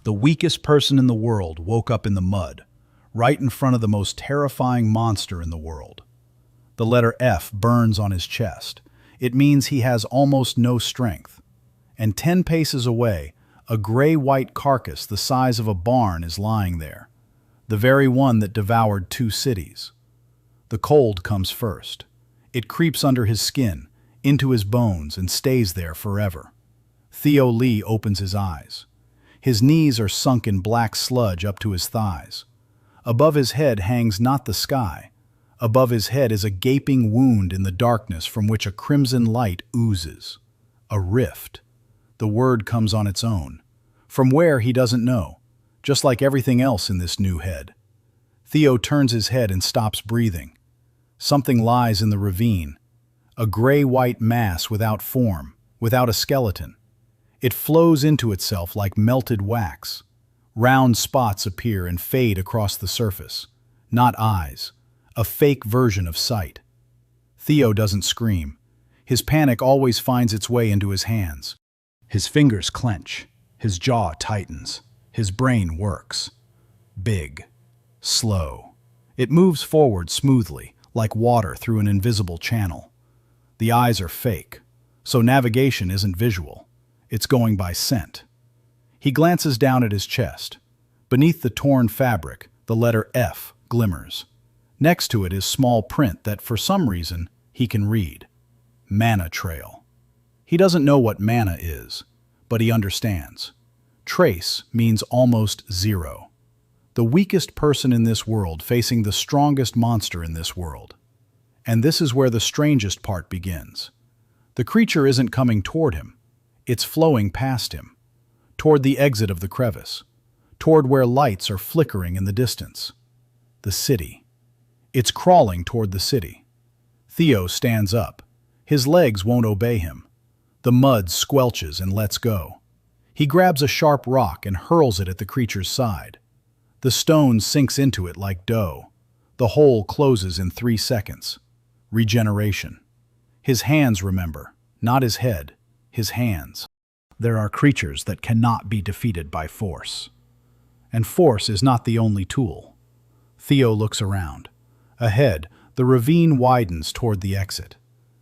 The weakest person in the world woke up in the mud, right in front of the most terrifying monster in the world. The letter F burns on his chest. It means he has almost no strength. And 10 paces away, a gray-white carcass the size of a barn is lying there, the very one that devoured 2 cities. The cold comes first. It creeps under his skin, into his bones, and stays there forever. Theo Ri opens his eyes. His knees are sunk in black sludge up to his thighs. Above his head hangs not the sky. Above his head is a gaping wound in the darkness from which a crimson light oozes. A rift. The word comes on its own. From where, he doesn't know, just like everything else in this new head. Theo turns his head and stops breathing. Something lies in the ravine. A gray-white mass without form, without a skeleton. It flows into itself like melted wax. Round spots appear and fade across the surface. Not eyes. A fake version of sight. Theo doesn't scream. His panic always finds its way into his hands. His fingers clench. His jaw tightens. His brain works. Big. Slow. It moves forward smoothly, like water through an invisible channel. The eyes are fake, so navigation isn't visual. It's going by scent. He glances down at his chest. Beneath the torn fabric, the letter F glimmers. Next to it is small print that, for some reason, he can read. Mana trail. He doesn't know what mana is, but he understands. Trace means almost zero. The weakest person in this world facing the strongest monster in this world. And this is where the strangest part begins. The creature isn't coming toward him. It's flowing past him, toward the exit of the crevice, toward where lights are flickering in the distance. The city. It's crawling toward the city. Theo stands up. His legs won't obey him. The mud squelches and lets go. He grabs a sharp rock and hurls it at the creature's side. The stone sinks into it like dough. The hole closes in 3 seconds. Regeneration. His hands remember, not his head. His hands. There are creatures that cannot be defeated by force. And force is not the only tool. Theo looks around. Ahead, the ravine widens toward the exit.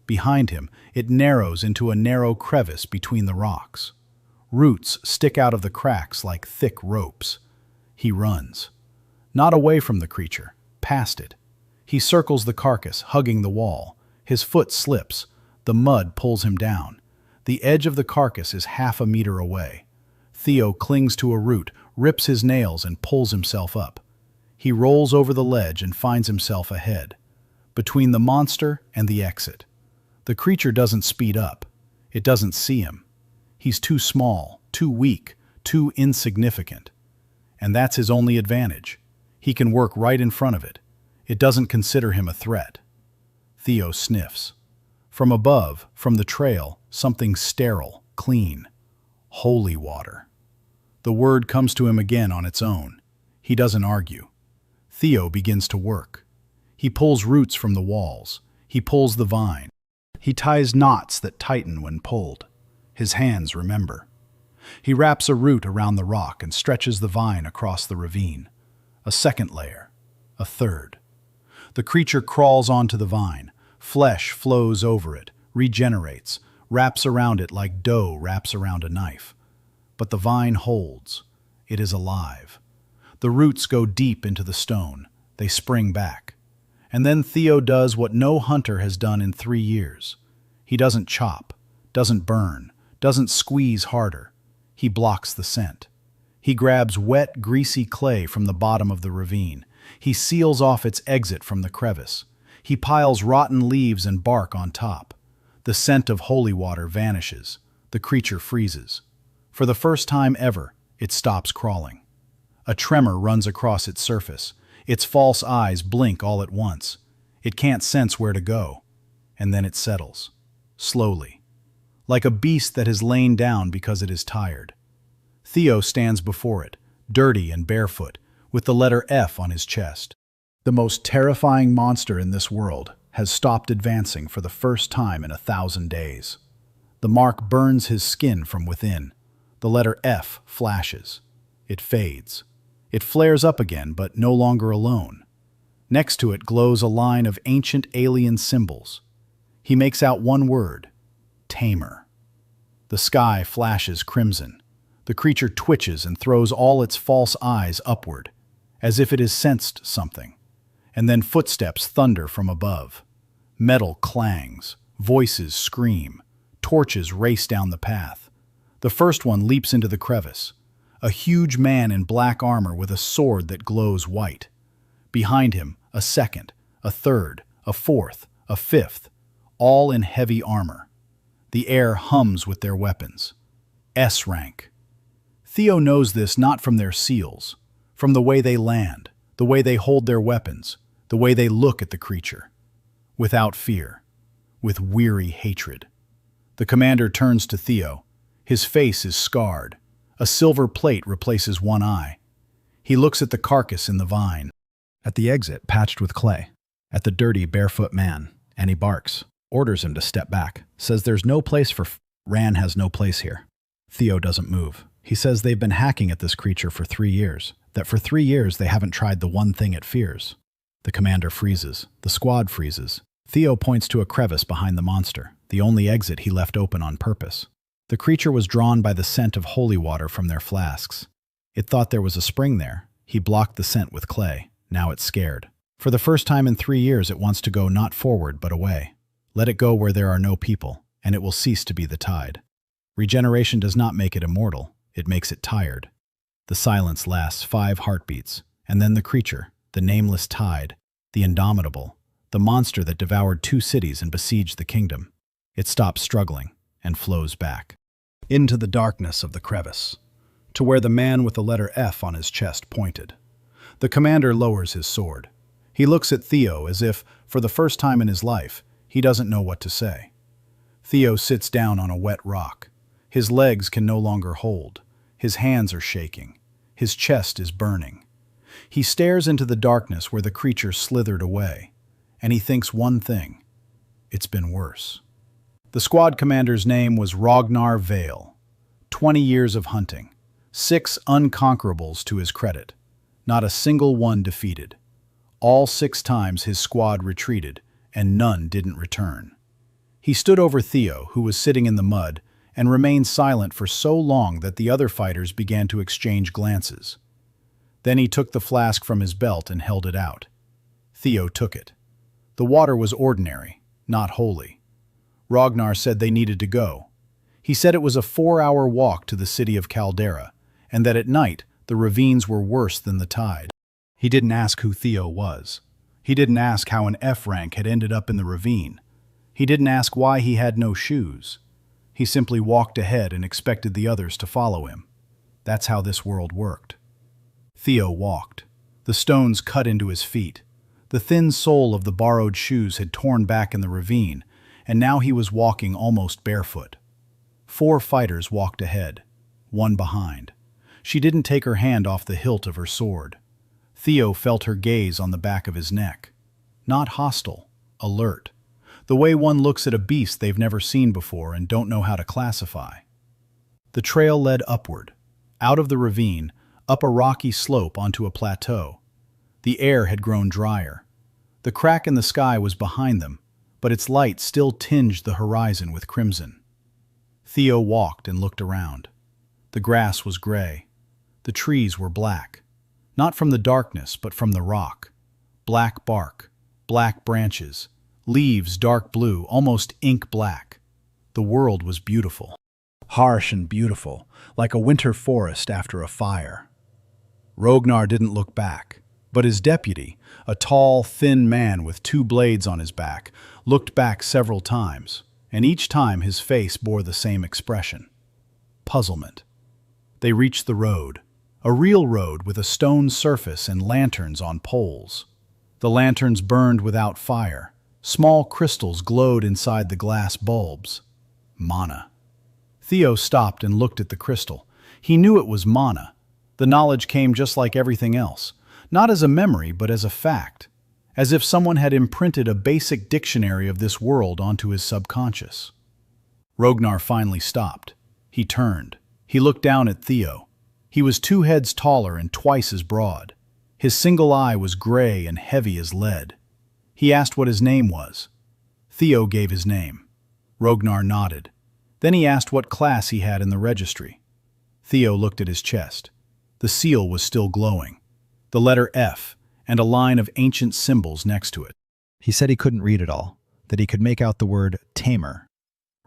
Behind him, it narrows into a narrow crevice between the rocks. Roots stick out of the cracks like thick ropes. He runs. Not away from the creature, past it. He circles the carcass, hugging the wall. His foot slips. The mud pulls him down. The edge of the carcass is half a meter away. Theo clings to a root, rips his nails, and pulls himself up. He rolls over the ledge and finds himself ahead, between the monster and the exit. The creature doesn't speed up. It doesn't see him. He's too small, too weak, too insignificant. And that's his only advantage. He can work right in front of it. It doesn't consider him a threat. Theo sniffs. From above, from the trail, something sterile, clean. Holy water. The word comes to him again on its own. He doesn't argue. Theo begins to work. He pulls roots from the walls. He pulls the vine. He ties knots that tighten when pulled. His hands remember. He wraps a root around the rock and stretches the vine across the ravine. A second layer. A third. The creature crawls onto the vine. Flesh flows over it, regenerates, wraps around it like dough wraps around a knife. But the vine holds. It is alive. The roots go deep into the stone. They spring back. And then Theo does what no hunter has done in 3 years. He doesn't chop, doesn't burn, doesn't squeeze harder. He blocks the scent. He grabs wet, greasy clay from the bottom of the ravine. He seals off its exit from the crevice. He piles rotten leaves and bark on top. The scent of holy water vanishes. The creature freezes. For the first time ever, it stops crawling. A tremor runs across its surface. Its false eyes blink all at once. It can't sense where to go. And then it settles. Slowly. Like a beast that has lain down because it is tired. Theo stands before it, dirty and barefoot, with the letter F on his chest. The most terrifying monster in this world has stopped advancing for the first time in 1,000 days. The mark burns his skin from within. The letter F flashes. It fades. It flares up again, but no longer alone. Next to it glows a line of ancient alien symbols. He makes out one word: Tamer. The sky flashes crimson. The creature twitches and throws all its false eyes upward, as if it has sensed something. And then footsteps thunder from above. Metal clangs, voices scream, torches race down the path. The first one leaps into the crevice. A huge man in black armor with a sword that glows white. Behind him, a second, a third, a fourth, a fifth, all in heavy armor. The air hums with their weapons. S rank. Theo knows this not from their seals, from the way they land, the way they hold their weapons, the way they look at the creature. Without fear, with weary hatred. The commander turns to Theo. His face is scarred. A silver plate replaces one eye. He looks at the carcass in the vine. At the exit, patched with clay. At the dirty, barefoot man, and he barks, orders him to step back, says there's no place for Ran has no place here. Theo doesn't move. He says they've been hacking at this creature for 3 years, that for 3 years they haven't tried the one thing it fears. The commander freezes. The squad freezes. Theo points to a crevice behind the monster, the only exit he left open on purpose. The creature was drawn by the scent of holy water from their flasks. It thought there was a spring there. He blocked the scent with clay. Now it's scared. For the first time in 3 years, it wants to go not forward but away. Let it go where there are no people, and it will cease to be the tide. Regeneration does not make it immortal. It makes it tired. The silence lasts 5 heartbeats, and then the creature, the nameless tide, the indomitable, the monster that devoured 2 cities and besieged the kingdom. It stops struggling and flows back. Into the darkness of the crevice, to where the man with the letter F on his chest pointed. The commander lowers his sword. He looks at Theo as if, for the first time in his life, he doesn't know what to say. Theo sits down on a wet rock. His legs can no longer hold. His hands are shaking. His chest is burning. He stares into the darkness where the creature slithered away, and he thinks one thing: it's been worse. The squad commander's name was Ragnar Vale. 20 years of hunting. 6 unconquerables to his credit. Not a single one defeated. All 6 times his squad retreated, and none didn't return. He stood over Theo, who was sitting in the mud, and remained silent for so long that the other fighters began to exchange glances. Then he took the flask from his belt and held it out. Theo took it. The water was ordinary, not holy. Ragnar said they needed to go. He said it was a 4-hour walk to the city of Caldera, and that at night the ravines were worse than the tide. He didn't ask who Theo was. He didn't ask how an F rank had ended up in the ravine. He didn't ask why he had no shoes. He simply walked ahead and expected the others to follow him. That's how this world worked. Theo walked. The stones cut into his feet. The thin sole of the borrowed shoes had torn back in the ravine, and now he was walking almost barefoot. 4 fighters walked ahead, 1 behind. She didn't take her hand off the hilt of her sword. Theo felt her gaze on the back of his neck. Not hostile, alert. The way one looks at a beast they've never seen before and don't know how to classify. The trail led upward, out of the ravine, up a rocky slope onto a plateau. The air had grown drier. The crack in the sky was behind them, but its light still tinged the horizon with crimson. Theo walked and looked around. The grass was gray. The trees were black. Not from the darkness, but from the rock. Black bark, black branches, leaves dark blue, almost ink black. The world was beautiful. Harsh and beautiful, like a winter forest after a fire. Ragnar didn't look back, but his deputy, a tall, thin man with 2 blades on his back, looked back several times, and each time his face bore the same expression: puzzlement. They reached the road, a real road with a stone surface and lanterns on poles. The lanterns burned without fire. Small crystals glowed inside the glass bulbs. Mana. Theo stopped and looked at the crystal. He knew it was mana. The knowledge came just like everything else, not as a memory but as a fact, as if someone had imprinted a basic dictionary of this world onto his subconscious. Ragnar finally stopped. He turned. He looked down at Theo. He was 2 heads taller and twice as broad. His single eye was gray and heavy as lead. He asked what his name was. Theo gave his name. Rognar nodded. Then he asked what class he had in the registry. Theo looked at his chest. The seal was still glowing. The letter F and a line of ancient symbols next to it. He said he couldn't read it all, that he could make out the word Tamer.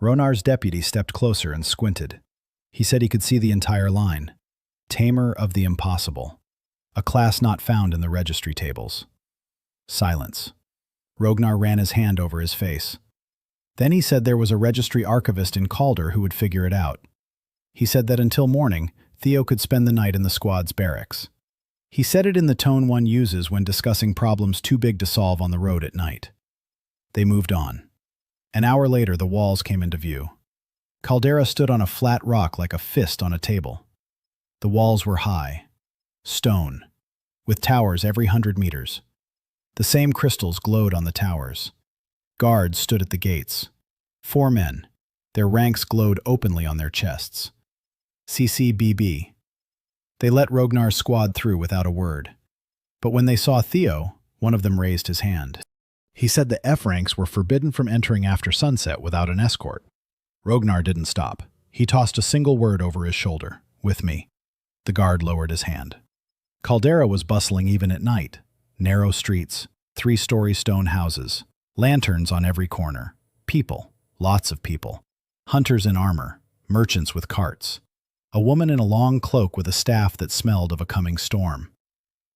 Ronar's deputy stepped closer and squinted. He said he could see the entire line. Tamer of the Impossible. A class not found in the registry tables. Silence. Rognar ran his hand over his face. Then he said there was a registry archivist in Calder who would figure it out. He said that until morning, Theo could spend the night in the squad's barracks. He said it in the tone one uses when discussing problems too big to solve on the road at night. They moved on. An hour later, the walls came into view. Caldera stood on a flat rock like a fist on a table. The walls were high, stone, with towers every 100 meters. The same crystals glowed on the towers. Guards stood at the gates. 4 men. Their ranks glowed openly on their chests. CCBB. They let Rognar's squad through without a word. But when they saw Theo, one of them raised his hand. He said the F ranks were forbidden from entering after sunset without an escort. Rognar didn't stop. He tossed a single word over his shoulder. With me. The guard lowered his hand. Caldera was bustling even at night. Narrow streets, 3-story stone houses, lanterns on every corner. People, lots of people. Hunters in armor, merchants with carts. A woman in a long cloak with a staff that smelled of a coming storm.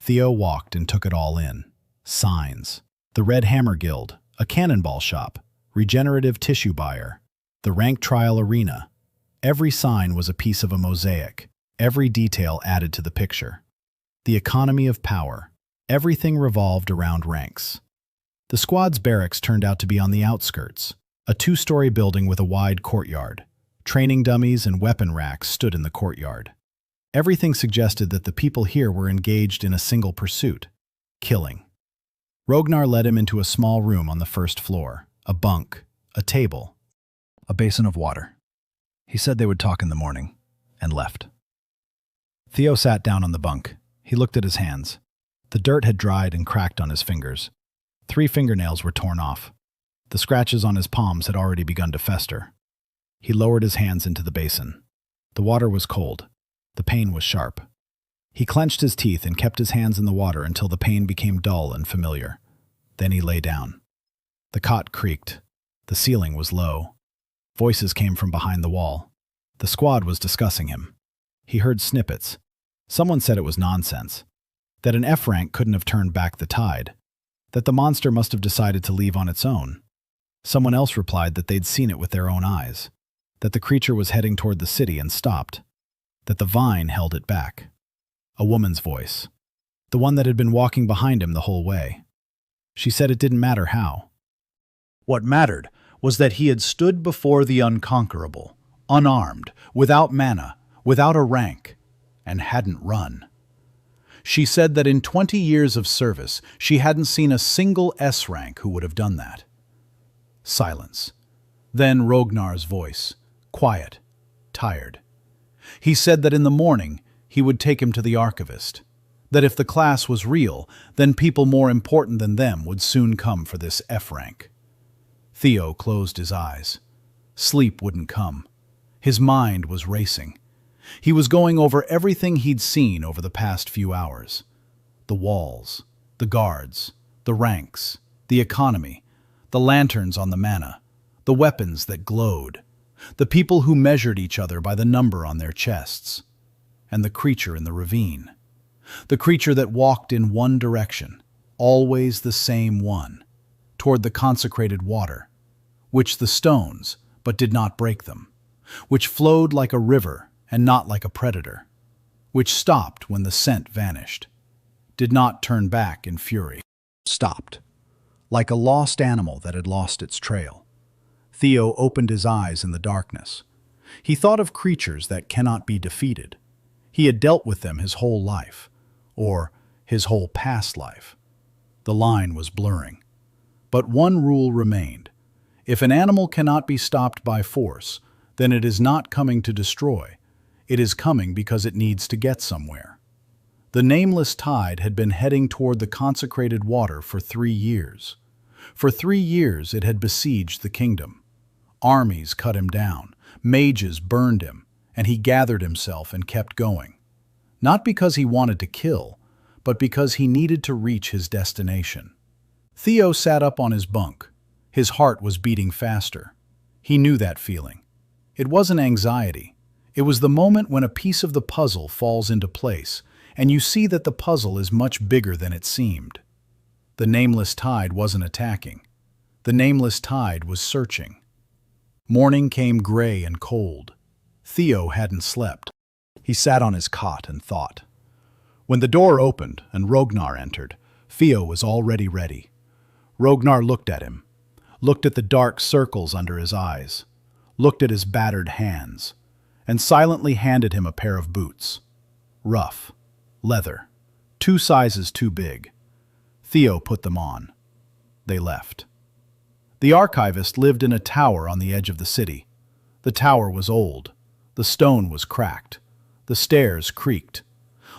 Theo walked and took it all in. Signs. The Red Hammer Guild, a cannonball shop, regenerative tissue buyer, the rank trial arena. Every sign was a piece of a mosaic, every detail added to the picture. The economy of power. Everything revolved around ranks. The squad's barracks turned out to be on the outskirts, a 2-story building with a wide courtyard. Training dummies and weapon racks stood in the courtyard. Everything suggested that the people here were engaged in a single pursuit, killing. Rognar led him into a small room on the 1st floor, a bunk, a table, a basin of water. He said they would talk in the morning, and left. Theo sat down on the bunk. He looked at his hands. The dirt had dried and cracked on his fingers. 3 fingernails were torn off. The scratches on his palms had already begun to fester. He lowered his hands into the basin. The water was cold. The pain was sharp. He clenched his teeth and kept his hands in the water until the pain became dull and familiar. Then he lay down. The cot creaked. The ceiling was low. Voices came from behind the wall. The squad was discussing him. He heard snippets. Someone said it was nonsense. That an F rank couldn't have turned back the tide. That the monster must have decided to leave on its own. Someone else replied that they'd seen it with their own eyes. That the creature was heading toward the city and stopped. That the vine held it back. A woman's voice. The one that had been walking behind him the whole way. She said it didn't matter how. What mattered was that he had stood before the Unconquerable, unarmed, without mana, without a rank, and hadn't run. She said that in 20 years of service, she hadn't seen a single S rank who would have done that. Silence. Then Rognar's voice, quiet, tired. He said that in the morning, he would take him to the archivist. That if the class was real, then people more important than them would soon come for this F rank. Theo closed his eyes. Sleep wouldn't come. His mind was racing. He was going over everything he'd seen over the past few hours. The walls, the guards, the ranks, the economy, the lanterns on the manna, the weapons that glowed, the people who measured each other by the number on their chests, and the creature in the ravine. The creature that walked in one direction, always the same one, toward the consecrated water, which the stones, but did not break them, which flowed like a river and not like a predator, which stopped when the scent vanished, did not turn back in fury. Stopped, like a lost animal that had lost its trail. Theo opened his eyes in the darkness. He thought of creatures that cannot be defeated. He had dealt with them his whole life, or his whole past life. The line was blurring. But one rule remained. If an animal cannot be stopped by force, then it is not coming to destroy. It is coming because it needs to get somewhere. The nameless tide had been heading toward the consecrated water for 3 years. For 3 years it had besieged the kingdom. Armies cut him down, mages burned him, and he gathered himself and kept going. Not because he wanted to kill, but because he needed to reach his destination. Theo sat up on his bunk. His heart was beating faster. He knew that feeling. It wasn't anxiety. It was the moment when a piece of the puzzle falls into place, and you see that the puzzle is much bigger than it seemed. The nameless tide wasn't attacking. The nameless tide was searching. Morning came gray and cold. Theo hadn't slept. He sat on his cot and thought. When the door opened and Rognar entered, Theo was already ready. Rognar looked at him, looked at the dark circles under his eyes, looked at his battered hands, and silently handed him a pair of boots. Rough, leather, 2 sizes too big. Theo put them on. They left. The archivist lived in a tower on the edge of the city. The tower was old. The stone was cracked. The stairs creaked.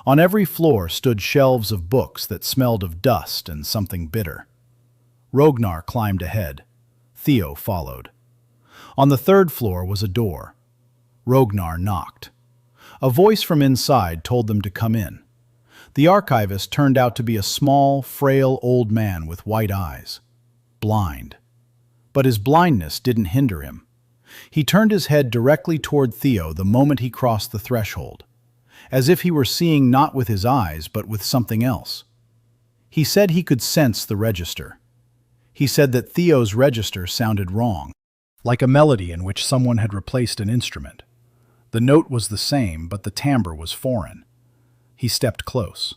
On every floor stood shelves of books that smelled of dust and something bitter. Rognar climbed ahead. Theo followed. On the 3rd floor was a door. Rognar knocked. A voice from inside told them to come in. The archivist turned out to be a small, frail old man with white eyes. Blind. But his blindness didn't hinder him. He turned his head directly toward Theo the moment he crossed the threshold, as if he were seeing not with his eyes but with something else. He said he could sense the register. He said that Theo's register sounded wrong, like a melody in which someone had replaced an instrument. The note was the same, but the timbre was foreign. He stepped close.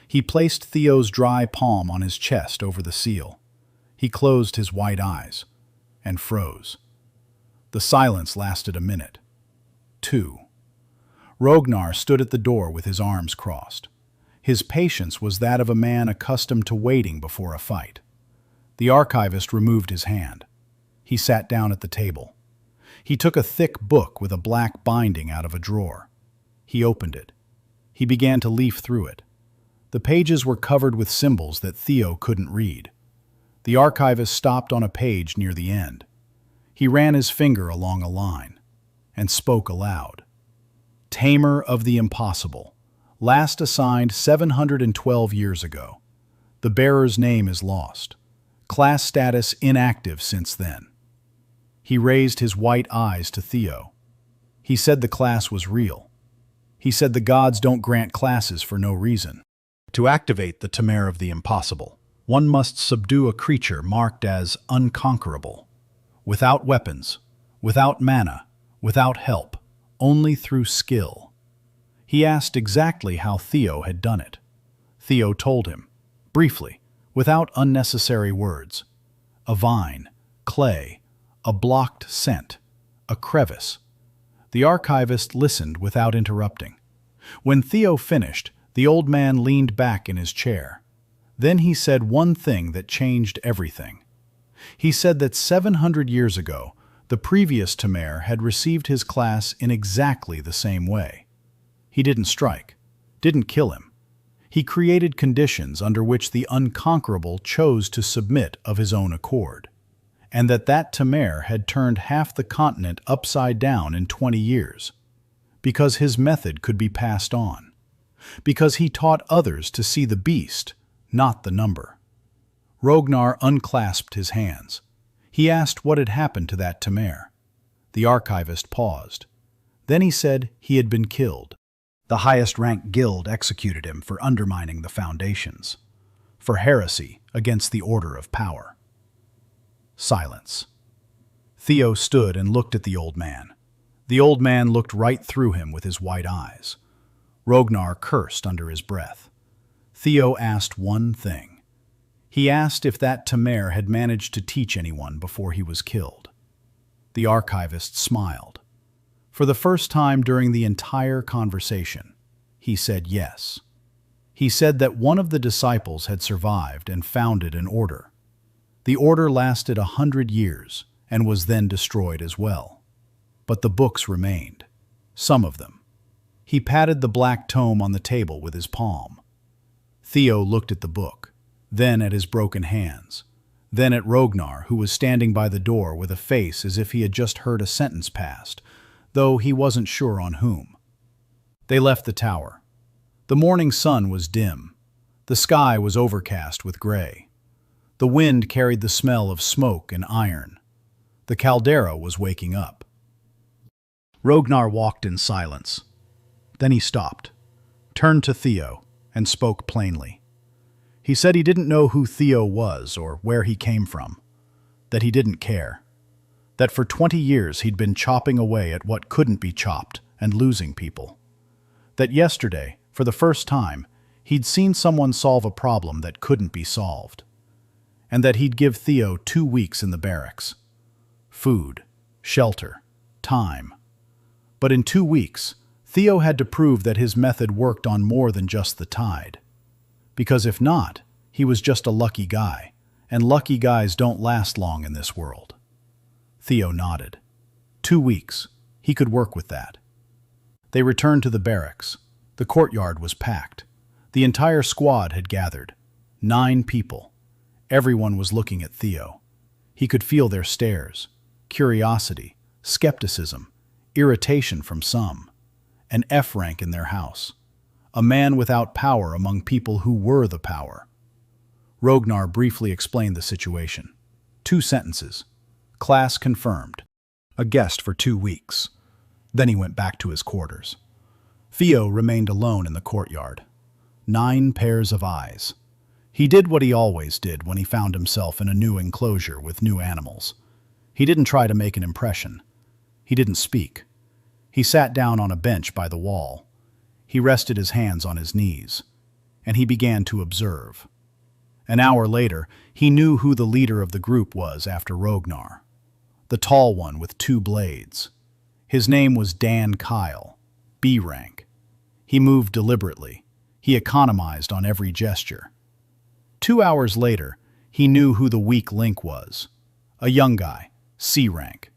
He placed Theo's dry palm on his chest over the seal. He closed his white eyes and froze. The silence lasted a minute. 2. Rognar stood at the door with his arms crossed. His patience was that of a man accustomed to waiting before a fight. The archivist removed his hand. He sat down at the table. He took a thick book with a black binding out of a drawer. He opened it. He began to leaf through it. The pages were covered with symbols that Theo couldn't read. The archivist stopped on a page near the end. He ran his finger along a line and spoke aloud. Tamer of the Impossible, last assigned 712 years ago. The bearer's name is lost. Class status inactive since then. He raised his white eyes to Theo. He said the class was real. He said the gods don't grant classes for no reason. To activate the Tamer of the Impossible, one must subdue a creature marked as Unconquerable. Without weapons, without mana, without help, only through skill. He asked exactly how Theo had done it. Theo told him, briefly, without unnecessary words. A vine, clay, a blocked scent, a crevice. The archivist listened without interrupting. When Theo finished, the old man leaned back in his chair. Then he said one thing that changed everything. He said that 700 years ago, the previous Tamer had received his class in exactly the same way. He didn't strike, didn't kill him. He created conditions under which the Unconquerable chose to submit of his own accord, and that Tamer had turned half the continent upside down in 20 years, because his method could be passed on, because he taught others to see the beast, not the number. Rognar unclasped his hands. He asked what had happened to that Tamer. The archivist paused. Then he said he had been killed. The highest-ranked guild executed him for undermining the foundations, for heresy against the order of power. Silence. Theo stood and looked at the old man. The old man looked right through him with his white eyes. Rognar cursed under his breath. Theo asked one thing. He asked if that Tamer had managed to teach anyone before he was killed. The archivist smiled. For the first time during the entire conversation, he said yes. He said that one of the disciples had survived and founded an order. The order lasted 100 years and was then destroyed as well. But the books remained, some of them. He patted the black tome on the table with his palm. Theo looked at the book, then at his broken hands, then at Rognar, who was standing by the door with a face as if he had just heard a sentence passed, though he wasn't sure on whom. They left the tower. The morning sun was dim. The sky was overcast with gray. The wind carried the smell of smoke and iron. The caldera was waking up. Rognar walked in silence. Then he stopped, turned to Theo, and spoke plainly. He said he didn't know who Theo was or where he came from, that he didn't care, that for 20 years he'd been chopping away at what couldn't be chopped and losing people, that yesterday, for the first time, he'd seen someone solve a problem that couldn't be solved, and that he'd give Theo 2 weeks in the barracks. Food, shelter, time. But in 2 weeks, Theo had to prove that his method worked on more than just the tide. Because if not, he was just a lucky guy, and lucky guys don't last long in this world. Theo nodded. 2 weeks. He could work with that. They returned to the barracks. The courtyard was packed. The entire squad had gathered. 9 people. Everyone was looking at Theo. He could feel their stares, curiosity, skepticism, irritation from some. An F rank in their house. A man without power among people who were the power. Rognar briefly explained the situation. 2 sentences. Class confirmed. A guest for 2 weeks. Then he went back to his quarters. Theo remained alone in the courtyard. 9 pairs of eyes. He did what he always did when he found himself in a new enclosure with new animals. He didn't try to make an impression. He didn't speak. He sat down on a bench by the wall. He rested his hands on his knees, and he began to observe. An hour later, he knew who the leader of the group was after Rognar. The tall one with 2 blades. His name was Dan Kyle, B rank. He moved deliberately. He economized on every gesture. 2 hours later, he knew who the weak link was. A young guy, C rank.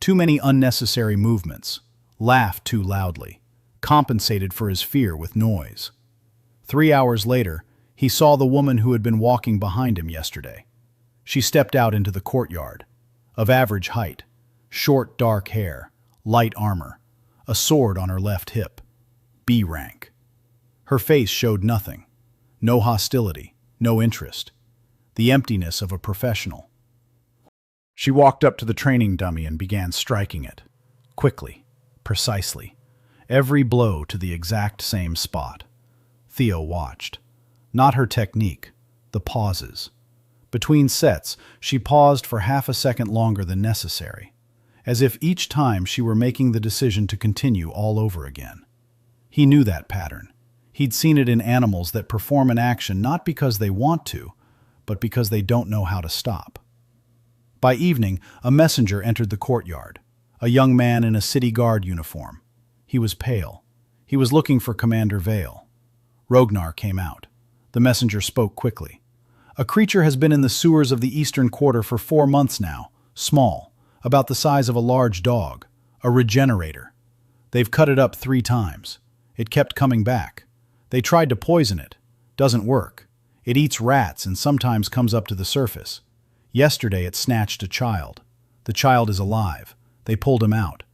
Too many unnecessary movements. Laughed too loudly. Compensated for his fear with noise. 3 hours later, he saw the woman who had been walking behind him yesterday. She stepped out into the courtyard. Of average height, short dark hair, light armor, a sword on her left hip. B rank. Her face showed nothing. No hostility, no interest. The emptiness of a professional. She walked up to the training dummy and began striking it. Quickly, precisely. Every blow to the exact same spot. Theo watched. Not her technique, the pauses. Between sets, she paused for half a second longer than necessary, as if each time she were making the decision to continue all over again. He knew that pattern. He'd seen it in animals that perform an action not because they want to, but because they don't know how to stop. By evening, a messenger entered the courtyard, a young man in a city guard uniform. He was pale. He was looking for Commander Vale. Rognar came out. The messenger spoke quickly. A creature has been in the sewers of the eastern quarter for 4 months now, small, about the size of a large dog, a regenerator. They've cut it up 3 times. It kept coming back. They tried to poison it. Doesn't work. It eats rats and sometimes comes up to the surface. Yesterday it snatched a child. The child is alive. They pulled him out.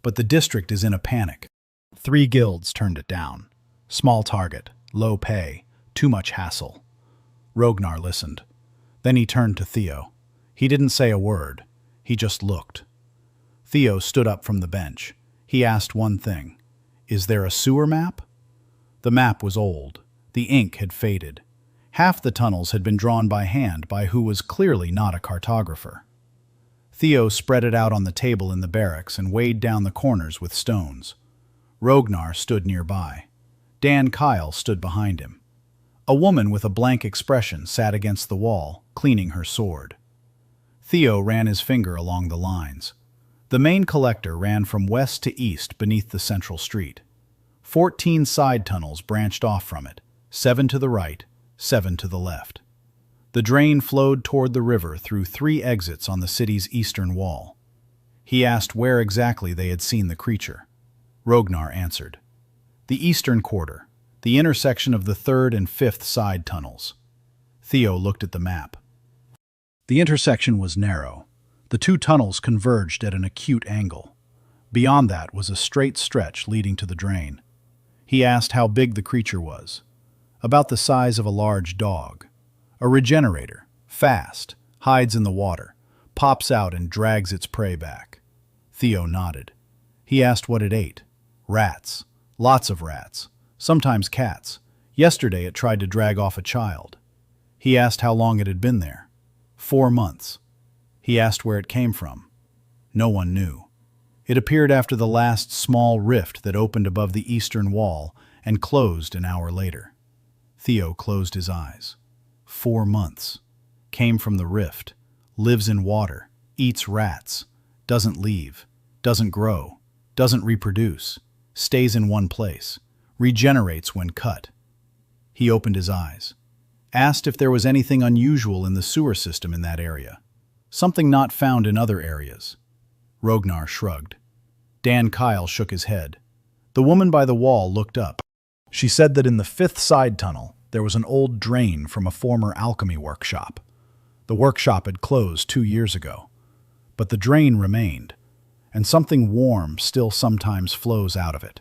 But the district is in a panic. 3 guilds turned it down. Small target, low pay, too much hassle. Rognar listened. Then he turned to Theo. He didn't say a word. He just looked. Theo stood up from the bench. He asked one thing. Is there a sewer map? The map was old. The ink had faded. Half the tunnels had been drawn by hand by who was clearly not a cartographer. Theo spread it out on the table in the barracks and weighed down the corners with stones. Rognar stood nearby. Dan Kyle stood behind him. A woman with a blank expression sat against the wall, cleaning her sword. Theo ran his finger along the lines. The main collector ran from west to east beneath the central street. 14 side tunnels branched off from it, 7 to the right, 7 to the left. The drain flowed toward the river through 3 exits on the city's eastern wall. He asked where exactly they had seen the creature. Rognar answered. The eastern quarter, the intersection of the third and fifth side tunnels. Theo looked at the map. The intersection was narrow. The two tunnels converged at an acute angle. Beyond that was a straight stretch leading to the drain. He asked how big the creature was. About the size of a large dog. A regenerator, fast, hides in the water, pops out and drags its prey back. Theo nodded. He asked what it ate. Rats. Lots of rats. Sometimes cats. Yesterday it tried to drag off a child. He asked how long it had been there. 4 months. He asked where it came from. No one knew. It appeared after the last small rift that opened above the eastern wall and closed an hour later. Theo closed his eyes. 4 months. Came from the rift. Lives in water. Eats rats. Doesn't leave. Doesn't grow. Doesn't reproduce. Stays in one place. Regenerates when cut. He opened his eyes. Asked if there was anything unusual in the sewer system in that area. Something not found in other areas. Rognar shrugged. Dan Kyle shook his head. The woman by the wall looked up. She said that in the fifth side tunnel there was an old drain from a former alchemy workshop. The workshop had closed 2 years ago. But the drain remained, and something warm still sometimes flows out of it.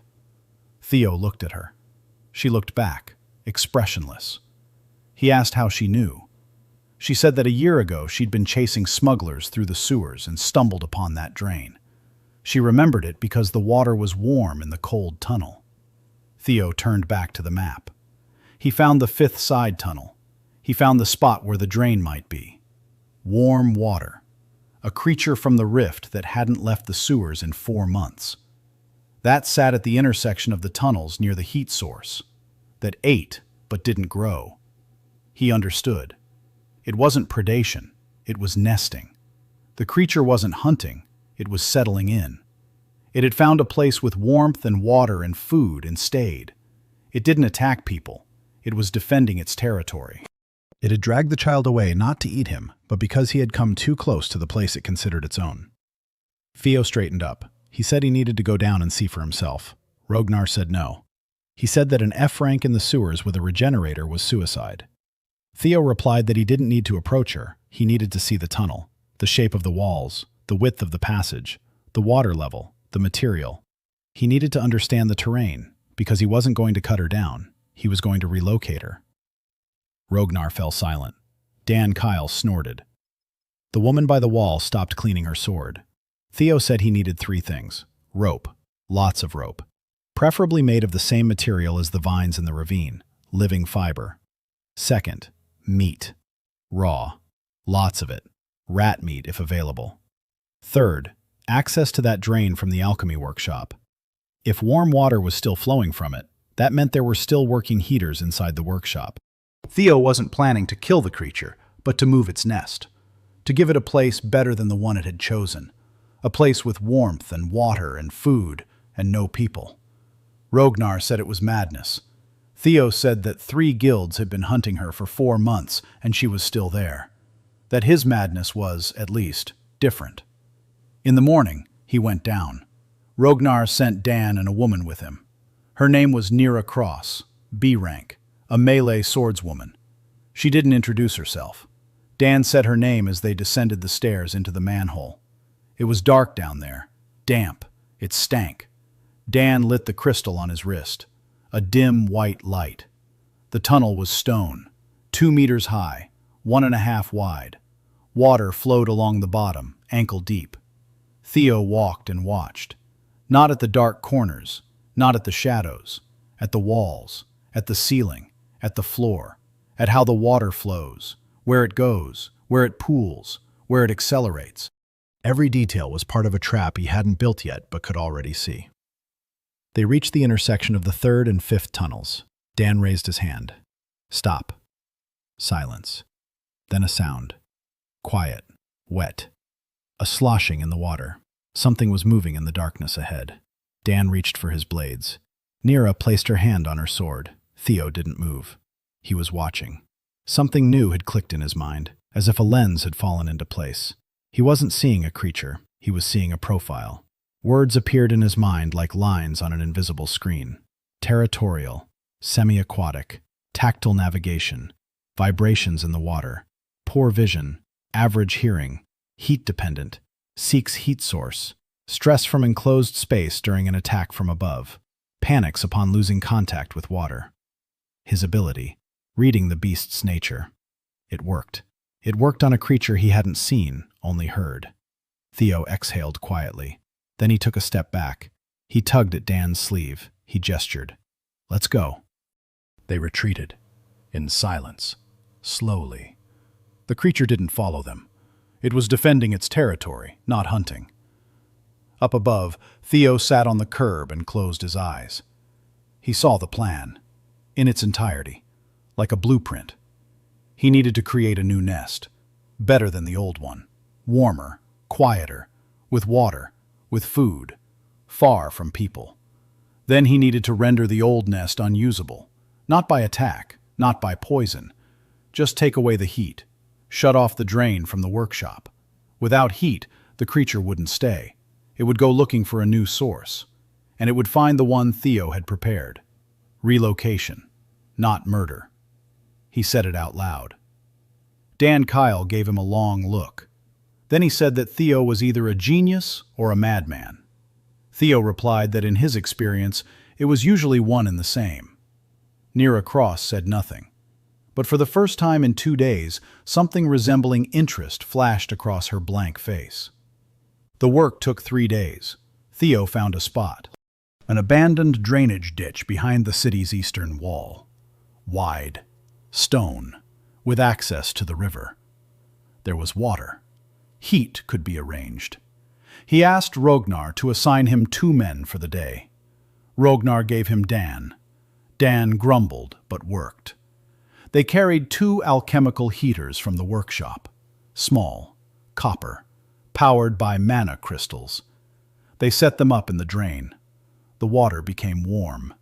Theo looked at her. She looked back, expressionless. He asked how she knew. She said that a year ago she'd been chasing smugglers through the sewers and stumbled upon that drain. She remembered it because the water was warm in the cold tunnel. Theo turned back to the map. He found the fifth side tunnel. He found the spot where the drain might be. Warm water. A creature from the rift that hadn't left the sewers in 4 months. That sat at the intersection of the tunnels near the heat source. That ate but didn't grow. He understood. It wasn't predation, it was nesting. The creature wasn't hunting, it was settling in. It had found a place with warmth and water and food and stayed. It didn't attack people, it was defending its territory. It had dragged the child away not to eat him, but because he had come too close to the place it considered its own. Theo straightened up. He said he needed to go down and see for himself. Rognar said no. He said that an F rank in the sewers with a regenerator was suicide. Theo replied that he didn't need to approach her. He needed to see the tunnel, the shape of the walls, the width of the passage, the water level, the material. He needed to understand the terrain, because he wasn't going to cut her down. He was going to relocate her. Rognar fell silent. Dan Kyle snorted. The woman by the wall stopped cleaning her sword. Theo said he needed 3 things. Rope. Lots of rope. Preferably made of the same material as the vines in the ravine. Living fiber. Second, meat. Raw. Lots of it. Rat meat if available. Third, access to that drain from the alchemy workshop. If warm water was still flowing from it, that meant there were still working heaters inside the workshop. Theo wasn't planning to kill the creature, but to move its nest. To give it a place better than the one it had chosen. A place with warmth and water and food and no people. Rognar said it was madness. Theo said that 3 guilds had been hunting her for 4 months and she was still there. That his madness was, at least, different. In the morning, he went down. Rognar sent Dan and a woman with him. Her name was anirecapsanime, B rank, a melee swordswoman. She didn't introduce herself. Dan said her name as they descended the stairs into the manhole. It was dark down there, damp, it stank. Dan lit the crystal on his wrist, a dim white light. The tunnel was stone, 2 meters high, 1.5 wide. Water flowed along the bottom, ankle deep. Theo walked and watched. Not at the dark corners, not at the shadows, at the walls, at the ceiling, at the floor, at how the water flows, where it goes, where it pools, where it accelerates. Every detail was part of a trap he hadn't built yet but could already see. They reached the intersection of the 3rd and 5th tunnels. Dan raised his hand. Stop. Silence. Then a sound. Quiet. Wet. A sloshing in the water. Something was moving in the darkness ahead. Dan reached for his blades. Nira placed her hand on her sword. Theo didn't move. He was watching. Something new had clicked in his mind, as if a lens had fallen into place. He wasn't seeing a creature, he was seeing a profile. Words appeared in his mind like lines on an invisible screen. Territorial, semi-aquatic, tactile navigation, vibrations in the water, poor vision, average hearing, heat-dependent, seeks heat source, stress from enclosed space during an attack from above, panics upon losing contact with water. His ability, reading the beast's nature. It worked. It worked on a creature he hadn't seen, only heard. Theo exhaled quietly. Then he took a step back. He tugged at Dan's sleeve. He gestured. "Let's go." They retreated, in silence, slowly. The creature didn't follow them. It was defending its territory, not hunting. Up above, Theo sat on the curb and closed his eyes. He saw the plan, in its entirety, like a blueprint. He needed to create a new nest, better than the old one, warmer, quieter, with water, with food, far from people. Then he needed to render the old nest unusable, not by attack, not by poison. Just take away the heat, shut off the drain from the workshop. Without heat, the creature wouldn't stay. It would go looking for a new source, and it would find the one Theo had prepared. Relocation, not murder. He said it out loud. Dan Kyle gave him a long look. Then he said that Theo was either a genius or a madman. Theo replied that in his experience, it was usually one and the same. Anirecapsanime said nothing. But for the first time in 2 days, something resembling interest flashed across her blank face. The work took 3 days. Theo found a spot. An abandoned drainage ditch behind the city's eastern wall. Wide, stone, with access to the river. There was water. Heat could be arranged. He asked Rognar to assign him 2 men for the day. Rognar gave him Dan. Dan grumbled, but worked. They carried 2 alchemical heaters from the workshop. Small, copper, powered by mana crystals. They set them up in the drain. The water became warm.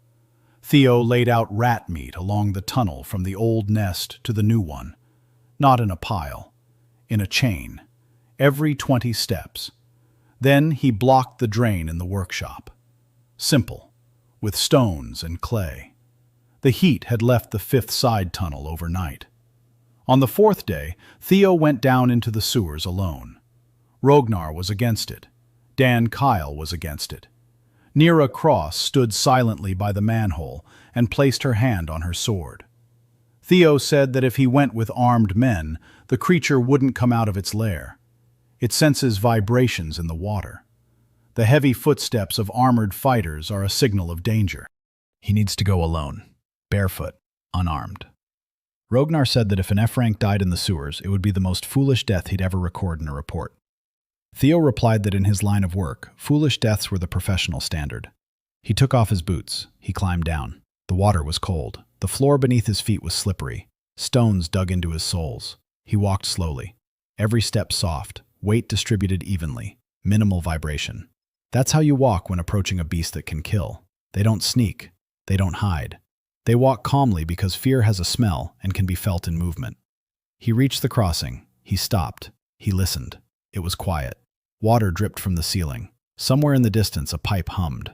Theo laid out rat meat along the tunnel from the old nest to the new one. Not in a pile, in a chain, every 20 steps. Then he blocked the drain in the workshop. Simple, with stones and clay. The heat had left the 5th side tunnel overnight. On the 4th day, Theo went down into the sewers alone. Rognar was against it. Dan Kyle was against it. Anirecapsanime stood silently by the manhole and placed her hand on her sword. Theo said that if he went with armed men, the creature wouldn't come out of its lair. It senses vibrations in the water. The heavy footsteps of armored fighters are a signal of danger. He needs to go alone, barefoot, unarmed. Rognar said that if an F-rank died in the sewers, it would be the most foolish death he'd ever record in a report. Theo replied that in his line of work, foolish deaths were the professional standard. He took off his boots. He climbed down. The water was cold. The floor beneath his feet was slippery. Stones dug into his soles. He walked slowly. Every step soft, weight distributed evenly, minimal vibration. That's how you walk when approaching a beast that can kill. They don't sneak. They don't hide. They walk calmly because fear has a smell and can be felt in movement. He reached the crossing. He stopped. He listened. It was quiet. Water dripped from the ceiling. Somewhere in the distance, a pipe hummed.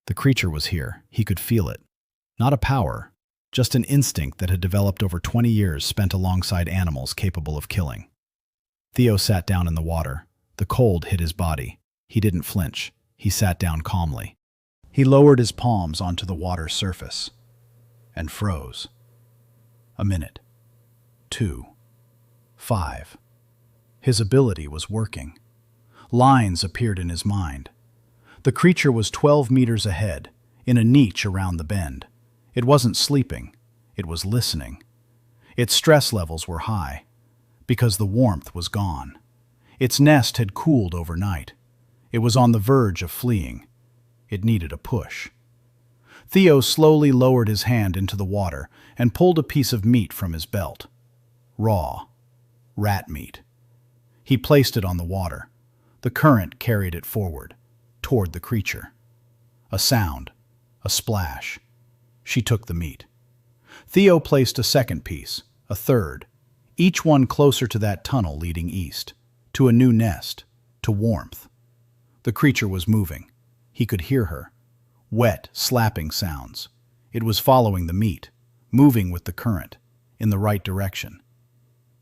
The creature was here. He could feel it. Not a power, just an instinct that had developed over 20 years spent alongside animals capable of killing. Theo sat down in the water. The cold hit his body. He didn't flinch. He sat down calmly. He lowered his palms onto the water's surface and froze. A minute. 2. 5. His ability was working. Lines appeared in his mind. The creature was 12 meters ahead, in a niche around the bend. It wasn't sleeping. It was listening. Its stress levels were high, because the warmth was gone. Its nest had cooled overnight. It was on the verge of fleeing. It needed a push. Theo slowly lowered his hand into the water and pulled a piece of meat from his belt. Raw. Rat meat. He placed it on the water. The current carried it forward, toward the creature. A sound. A splash. She took the meat. Theo placed a second piece, a third, each one closer to that tunnel leading east, to a new nest, to warmth. The creature was moving. He could hear her. Wet, slapping sounds. It was following the meat, moving with the current, in the right direction.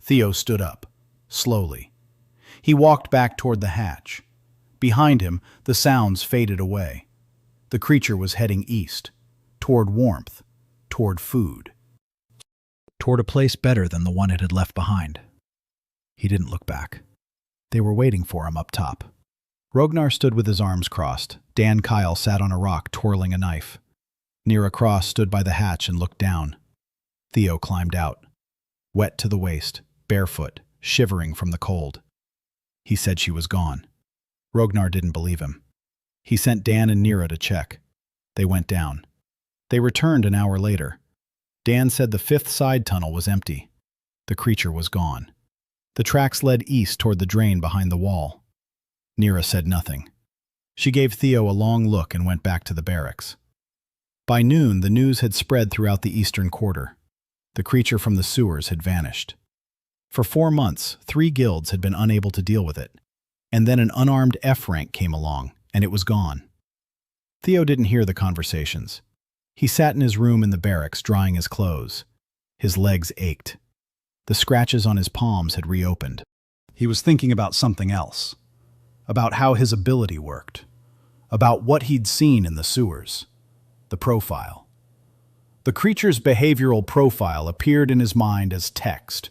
Theo stood up, slowly. He walked back toward the hatch. Behind him, the sounds faded away. The creature was heading east, toward warmth, toward food. Toward a place better than the one it had left behind. He didn't look back. They were waiting for him up top. Rognar stood with his arms crossed. Dan Kyle sat on a rock twirling a knife. Nira Cross stood by the hatch and looked down. Theo climbed out, wet to the waist, barefoot, shivering from the cold. He said she was gone. Rognar didn't believe him. He sent Dan and Nira to check. They went down. They returned an hour later. Dan said the fifth side tunnel was empty. The creature was gone. The tracks led east toward the drain behind the wall. Nira said nothing. She gave Theo a long look and went back to the barracks. By noon, the news had spread throughout the eastern quarter. The creature from the sewers had vanished. For 4 months, 3 guilds had been unable to deal with it, and then an unarmed F rank came along, and it was gone. Theo didn't hear the conversations. He sat in his room in the barracks drying his clothes. His legs ached. The scratches on his palms had reopened. He was thinking about something else, about how his ability worked, about what he'd seen in the sewers, the profile. The creature's behavioral profile appeared in his mind as text,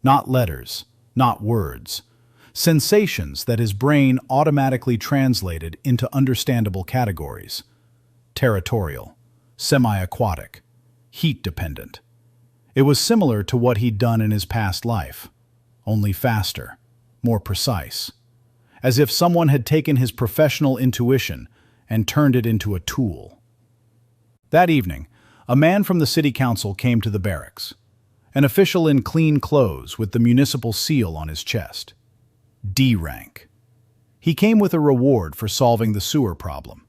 not letters, not words, sensations that his brain automatically translated into understandable categories: territorial, semi-aquatic, heat-dependent. It was similar to what he'd done in his past life, only faster, more precise, as if someone had taken his professional intuition and turned it into a tool. That evening, a man from the city council came to the barracks, an official in clean clothes with the municipal seal on his chest. D rank. He came with a reward for solving the sewer problem: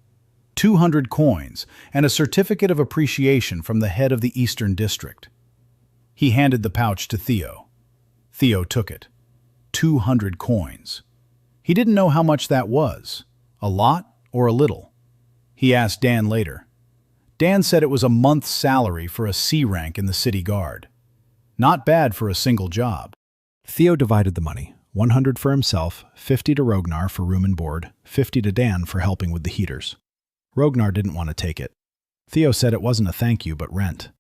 200 coins and a certificate of appreciation from the head of the Eastern District. He handed the pouch to Theo. Theo took it. 200 coins. He didn't know how much that was, a lot or a little. He asked Dan later. Dan said it was a month's salary for a C rank in the city guard. Not bad for a single job. Theo divided the money, 100 for himself, 50 to Rognar for room and board, 50 to Dan for helping with the heaters. Rognar didn't want to take it. Theo said it wasn't a thank you but rent,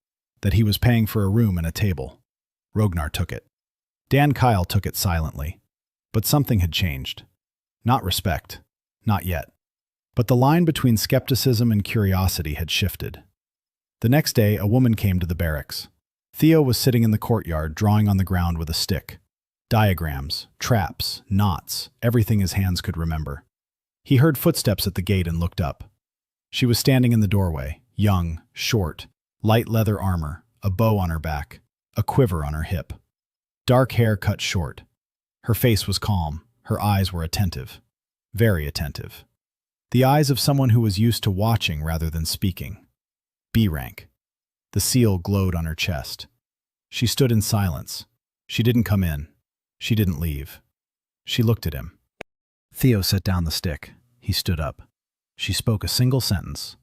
that he was paying for a room and a table. Rognar took it. Dan Kyle took it silently. But something had changed. Not respect. Not yet. But the line between skepticism and curiosity had shifted. The next day, a woman came to the barracks. Theo was sitting in the courtyard drawing on the ground with a stick. Diagrams, traps, knots, everything his hands could remember. He heard footsteps at the gate and looked up. She was standing in the doorway, young, short, light leather armor, a bow on her back, a quiver on her hip. Dark hair cut short. Her face was calm. Her eyes were attentive. Very attentive. The eyes of someone who was used to watching rather than speaking. B rank. The seal glowed on her chest. She stood in silence. She didn't come in. She didn't leave. She looked at him. Theo set down the stick. He stood up. She spoke a single sentence.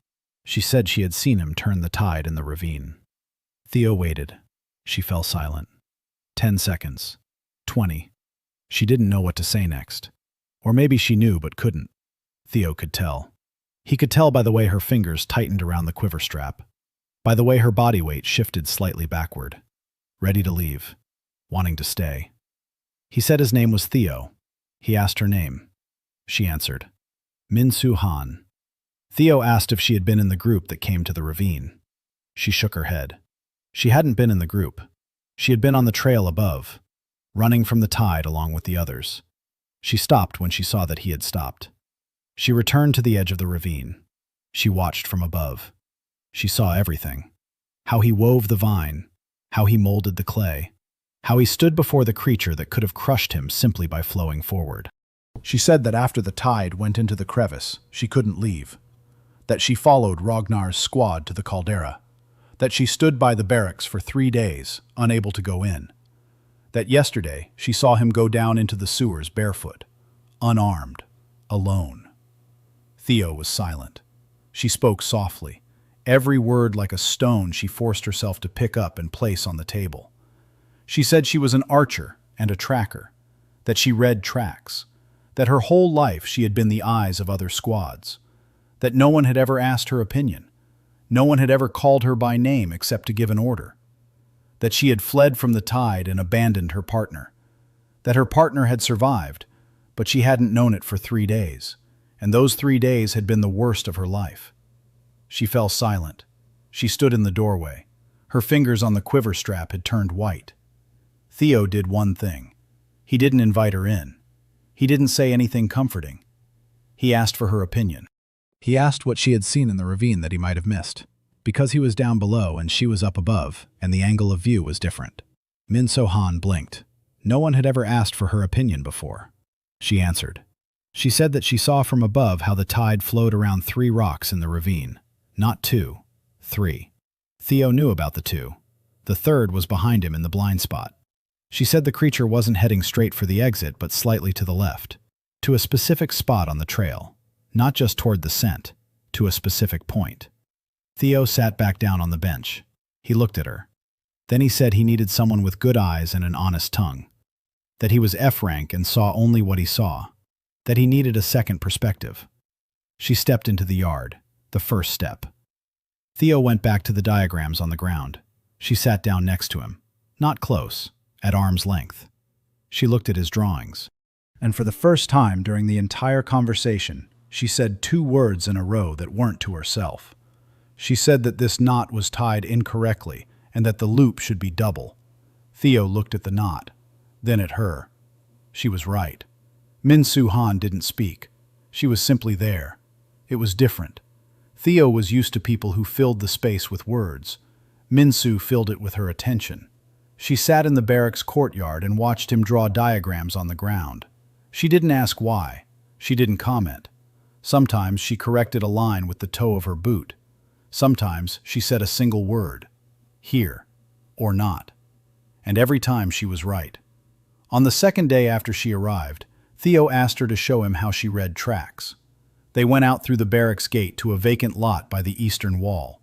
She said she had seen him turn the tide in the ravine. Theo waited. She fell silent. 10 seconds. 20. She didn't know what to say next. Or maybe she knew but couldn't. Theo could tell. He could tell by the way her fingers tightened around the quiver strap, by the way her body weight shifted slightly backward, ready to leave, wanting to stay. He said his name was Theo. He asked her name. She answered. Min-Soo Han. Theo asked if she had been in the group that came to the ravine. She shook her head. She hadn't been in the group. She had been on the trail above, running from the tide along with the others. She stopped when she saw that he had stopped. She returned to the edge of the ravine. She watched from above. She saw everything. How he wove the vine, how he molded the clay, how he stood before the creature that could have crushed him simply by flowing forward. She said that after the tide went into the crevice, she couldn't leave, that she followed Ragnar's squad to the caldera, that she stood by the barracks for 3 days, unable to go in, that yesterday she saw him go down into the sewers barefoot, unarmed, alone. Theo was silent. She spoke softly, every word like a stone she forced herself to pick up and place on the table. She said she was an archer and a tracker, that she read tracks, that her whole life she had been the eyes of other squads, that no one had ever asked her opinion, no one had ever called her by name except to give an order, that she had fled from the tide and abandoned her partner, that her partner had survived, but she hadn't known it for 3 days, and those 3 days had been the worst of her life. She fell silent. She stood in the doorway. Her fingers on the quiver strap had turned white. Theo did one thing. He didn't invite her in. He didn't say anything comforting. He asked for her opinion. He asked what she had seen in the ravine that he might have missed, because he was down below and she was up above, and the angle of view was different. Min So-han blinked. No one had ever asked for her opinion before. She answered. She said that she saw from above how the tide flowed around 3 rocks in the ravine. Not 2, 3. Theo knew about the 2. The third was behind him in the blind spot. She said the creature wasn't heading straight for the exit, but slightly to the left, to a specific spot on the trail, not just toward the scent, to a specific point. Theo sat back down on the bench. He looked at her. Then he said he needed someone with good eyes and an honest tongue, that he was F rank and saw only what he saw, that he needed a second perspective. She stepped into the yard, the first step. Theo went back to the diagrams on the ground. She sat down next to him, not close, at arm's length. She looked at his drawings, and for the first time during the entire conversation, she said 2 words in a row that weren't to herself. She said that this knot was tied incorrectly and that the loop should be double. Theo looked at the knot, then at her. She was right. Min So-han didn't speak. She was simply there. It was different. Theo was used to people who filled the space with words. Min-soo filled it with her attention. She sat in the barracks courtyard and watched him draw diagrams on the ground. She didn't ask why. She didn't comment. Sometimes she corrected a line with the toe of her boot. Sometimes she said a single word, here, or not. And every time she was right. On the second day after she arrived, Theo asked her to show him how she read tracks. They went out through the barracks gate to a vacant lot by the eastern wall.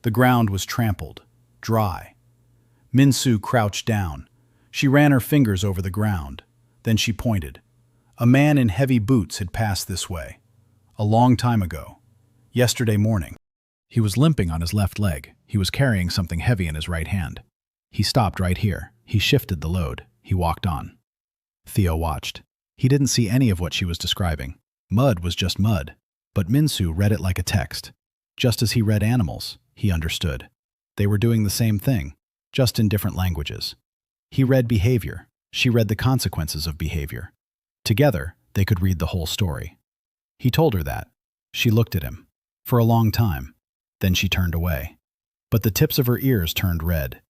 The ground was trampled, dry. Min-soo crouched down. She ran her fingers over the ground. Then she pointed. A man in heavy boots had passed this way. A long time ago. Yesterday morning. He was limping on his left leg. He was carrying something heavy in his right hand. He stopped right here. He shifted the load. He walked on. Theo watched. He didn't see any of what she was describing. Mud was just mud. But Min-soo read it like a text. Just as he read animals, he understood. They were doing the same thing, just in different languages. He read behavior. She read the consequences of behavior. Together, they could read the whole story. He told her that. She looked at him. For a long time. Then she turned away. But the tips of her ears turned red.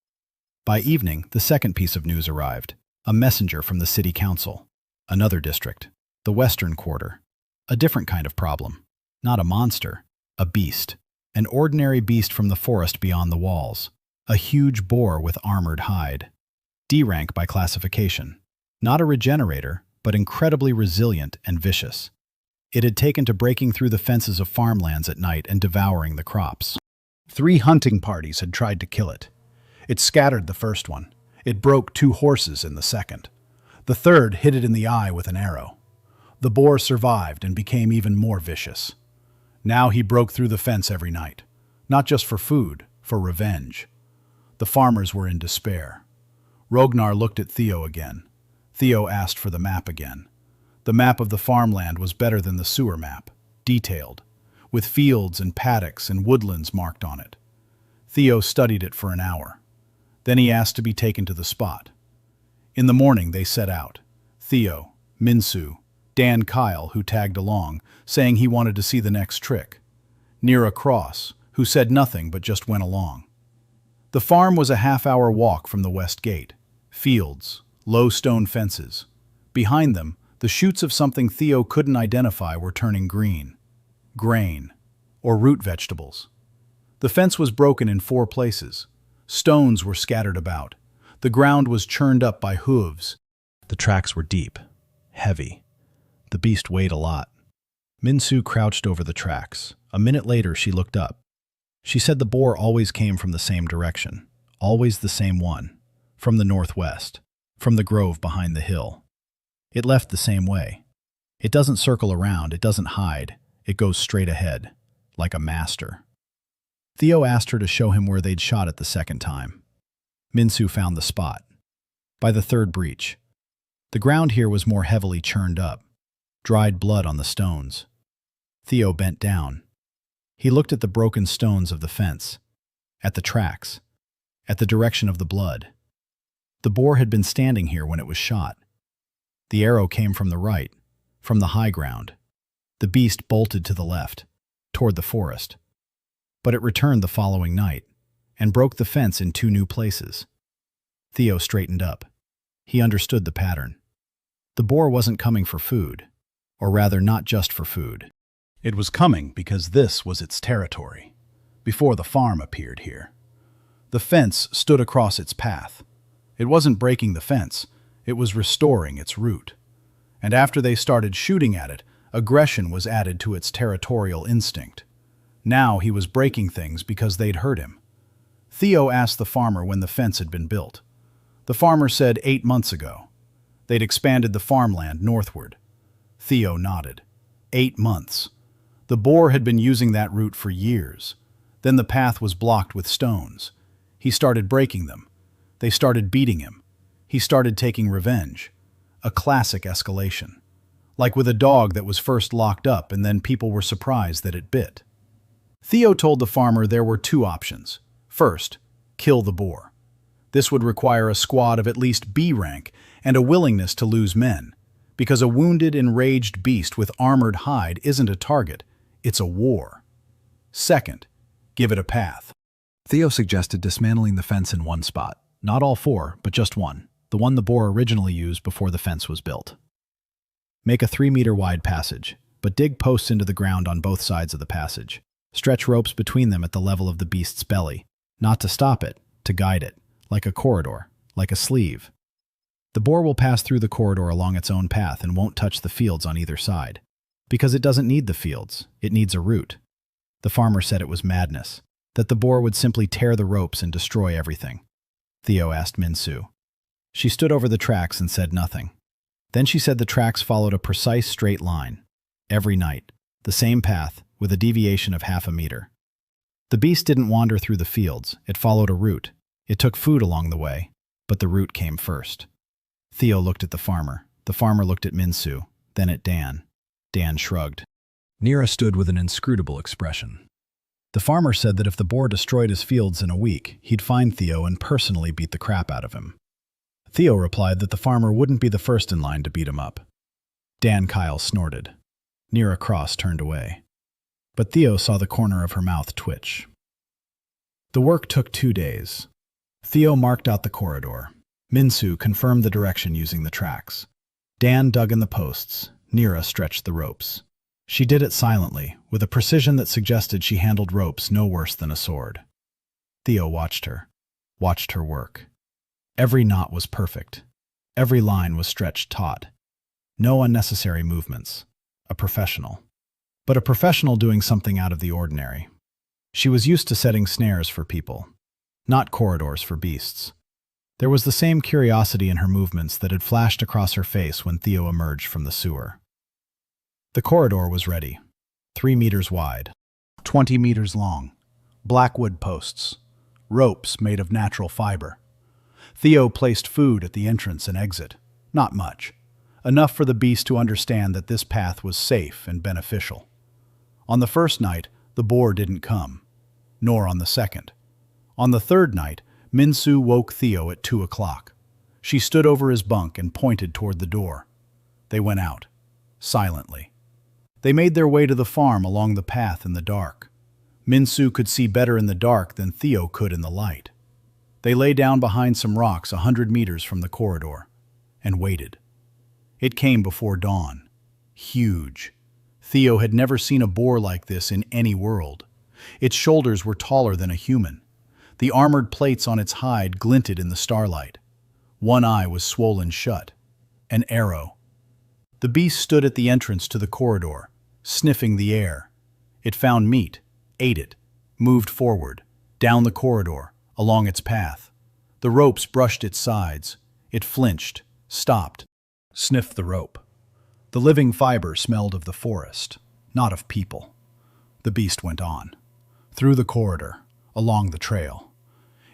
By evening, the second piece of news arrived. A messenger from the city council. Another district. The western quarter. A different kind of problem. Not a monster. A beast. An ordinary beast from the forest beyond the walls. A huge boar with armored hide. D rank by classification. Not a regenerator, but incredibly resilient and vicious. It had taken to breaking through the fences of farmlands at night and devouring the crops. 3 hunting parties had tried to kill it. It scattered the first one. It broke 2 horses in the second. The third hit it in the eye with an arrow. The boar survived and became even more vicious. Now he broke through the fence every night, not just for food, for revenge. The farmers were in despair. Rognar looked at Theo again. Theo asked for the map again. The map of the farmland was better than the sewer map, detailed, with fields and paddocks and woodlands marked on it. Theo studied it for an hour. Then he asked to be taken to the spot. In the morning they set out. Theo, Min-soo, Dan Kyle, who tagged along, saying he wanted to see the next trick. Nira Cross, who said nothing but just went along. The farm was a half-hour walk from the west gate. Fields, low stone fences. Behind them, the shoots of something Theo couldn't identify were turning green. Grain, or root vegetables. The fence was broken in 4 places. Stones were scattered about. The ground was churned up by hooves. The tracks were deep, heavy. The beast weighed a lot. Min-soo crouched over the tracks. A minute later, she looked up. She said the boar always came from the same direction, always the same one, from the northwest, from the grove behind the hill. It left the same way. It doesn't circle around, it doesn't hide, it goes straight ahead, like a master. Theo asked her to show him where they'd shot it the second time. Minsu found the spot. By the third breach. The ground here was more heavily churned up, dried blood on the stones. Theo bent down. He looked at the broken stones of the fence, at the tracks, at the direction of the blood. The boar had been standing here when it was shot. The arrow came from the right, from the high ground. The beast bolted to the left, toward the forest. But it returned the following night, and broke the fence in 2 new places. Theo straightened up. He understood the pattern. The boar wasn't coming for food, or rather not just for food. It was coming because this was its territory, before the farm appeared here. The fence stood across its path. It wasn't breaking the fence, it was restoring its root. And after they started shooting at it, aggression was added to its territorial instinct. Now he was breaking things because they'd hurt him. Theo asked the farmer when the fence had been built. The farmer said 8 months ago. They'd expanded the farmland northward. Theo nodded. 8 months. The boar had been using that route for years. Then the path was blocked with stones. He started breaking them. They started beating him. He started taking revenge. A classic escalation. Like with a dog that was first locked up and then people were surprised that it bit. Theo told the farmer there were 2 options. First, kill the boar. This would require a squad of at least B rank and a willingness to lose men, because a wounded, enraged beast with armored hide isn't a target, it's a war. Second, give it a path. Theo suggested dismantling the fence in 1 spot. Not all 4, but just one. The one the boar originally used before the fence was built. Make a 3-meter wide passage, but dig posts into the ground on both sides of the passage. Stretch ropes between them at the level of the beast's belly, not to stop it, to guide it, like a corridor, like a sleeve. The boar will pass through the corridor along its own path and won't touch the fields on either side. Because it doesn't need the fields, it needs a route. The farmer said it was madness, that the boar would simply tear the ropes and destroy everything. Theo asked Minsu. She stood over the tracks and said nothing. Then she said the tracks followed a precise straight line. Every night, the same path, with a deviation of 0.5 meter. The beast didn't wander through the fields, it followed a route. It took food along the way, but the route came first. Theo looked at the farmer looked at Minsu, then at Dan. Dan shrugged. Nira stood with an inscrutable expression. The farmer said that if the boar destroyed his fields in a week, he'd find Theo and personally beat the crap out of him. Theo replied that the farmer wouldn't be the first in line to beat him up. Dan Kyle snorted. Nira Cross turned away. But Theo saw the corner of her mouth twitch. The work took 2 days. Theo marked out the corridor. Minsu confirmed the direction using the tracks. Dan dug in the posts. Nira stretched the ropes. She did it silently, with a precision that suggested she handled ropes no worse than a sword. Theo watched her work. Every knot was perfect. Every line was stretched taut. No unnecessary movements. A professional. But a professional doing something out of the ordinary. She was used to setting snares for people, not corridors for beasts. There was the same curiosity in her movements that had flashed across her face when Theo emerged from the sewer. The corridor was ready. 3 meters wide. 20 meters long. Black wood posts. Ropes made of natural fiber. Theo placed food at the entrance and exit. Not much. Enough for the beast to understand that this path was safe and beneficial. On the first night, the boar didn't come. Nor on the second. On the third night, Minsu woke Theo at 2 o'clock. She stood over his bunk and pointed toward the door. They went out. Silently. They made their way to the farm along the path in the dark. Minsu could see better in the dark than Theo could in the light. They lay down behind some rocks 100 meters from the corridor, and waited. It came before dawn. Huge. Theo had never seen a boar like this in any world. Its shoulders were taller than a human. The armored plates on its hide glinted in the starlight. One eye was swollen shut. An arrow. The beast stood at the entrance to the corridor, sniffing the air. It found meat, ate it, moved forward, down the corridor, along its path. The ropes brushed its sides. It flinched, stopped, sniffed the rope. The living fiber smelled of the forest, not of people. The beast went on, through the corridor, along the trail.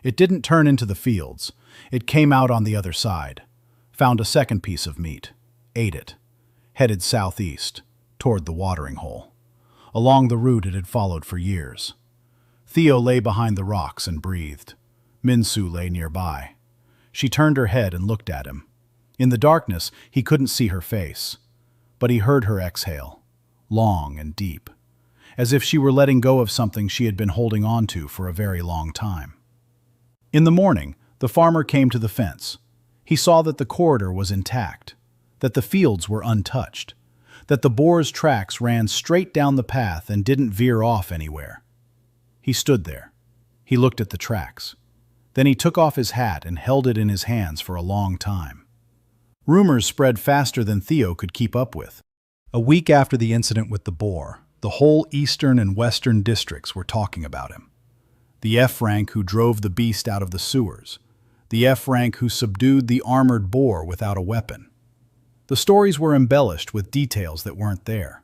It didn't turn into the fields. It came out on the other side, found a second piece of meat, ate it, headed southeast, toward the watering hole, along the route it had followed for years. Theo lay behind the rocks and breathed. Minsu lay nearby. She turned her head and looked at him. In the darkness, he couldn't see her face, but he heard her exhale, long and deep, as if she were letting go of something she had been holding on to for a very long time. In the morning, the farmer came to the fence. He saw that the corridor was intact, that the fields were untouched, that the boar's tracks ran straight down the path and didn't veer off anywhere. He stood there. He looked at the tracks. Then he took off his hat and held it in his hands for a long time. Rumors spread faster than Theo could keep up with. A week after the incident with the boar, the whole eastern and western districts were talking about him. The F-rank who drove the beast out of the sewers. The F-rank who subdued the armored boar without a weapon. The stories were embellished with details that weren't there.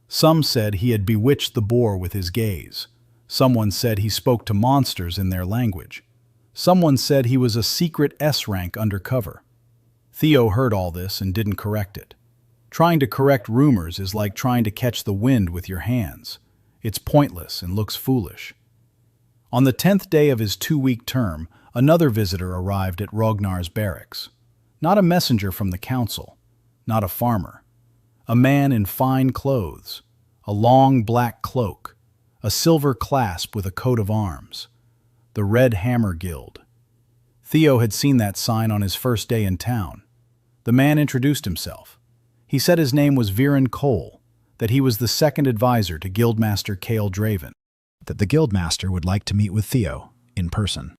Some said he had bewitched the boar with his gaze. Someone said he spoke to monsters in their language. Someone said he was a secret S-rank undercover. Theo heard all this and didn't correct it. Trying to correct rumors is like trying to catch the wind with your hands. It's pointless and looks foolish. On the 10th day of his 2-week term, another visitor arrived at Rognar's barracks. Not a messenger from the council, not a farmer. A man in fine clothes, a long black cloak, a silver clasp with a coat of arms. The Red Hammer Guild. Theo had seen that sign on his first day in town. The man introduced himself. He said his name was Viren Cole, that he was the second advisor to Guildmaster Cale Draven. That the Guildmaster would like to meet with Theo, in person.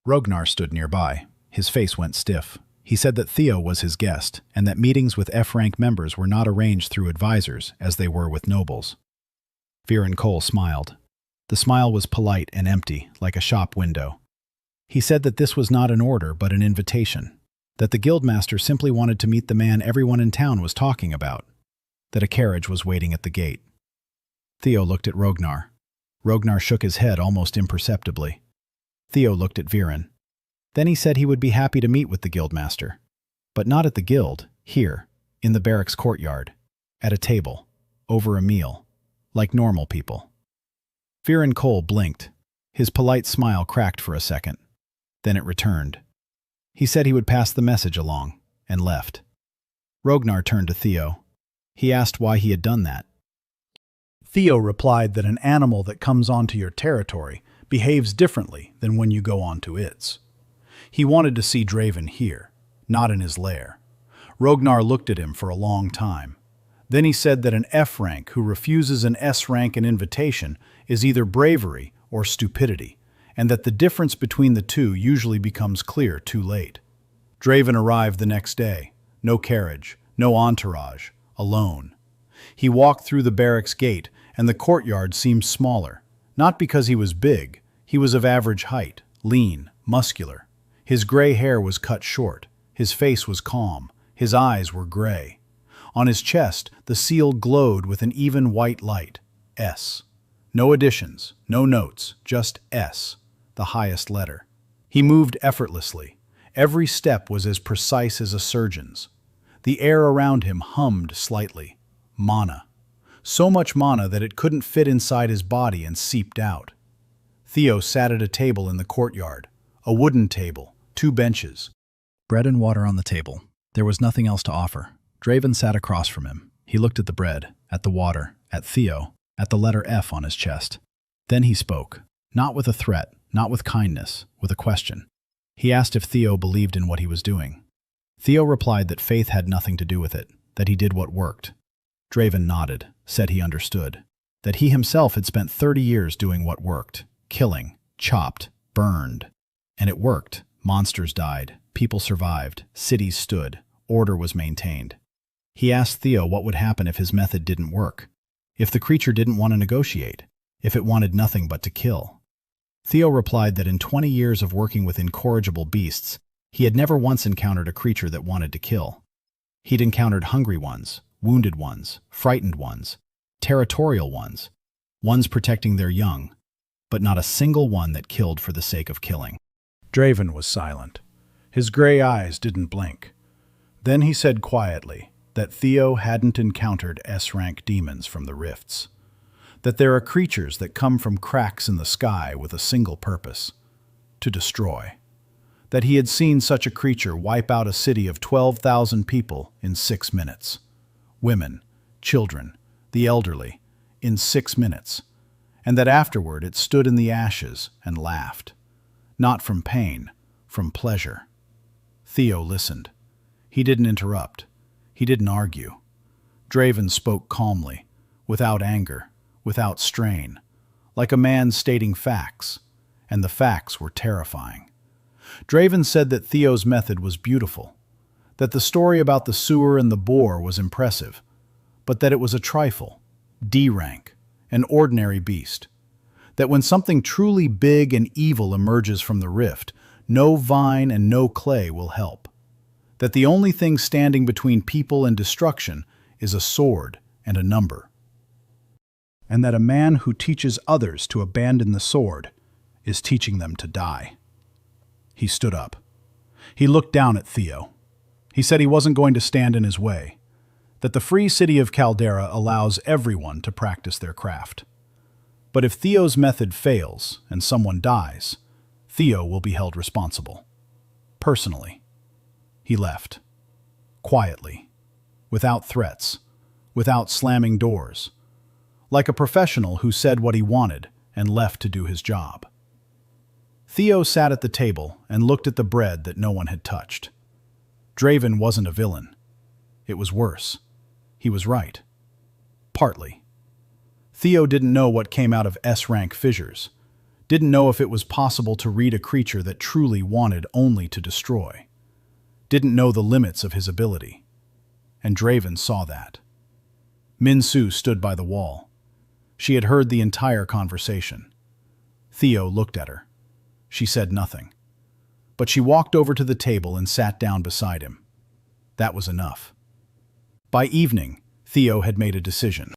Rognar stood nearby. His face went stiff. He said that Theo was his guest, and that meetings with F-rank members were not arranged through advisors, as they were with nobles. Viren Cole smiled. The smile was polite and empty, like a shop window. He said that this was not an order, but an invitation. That the Guildmaster simply wanted to meet the man everyone in town was talking about. That a carriage was waiting at the gate. Theo looked at Rognar. Rognar shook his head almost imperceptibly. Theo looked at Viren. Then he said he would be happy to meet with the Guildmaster. But not at the guild, here, in the barracks courtyard, at a table, over a meal, like normal people. Viren Cole blinked. His polite smile cracked for a second. Then it returned. He said he would pass the message along, and left. Rognar turned to Theo. He asked why he had done that. Theo replied that an animal that comes onto your territory behaves differently than when you go onto its. He wanted to see Draven here, not in his lair. Rognar looked at him for a long time. Then he said that an F-rank who refuses an S-rank an invitation is either bravery or stupidity, and that the difference between the two usually becomes clear too late. Draven arrived the next day. No carriage, no entourage, alone. He walked through the barracks gate, and the courtyard seemed smaller. Not because he was big. He was of average height, lean, muscular. His gray hair was cut short. His face was calm. His eyes were gray. On his chest, the seal glowed with an even white light. S. No additions, no notes, just S, the highest letter. He moved effortlessly. Every step was as precise as a surgeon's. The air around him hummed slightly. Mana. So much mana that it couldn't fit inside his body and seeped out. Theo sat at a table in the courtyard. A wooden table, 2 benches. Bread and water on the table. There was nothing else to offer. Draven sat across from him. He looked at the bread, at the water, at Theo, at the letter F on his chest. Then he spoke, not with a threat, not with kindness, with a question. He asked if Theo believed in what he was doing. Theo replied that faith had nothing to do with it, that he did what worked. Draven nodded, said he understood, that he himself had spent 30 years doing what worked, killing, chopped, burned. And it worked. Monsters died, people survived, cities stood, order was maintained. He asked Theo what would happen if his method didn't work, if the creature didn't want to negotiate, if it wanted nothing but to kill. Theo replied that in 20 years of working with incorrigible beasts, he had never once encountered a creature that wanted to kill. He'd encountered hungry ones, wounded ones, frightened ones, territorial ones protecting their young, but not a single one that killed for the sake of killing. Draven was silent. His gray eyes didn't blink. Then he said quietly that Theo hadn't encountered S-rank demons from the rifts, that there are creatures that come from cracks in the sky with a single purpose: to destroy. That he had seen such a creature wipe out a city of 12,000 people in 6 minutes. Women, children, the elderly, in 6 minutes. And that afterward it stood in the ashes and laughed. Not from pain, from pleasure. Theo listened. He didn't interrupt. He didn't argue. Draven spoke calmly, without anger, without strain, like a man stating facts, and the facts were terrifying. Draven said that Theo's method was beautiful, that the story about the sewer and the boar was impressive, but that it was a trifle, D-rank, an ordinary beast. That when something truly big and evil emerges from the rift, no vine and no clay will help. That the only thing standing between people and destruction is a sword and a number. And that a man who teaches others to abandon the sword is teaching them to die. He stood up. He looked down at Theo. He said he wasn't going to stand in his way, that the free city of Caldera allows everyone to practice their craft. But if Theo's method fails and someone dies, Theo will be held responsible. Personally. He left. Quietly. Without threats. Without slamming doors. Like a professional who said what he wanted and left to do his job. Theo sat at the table and looked at the bread that no one had touched. Draven wasn't a villain. It was worse. He was right. Partly. Theo didn't know what came out of S-rank fissures, didn't know if it was possible to read a creature that truly wanted only to destroy, didn't know the limits of his ability. And Draven saw that. Minsu stood by the wall. She had heard the entire conversation. Theo looked at her. She said nothing. But she walked over to the table and sat down beside him. That was enough. By evening, Theo had made a decision.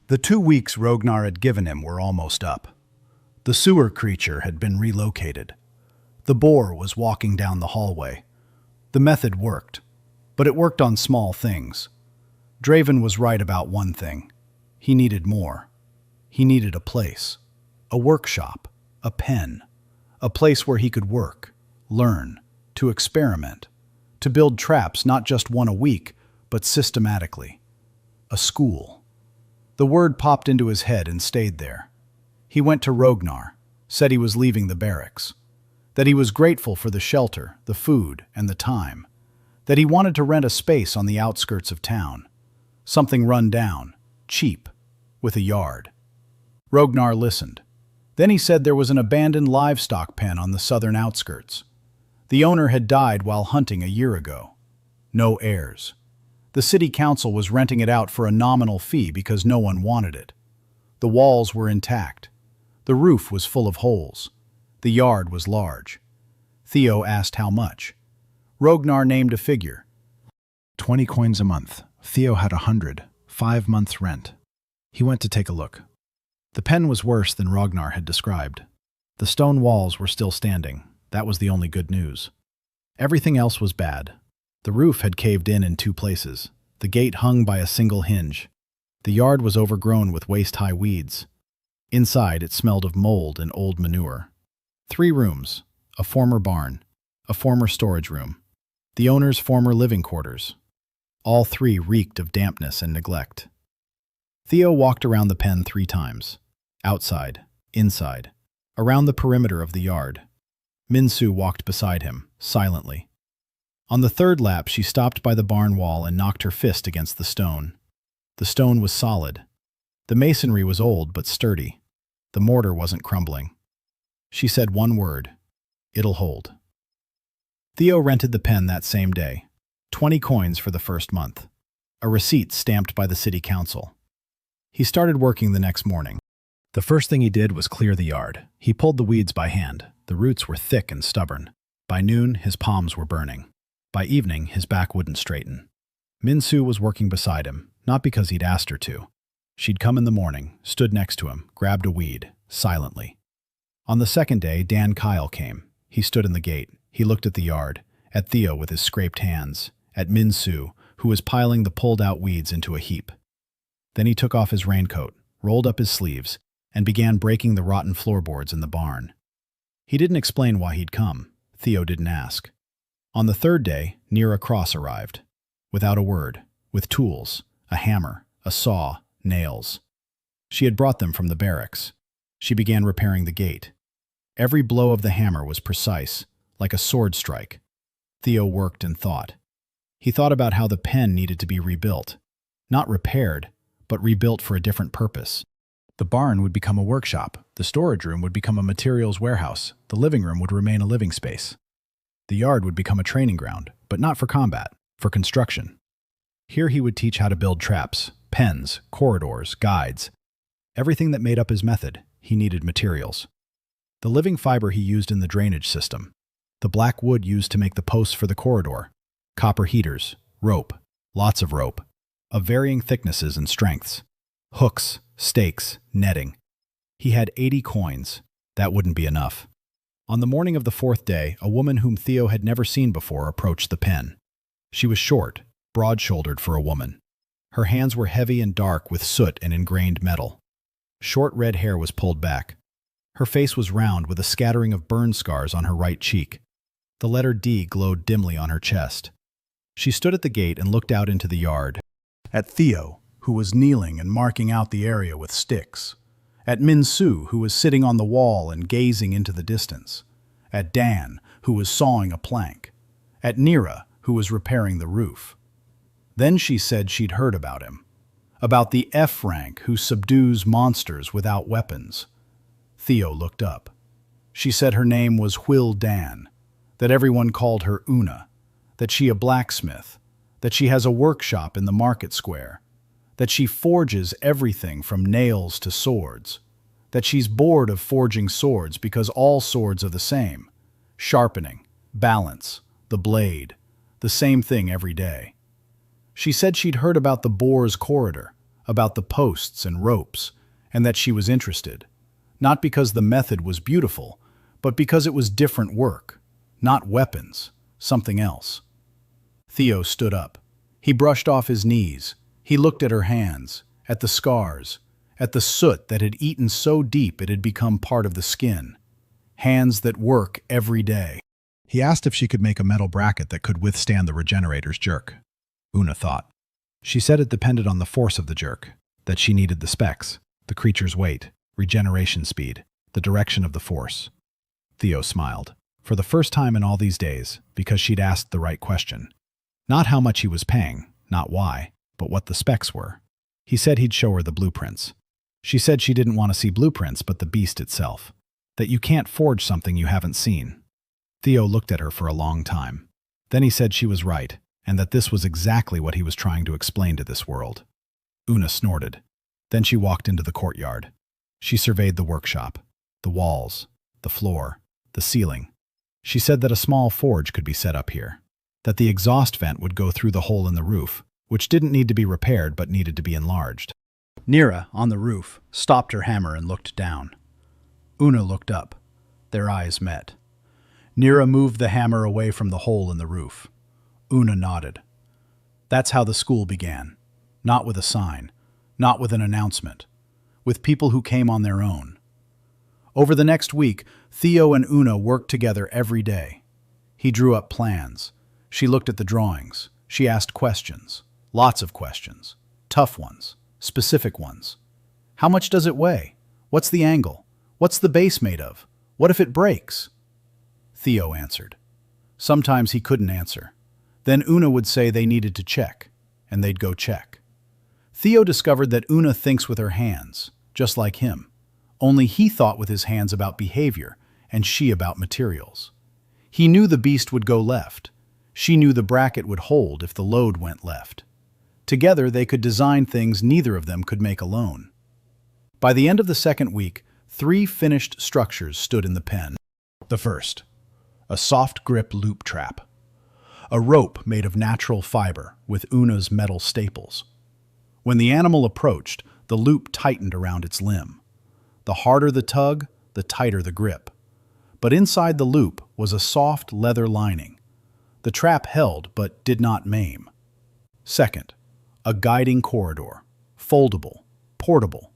The 2 weeks Rognar had given him were almost up. The sewer creature had been relocated. The boar was walking down the hallway. The method worked, but it worked on small things. Draven was right about one thing. He needed more. He needed a place, a workshop, a pen, a place where he could work, learn, to experiment, to build traps not just one a week, but systematically. A school. The word popped into his head and stayed there. He went to Rognar, said he was leaving the barracks, that he was grateful for the shelter, the food, and the time, that he wanted to rent a space on the outskirts of town, something run down, cheap, with a yard. Rognar listened. Then he said there was an abandoned livestock pen on the southern outskirts. The owner had died while hunting a year ago. No heirs. The city council was renting it out for a nominal fee because no one wanted it. The walls were intact. The roof was full of holes. The yard was large. Theo asked how much. Rognar named a figure. 20 coins a month. Theo had 100, 5 months' rent. He went to take a look. The pen was worse than Ragnar had described. The stone walls were still standing. That was the only good news. Everything else was bad. The roof had caved in 2 places. The gate hung by a single hinge. The yard was overgrown with waist-high weeds. Inside, it smelled of mold and old manure. 3 rooms, a former barn, a former storage room, the owner's former living quarters. All 3 reeked of dampness and neglect. Theo walked around the pen 3 times. Outside, inside, around the perimeter of the yard. Minsu walked beside him, silently. On the 3rd lap, she stopped by the barn wall and knocked her fist against the stone. The stone was solid. The masonry was old but sturdy. The mortar wasn't crumbling. She said one word. It'll hold. Theo rented the pen that same day. 20 coins for the first month. A receipt stamped by the city council. He started working the next morning. The first thing he did was clear the yard. He pulled the weeds by hand. The roots were thick and stubborn. By noon, his palms were burning. By evening, his back wouldn't straighten. Min-soo was working beside him, not because he'd asked her to. She'd come in the morning, stood next to him, grabbed a weed, silently. On the second day, Dan Kyle came. He stood in the gate. He looked at the yard, at Theo with his scraped hands, at Min-soo, who was piling the pulled-out weeds into a heap. Then he took off his raincoat, rolled up his sleeves, and began breaking the rotten floorboards in the barn. He didn't explain why he'd come. Theo didn't ask. On the third day, Nira Cross arrived. Without a word, with tools, a hammer, a saw, nails. She had brought them from the barracks. She began repairing the gate. Every blow of the hammer was precise, like a sword strike. Theo worked and thought. He thought about how the pen needed to be rebuilt. Not repaired, but rebuilt for a different purpose. The barn would become a workshop, the storage room would become a materials warehouse, the living room would remain a living space. The yard would become a training ground, but not for combat, for construction. Here he would teach how to build traps, pens, corridors, guides. Everything that made up his method, he needed materials. The living fiber he used in the drainage system. The black wood used to make the posts for the corridor. Copper heaters, rope, lots of rope, of varying thicknesses and strengths. Hooks, stakes, netting. He had 80 coins. That wouldn't be enough. On the morning of the fourth day, a woman whom Theo had never seen before approached the pen. She was short, broad-shouldered for a woman. Her hands were heavy and dark with soot and ingrained metal. Short red hair was pulled back. Her face was round with a scattering of burn scars on her right cheek. The letter D glowed dimly on her chest. She stood at the gate and looked out into the yard. At Theo, who was kneeling and marking out the area with sticks. At Min-soo, who was sitting on the wall and gazing into the distance. At Dan, who was sawing a plank. At Nira, who was repairing the roof. Then she said she'd heard about him. About the F rank who subdues monsters without weapons. Theo looked up. She said her name was Hwil Dan, that everyone called her Una, that she a blacksmith, that she has a workshop in the market square, that she forges everything from nails to swords, that she's bored of forging swords because all swords are the same, sharpening, balance, the blade, the same thing every day. She said she'd heard about the boar's corridor, about the posts and ropes, and that she was interested, not because the method was beautiful, but because it was different work, not weapons, something else. Theo stood up. He brushed off his knees. He looked at her hands, at the scars, at the soot that had eaten so deep it had become part of the skin. Hands that work every day. He asked if she could make a metal bracket that could withstand the regenerator's jerk. Una thought. She said it depended on the force of the jerk, that she needed the specs, the creature's weight, regeneration speed, the direction of the force. Theo smiled. For the first time in all these days, because she'd asked the right question. Not how much he was paying, not why, but what the specs were. He said he'd show her the blueprints. She said she didn't want to see blueprints but the beast itself. That you can't forge something you haven't seen. Theo looked at her for a long time. Then he said she was right, and that this was exactly what he was trying to explain to this world. Una snorted. Then she walked into the courtyard. She surveyed the workshop, the walls, the floor, the ceiling. She said that a small forge could be set up here, that the exhaust vent would go through the hole in the roof, which didn't need to be repaired but needed to be enlarged. Nira, on the roof, stopped her hammer and looked down. Una looked up. Their eyes met. Nira moved the hammer away from the hole in the roof. Una nodded. That's how the school began. Not with a sign, not with an announcement, with people who came on their own. Over the next week, Theo and Una worked together every day. He drew up plans. She looked at the drawings. She asked questions. Lots of questions. Tough ones. Specific ones. How much does it weigh? What's the angle? What's the base made of? What if it breaks? Theo answered. Sometimes he couldn't answer. Then Una would say they needed to check, and they'd go check. Theo discovered that Una thinks with her hands, just like him. Only he thought with his hands about behavior, and she about materials. He knew the beast would go left. She knew the bracket would hold if the load went left. Together they could design things neither of them could make alone. By the end of the second week, 3 finished structures stood in the pen. The first, a soft grip loop trap. A rope made of natural fiber with Una's metal staples. When the animal approached, the loop tightened around its limb. The harder the tug, the tighter the grip. But inside the loop was a soft leather lining. The trap held but did not maim. Second, a guiding corridor, foldable, portable.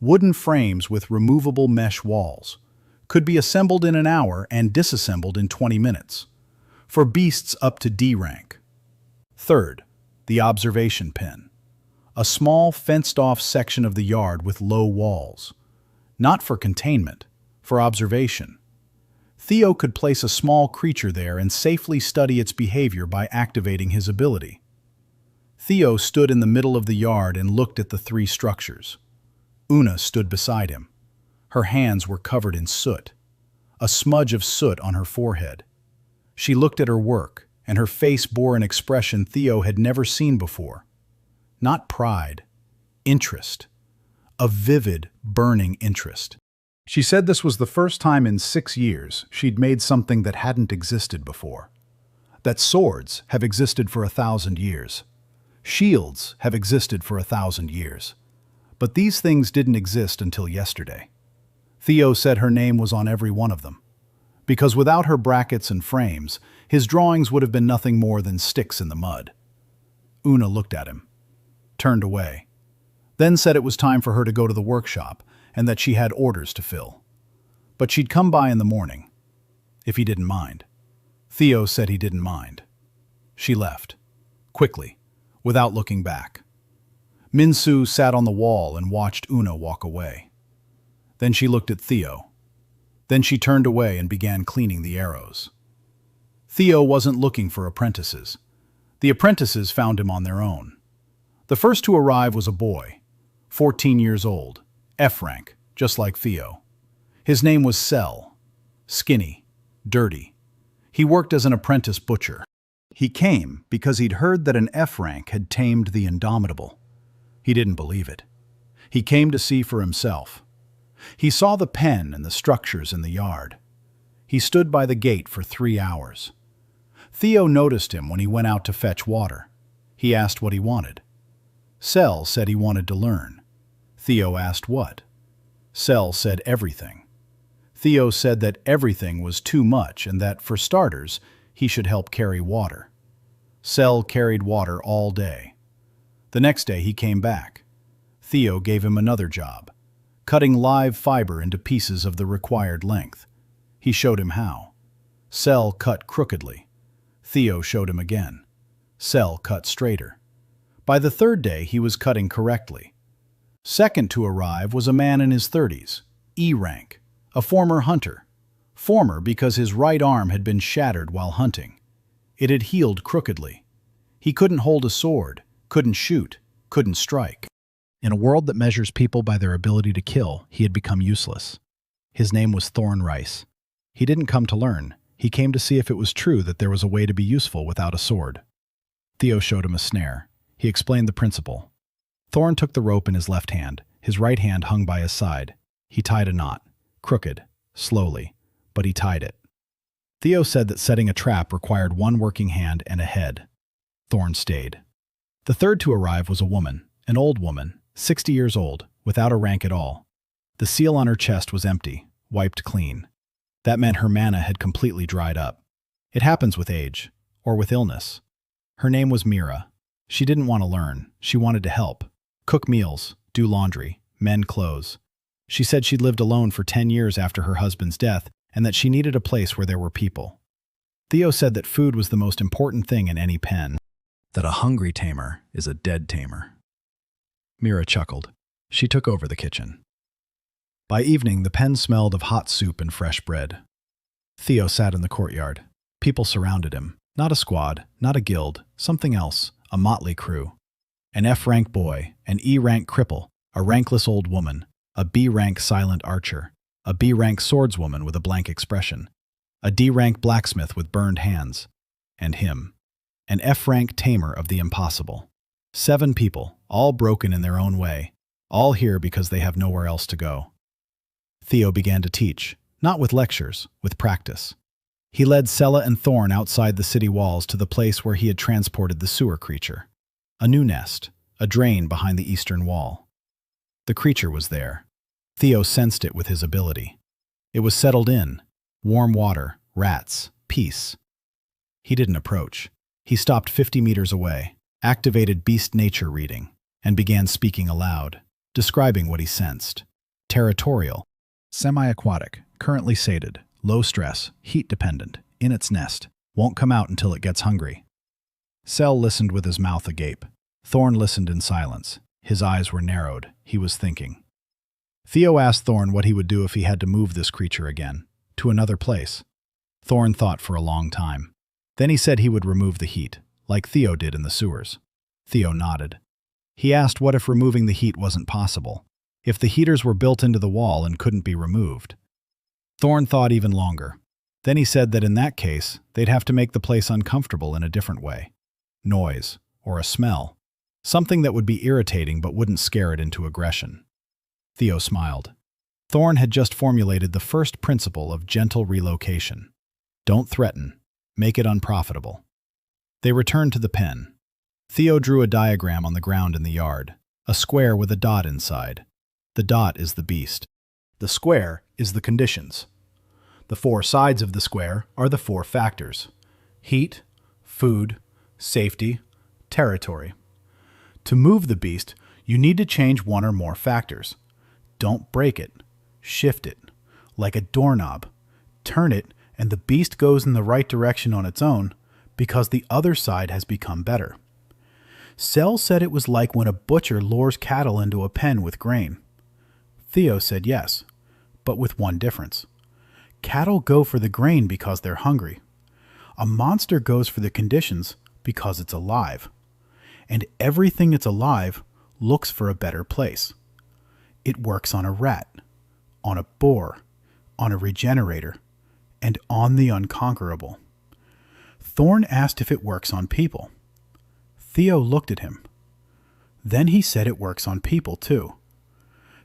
Wooden frames with removable mesh walls. Could be assembled in an hour and disassembled in 20 minutes. For beasts up to D rank. Third, the observation pen. A small fenced-off section of the yard with low walls. Not for containment, for observation. Theo could place a small creature there and safely study its behavior by activating his ability. Theo stood in the middle of the yard and looked at the 3 structures. Una stood beside him. Her hands were covered in soot. A smudge of soot on her forehead. She looked at her work, and her face bore an expression Theo had never seen before. Not pride, interest. A vivid, burning interest. She said this was the first time in 6 years she'd made something that hadn't existed before. That swords have existed for 1,000 years. Shields have existed for 1,000 years. But these things didn't exist until yesterday. Theo said her name was on every one of them. Because without her brackets and frames, his drawings would have been nothing more than sticks in the mud. Una looked at him, turned away, then said it was time for her to go to the workshop and that she had orders to fill. But she'd come by in the morning, if he didn't mind. Theo said he didn't mind. She left, quickly, without looking back. Minsu sat on the wall and watched Una walk away. Then she looked at Theo. Then she turned away and began cleaning the arrows. Theo wasn't looking for apprentices. The apprentices found him on their own. The first to arrive was a boy, 14 years old, F rank, just like Theo. His name was Cell. Skinny, dirty. He worked as an apprentice butcher. He came because he'd heard that an F rank had tamed the indomitable. He didn't believe it. He came to see for himself. He saw the pen and the structures in the yard. He stood by the gate for 3 hours. Theo noticed him when he went out to fetch water. He asked what he wanted. Cell said he wanted to learn. Theo asked what. Cell said everything. Theo said that everything was too much and that, for starters, he should help carry water. Cell carried water all day. The next day he came back. Theo gave him another job, cutting live fiber into pieces of the required length. He showed him how. Cell cut crookedly. Theo showed him again. Cell cut straighter. By the 3rd day he was cutting correctly. Second to arrive was a man in his 30s, E rank, a former hunter. Former because his right arm had been shattered while hunting. It had healed crookedly. He couldn't hold a sword, couldn't shoot, couldn't strike. In a world that measures people by their ability to kill, he had become useless. His name was Thorn Rice. He didn't come to learn. He came to see if it was true that there was a way to be useful without a sword. Theo showed him a snare. He explained the principle. Thorn took the rope in his left hand. His right hand hung by his side. He tied a knot, crooked, slowly, but he tied it. Theo said that setting a trap required one working hand and a head. Thorn stayed. The third to arrive was a woman, an old woman, 60 years old, without a rank at all. The seal on her chest was empty, wiped clean. That meant her mana had completely dried up. It happens with age, or with illness. Her name was Mira. She didn't want to learn. She wanted to help. Cook meals, do laundry, mend clothes. She said she'd lived alone for 10 years after her husband's death and that she needed a place where there were people. Theo said that food was the most important thing in any pen. That a hungry tamer is a dead tamer. Mira chuckled. She took over the kitchen. By evening, the pen smelled of hot soup and fresh bread. Theo sat in the courtyard. People surrounded him. Not a squad, not a guild, something else, a motley crew. An F-rank boy, an E-rank cripple, a rankless old woman, a B-rank silent archer, a B-rank swordswoman with a blank expression, a D-rank blacksmith with burned hands, and him, an F-rank tamer of the impossible. 7 people, all broken in their own way. all here because they have nowhere else to go. Theo began to teach, not with lectures, with practice. He led Sella and Thorn outside the city walls to the place where he had transported the sewer creature. A new nest, a drain behind the eastern wall. The creature was there. Theo sensed it with his ability. It was settled in. Warm water, rats, peace. He didn't approach. He stopped 50 meters away, activated beast nature reading, and began speaking aloud, describing what he sensed. Territorial, semi-aquatic, currently sated, low stress, heat-dependent, in its nest, won't come out until it gets hungry. Cell listened with his mouth agape. Thorn listened in silence. His eyes were narrowed. He was thinking. Theo asked Thorn what he would do if he had to move this creature again, to another place. Thorn thought for a long time. Then he said he would remove the heat, like Theo did in the sewers. Theo nodded. He asked what if removing the heat wasn't possible, if the heaters were built into the wall and couldn't be removed. Thorn thought even longer. Then he said that in that case, they'd have to make the place uncomfortable in a different way. Noise, or a smell. Something that would be irritating but wouldn't scare it into aggression. Theo smiled. Thorn had just formulated the first principle of gentle relocation. Don't threaten. Make it unprofitable. They returned to the pen. Theo drew a diagram on the ground in the yard, a square with a dot inside. The dot is the beast. The square is the conditions. The four sides of the square are the four factors: heat, food, safety, territory. To move the beast, you need to change one or more factors. Don't break it. Shift it. Like a doorknob. Turn it, and the beast goes in the right direction on its own because the other side has become better. Cell said it was like when a butcher lures cattle into a pen with grain. Theo said yes, but with one difference. Cattle go for the grain because they're hungry. A monster goes for the conditions because it's alive. And everything that's alive looks for a better place. It works on a rat, on a boar, on a regenerator, and on the unconquerable. Thorn asked if it works on people. Theo looked at him. Then he said it works on people too.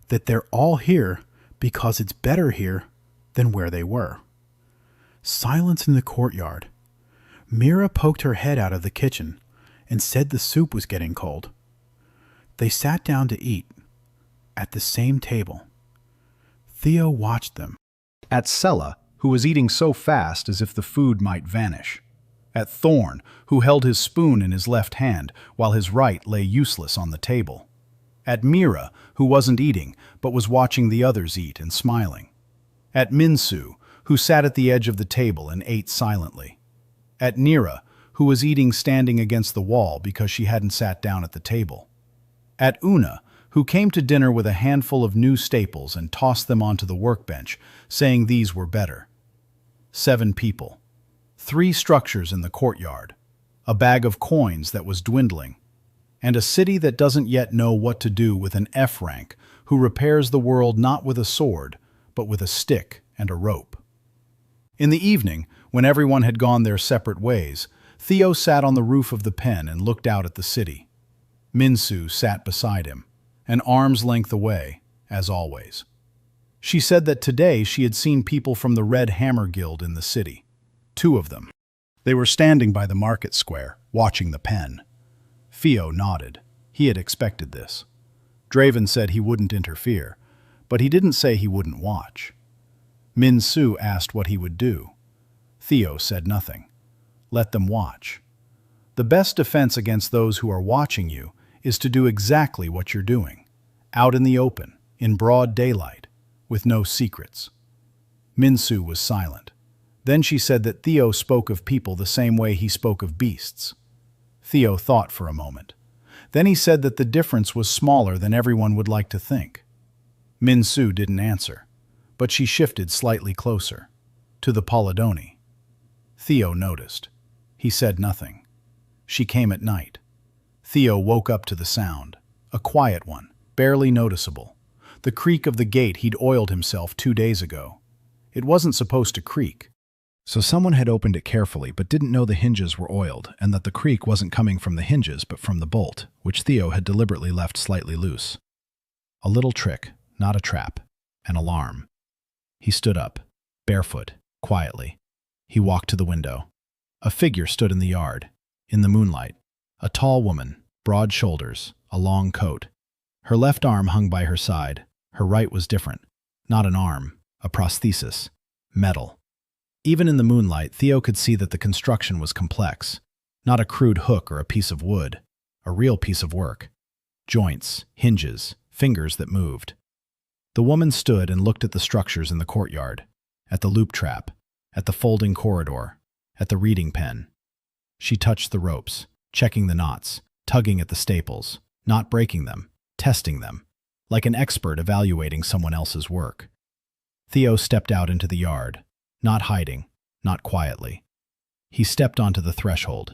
That they're all here because it's better here than where they were. Silence in the courtyard. Mira poked her head out of the kitchen and said the soup was getting cold. They sat down to eat, at the same table. Theo watched them. At Sella, who was eating so fast as if the food might vanish. At Thorn, who held his spoon in his left hand while his right lay useless on the table. At Mira, who wasn't eating but was watching the others eat and smiling. At Minsu, who sat at the edge of the table and ate silently. At Nira, who was eating standing against the wall because she hadn't sat down at the table. At Una, who came to dinner with a handful of new staples and tossed them onto the workbench, saying these were better. 7 people. 3 structures in the courtyard. A bag of coins that was dwindling. And a city that doesn't yet know what to do with an F rank who repairs the world not with a sword, but with a stick and a rope. In the evening, when everyone had gone their separate ways, Theo sat on the roof of the pen and looked out at the city. Minsu sat beside him, an arm's length away, as always. She said that today she had seen people from the Red Hammer Guild in the city. 2 of them. They were standing by the market square, watching the pen. Theo nodded. He had expected this. Draven said he wouldn't interfere, but he didn't say he wouldn't watch. Minsu asked what he would do. Theo said nothing. Let them watch. The best defense against those who are watching you is to do exactly what you're doing, out in the open, in broad daylight, with no secrets. Minsu was silent. Then she said that Theo spoke of people the same way he spoke of beasts. Theo thought for a moment. Then he said that the difference was smaller than everyone would like to think. Minsu didn't answer, but she shifted slightly closer, to the Polydoni. Theo noticed. He said nothing. She came at night. Theo woke up to the sound, a quiet one, barely noticeable. The creak of the gate he'd oiled himself 2 days ago. It wasn't supposed to creak. So someone had opened it carefully but didn't know the hinges were oiled and that the creak wasn't coming from the hinges but from the bolt, which Theo had deliberately left slightly loose. A little trick, not a trap. An alarm. He stood up, barefoot, quietly. He walked to the window. A figure stood in the yard, in the moonlight. A tall woman, broad shoulders, a long coat. Her left arm hung by her side. Her right was different. Not an arm, a prosthesis. Metal. Even in the moonlight, Theo could see that the construction was complex. Not a crude hook or a piece of wood. A real piece of work. Joints, hinges, fingers that moved. The woman stood and looked at the structures in the courtyard, at the loop trap, at the folding corridor, at the reading pen. She touched the ropes, checking the knots, tugging at the staples, not breaking them, testing them, like an expert evaluating someone else's work. Theo stepped out into the yard, not hiding, not quietly. He stepped onto the threshold.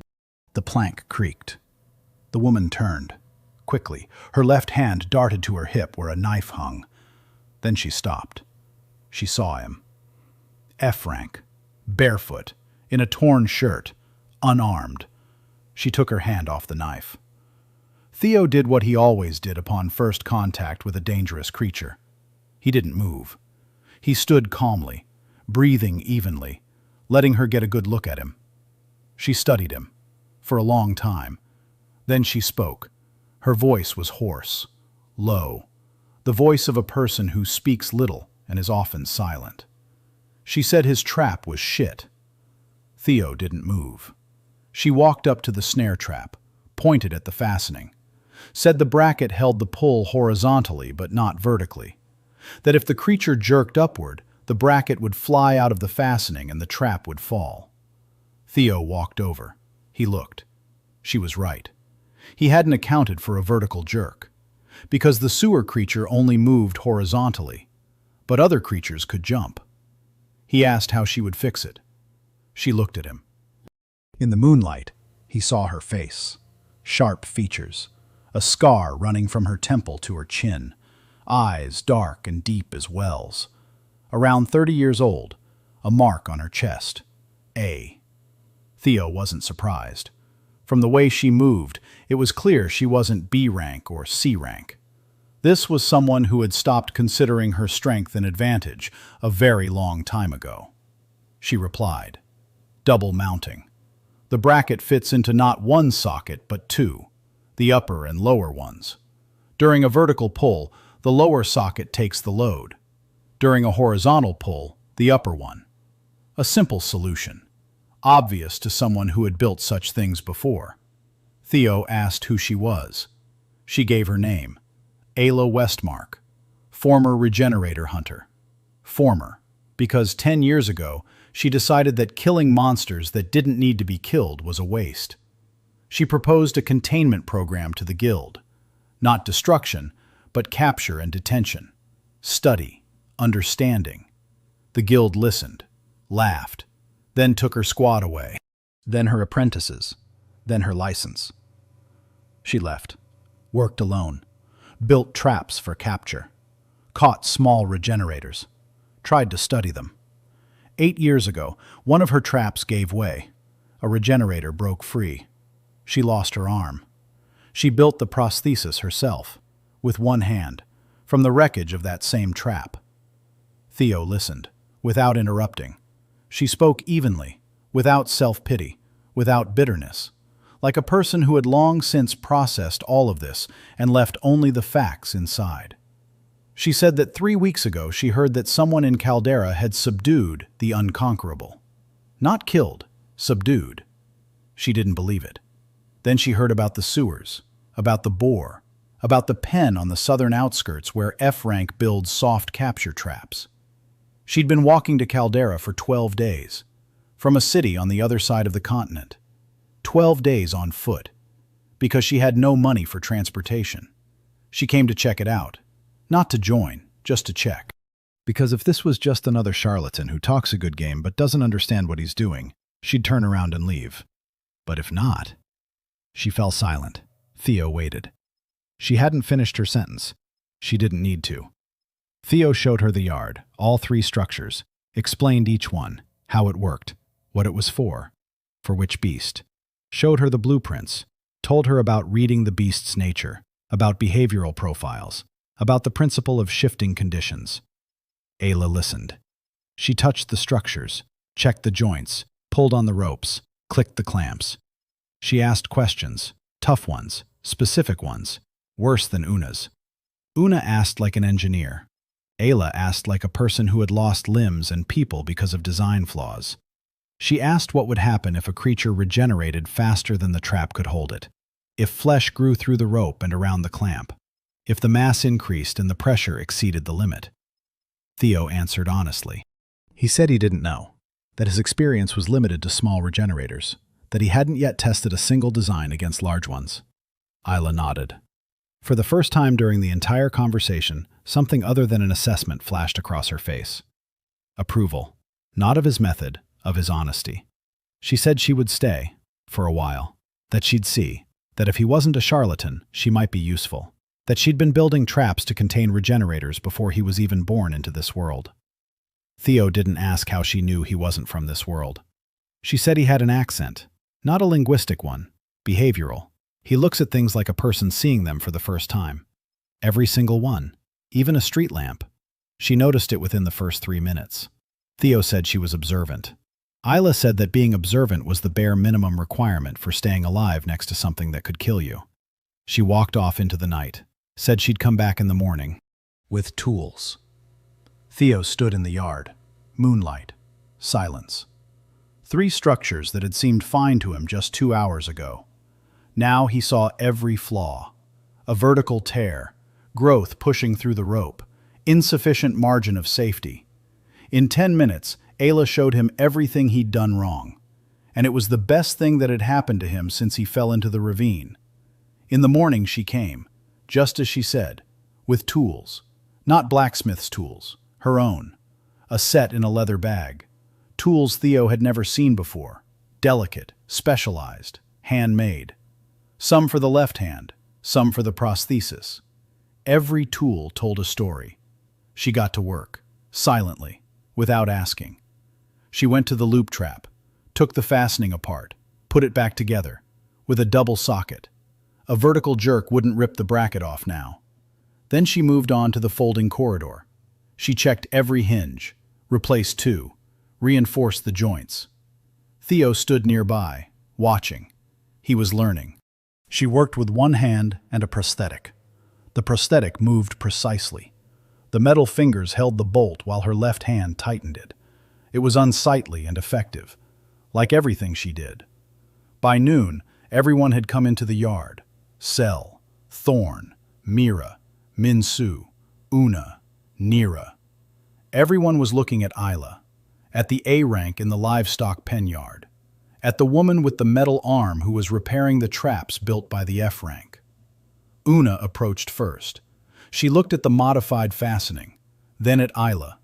The plank creaked. The woman turned. Quickly, her left hand darted to her hip where a knife hung. Then she stopped. She saw him. F rank, barefoot, in a torn shirt, unarmed. She took her hand off the knife. Theo did what he always did upon first contact with a dangerous creature. He didn't move. He stood calmly, breathing evenly, letting her get a good look at him. She studied him, for a long time. Then she spoke. Her voice was hoarse, low, the voice of a person who speaks little and is often silent. She said his trap was shit. Theo didn't move. She walked up to the snare trap, pointed at the fastening, said the bracket held the pull horizontally but not vertically, that if the creature jerked upward, the bracket would fly out of the fastening and the trap would fall. Theo walked over. He looked. She was right. He hadn't accounted for a vertical jerk, because the sewer creature only moved horizontally, but other creatures could jump. He asked how she would fix it. She looked at him. In the moonlight, he saw her face, sharp features, a scar running from her temple to her chin, eyes dark and deep as wells. Around 30 years old, a mark on her chest, A. Theo wasn't surprised. From the way she moved, it was clear she wasn't B rank or C rank. This was someone who had stopped considering her strength an advantage a very long time ago. She replied, double mounting. The bracket fits into not one socket but two, the upper and lower ones. During a vertical pull, the lower socket takes the load. During a horizontal pull, the upper one. A simple solution. Obvious to someone who had built such things before. Theo asked who she was. She gave her name, Ayla Westmark, former regenerator hunter. Former, because 10 years ago, she decided that killing monsters that didn't need to be killed was a waste. She proposed a containment program to the guild. Not destruction, but capture and detention. Study, understanding. The guild listened, laughed, then took her squad away, then her apprentices, then her license. She left, worked alone, built traps for capture, caught small regenerators, tried to study them. 8 years ago, one of her traps gave way. A regenerator broke free. She lost her arm. She built the prosthesis herself, with one hand, from the wreckage of that same trap. Theo listened, without interrupting. She spoke evenly, without self-pity, without bitterness, like a person who had long since processed all of this and left only the facts inside. She said that 3 weeks ago she heard that someone in Caldera had subdued the Unconquerable. Not killed, subdued. She didn't believe it. Then she heard about the sewers, about the boar, about the pen on the southern outskirts where F-rank builds soft capture traps. She'd been walking to Caldera for 12 days, from a city on the other side of the continent. 12 days on foot, because she had no money for transportation. She came to check it out. Not to join, just to check. Because if this was just another charlatan who talks a good game but doesn't understand what he's doing, she'd turn around and leave. But if not... She fell silent. Theo waited. She hadn't finished her sentence. She didn't need to. Theo showed her the yard, all 3 structures, explained each one, how it worked, what it was for which beast. Showed her the blueprints, told her about reading the beast's nature, about behavioral profiles, about the principle of shifting conditions. Ayla listened. She touched the structures, checked the joints, pulled on the ropes, clicked the clamps. She asked questions, tough ones, specific ones, worse than Una's. Una asked like an engineer. Ayla asked like a person who had lost limbs and people because of design flaws. She asked what would happen if a creature regenerated faster than the trap could hold it, if flesh grew through the rope and around the clamp, if the mass increased and the pressure exceeded the limit. Theo answered honestly. He said he didn't know, that his experience was limited to small regenerators, that he hadn't yet tested a single design against large ones. Ayla nodded. For the first time during the entire conversation, something other than an assessment flashed across her face. Approval, not of his method, of his honesty. She said she would stay, for a while, that she'd see, that if he wasn't a charlatan, she might be useful, that she'd been building traps to contain regenerators before he was even born into this world. Theo didn't ask how she knew he wasn't from this world. She said he had an accent, not a linguistic one, behavioral. He looks at things like a person seeing them for the first time. Every single one, even a street lamp. She noticed it within the first 3 minutes. Theo said she was observant. Ayla said that being observant was the bare minimum requirement for staying alive next to something that could kill you. She walked off into the night, said she'd come back in the morning. With tools. Theo stood in the yard. Moonlight. Silence. 3 structures that had seemed fine to him just 2 hours ago. Now he saw every flaw. A vertical tear, growth pushing through the rope, insufficient margin of safety. In 10 minutes, Ayla showed him everything he'd done wrong. And it was the best thing that had happened to him since he fell into the ravine. In the morning she came, just as she said, with tools. Not blacksmith's tools, her own. A set in a leather bag. Tools Theo had never seen before. Delicate, specialized, handmade. Some for the left hand, some for the prosthesis. Every tool told a story. She got to work, silently, without asking. She went to the loop trap, took the fastening apart, put it back together, with a double socket. A vertical jerk wouldn't rip the bracket off now. Then she moved on to the folding corridor. She checked every hinge, replaced 2, reinforced the joints. Theo stood nearby, watching. He was learning. She worked with one hand and a prosthetic. The prosthetic moved precisely. The metal fingers held the bolt while her left hand tightened it. It was unsightly and effective, like everything she did. By noon, everyone had come into the yard. Sel, Thorn, Mira, Minsu, Una, Nira. Everyone was looking at Ayla, at the A rank in the livestock pen yard, at the woman with the metal arm who was repairing the traps built by the F rank. Una approached first. She looked at the modified fastening, then at Ayla.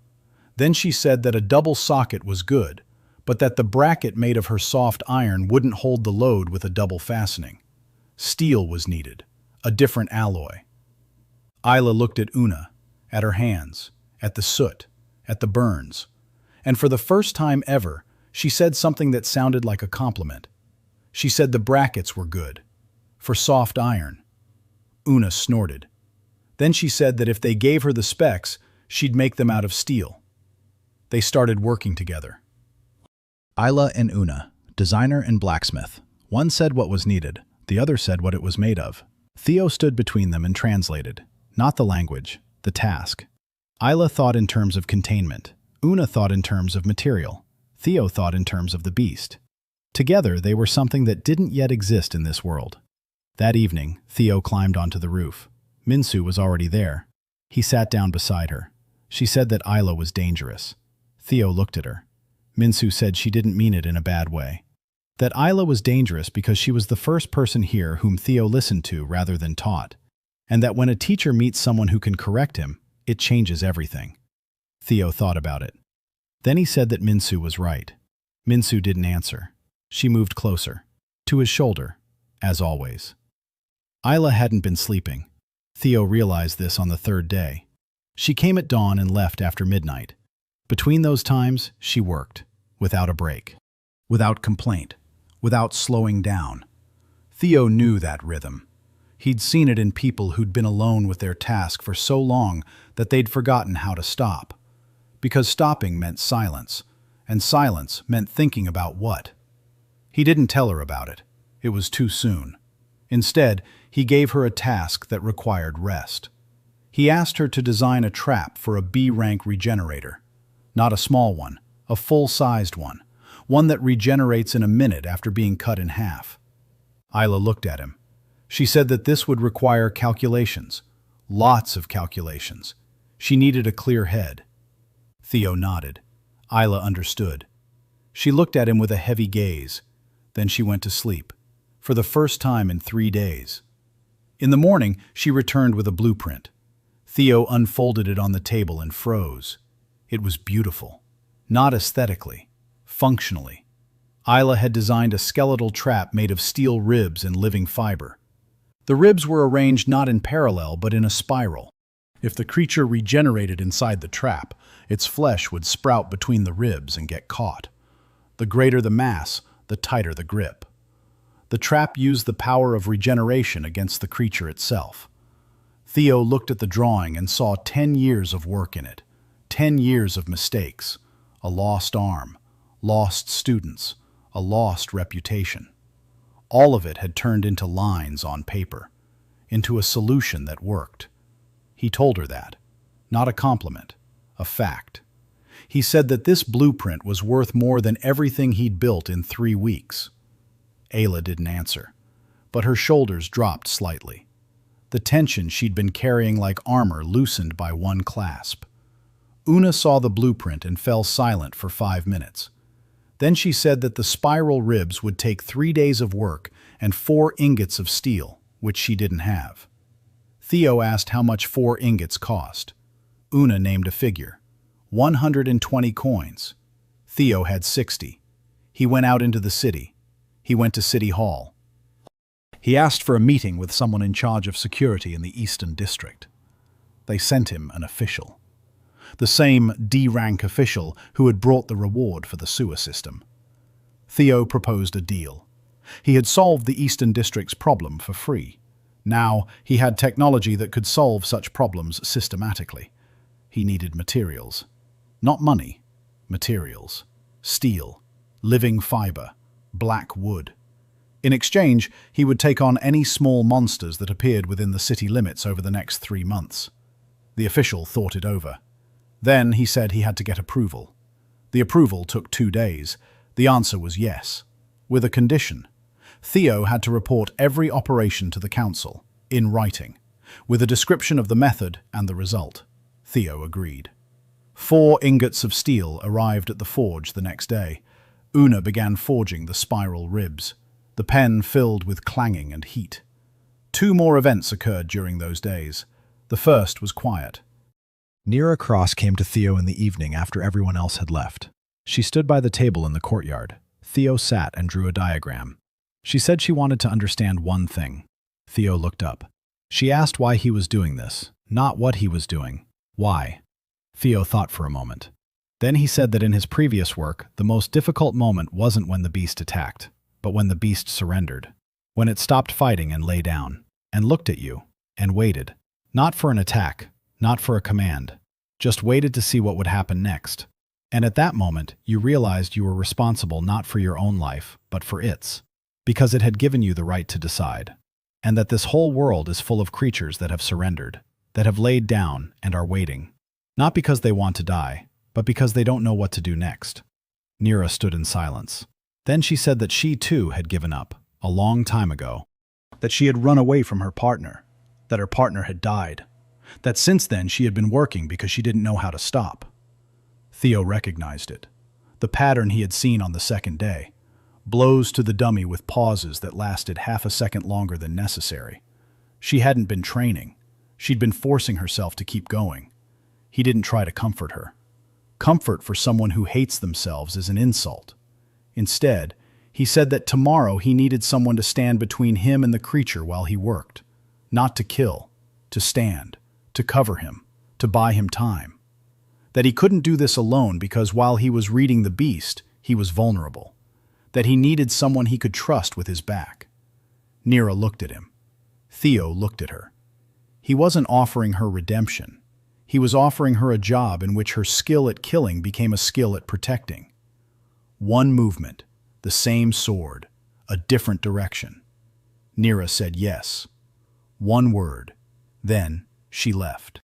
Then she said that a double socket was good, but that the bracket made of her soft iron wouldn't hold the load with a double fastening. Steel was needed, a different alloy. Ayla looked at Una, at her hands, at the soot, at the burns, and for the first time ever, she said something that sounded like a compliment. She said the brackets were good, for soft iron. Una snorted. Then she said that if they gave her the specs, she'd make them out of steel. They started working together. Ayla and Una, designer and blacksmith. One said what was needed, the other said what it was made of. Theo stood between them and translated, not the language, the task. Ayla thought in terms of containment. Una thought in terms of material. Theo thought in terms of the beast. Together, they were something that didn't yet exist in this world. That evening, Theo climbed onto the roof. Minsu was already there. He sat down beside her. She said that Ayla was dangerous. Theo looked at her. Minsu said she didn't mean it in a bad way. That Ayla was dangerous because she was the first person here whom Theo listened to rather than taught, and that when a teacher meets someone who can correct him, it changes everything. Theo thought about it. Then he said that Minsu was right. Minsu didn't answer. She moved closer, to his shoulder, as always. Ayla hadn't been sleeping. Theo realized this on the 3rd day. She came at dawn and left after midnight. Between those times, she worked, without a break, without complaint, without slowing down. Theo knew that rhythm. He'd seen it in people who'd been alone with their task for so long that they'd forgotten how to stop. Because stopping meant silence, and silence meant thinking about what. He didn't tell her about it. It was too soon. Instead, he gave her a task that required rest. He asked her to design a trap for a B-rank regenerator. Not a small one, a full-sized one that regenerates in a minute after being cut in half. Isla looked at him. She said that this would require calculations. Lots of calculations. She needed a clear head. Theo nodded. Isla understood. She looked at him with a heavy gaze. Then she went to sleep, for the first time in 3 days. In the morning, she returned with a blueprint. Theo unfolded it on the table and froze. It was beautiful. Not aesthetically, functionally. Isla had designed a skeletal trap made of steel ribs and living fiber. The ribs were arranged not in parallel but in a spiral. If the creature regenerated inside the trap, its flesh would sprout between the ribs and get caught. The greater the mass, the tighter the grip. The trap used the power of regeneration against the creature itself. Theo looked at the drawing and saw 10 years of work in it. 10 years of mistakes. A lost arm. Lost students. A lost reputation. All of it had turned into lines on paper. Into a solution that worked. He told her that. Not a compliment. A fact. He said that this blueprint was worth more than everything he'd built in 3 weeks. Ayla didn't answer, but her shoulders dropped slightly. The tension she'd been carrying like armor loosened by one clasp. Una saw the blueprint and fell silent for 5 minutes. Then she said that the spiral ribs would take 3 days of work and 4 ingots of steel, which she didn't have. Theo asked how much 4 ingots cost. Una named a figure. 120 coins. Theo had 60. He went out into the city. He went to City Hall. He asked for a meeting with someone in charge of security in the Eastern District. They sent him an official. The same D-rank official who had brought the reward for the sewer system. Theo proposed a deal. He had solved the Eastern District's problem for free. Now he had technology that could solve such problems systematically. He needed materials. Not money. Materials. Steel. Living fiber. Black wood. In exchange, he would take on any small monsters that appeared within the city limits over the next 3 months. The official thought it over. Then he said he had to get approval. The approval took 2 days. The answer was yes, with a condition. Theo had to report every operation to the council, in writing, with a description of the method and the result. Theo agreed. 4 ingots of steel arrived at the forge the next day. Una began forging the spiral ribs. The pen filled with clanging and heat. 2 more events occurred during those days. The first was quiet. Nira Cross came to Theo in the evening after everyone else had left. She stood by the table in the courtyard. Theo sat and drew a diagram. She said she wanted to understand one thing. Theo looked up. She asked why he was doing this, not what he was doing. Why? Theo thought for a moment. Then he said that in his previous work, the most difficult moment wasn't when the beast attacked, but when the beast surrendered. When it stopped fighting and lay down, and looked at you, and waited. Not for an attack, not for a command. Just waited to see what would happen next. And at that moment, you realized you were responsible not for your own life, but for its. Because it had given you the right to decide. And that this whole world is full of creatures that have surrendered, that have laid down and are waiting. Not because they want to die, but because they don't know what to do next. Nira stood in silence. Then she said that she too had given up, a long time ago. That she had run away from her partner. That her partner had died. That since then she had been working because she didn't know how to stop. Theo recognized it. The pattern he had seen on the second day. Blows to the dummy with pauses that lasted half a second longer than necessary. She hadn't been training. She'd been forcing herself to keep going. He didn't try to comfort her. Comfort for someone who hates themselves is an insult. Instead, he said that tomorrow he needed someone to stand between him and the creature while he worked. Not to kill, to stand, to cover him, to buy him time. That he couldn't do this alone because while he was reading the beast, he was vulnerable. That he needed someone he could trust with his back. Nira looked at him. Theo looked at her. He wasn't offering her redemption. He was offering her a job in which her skill at killing became a skill at protecting. One movement, the same sword, a different direction. Nira said yes. One word. Then she left.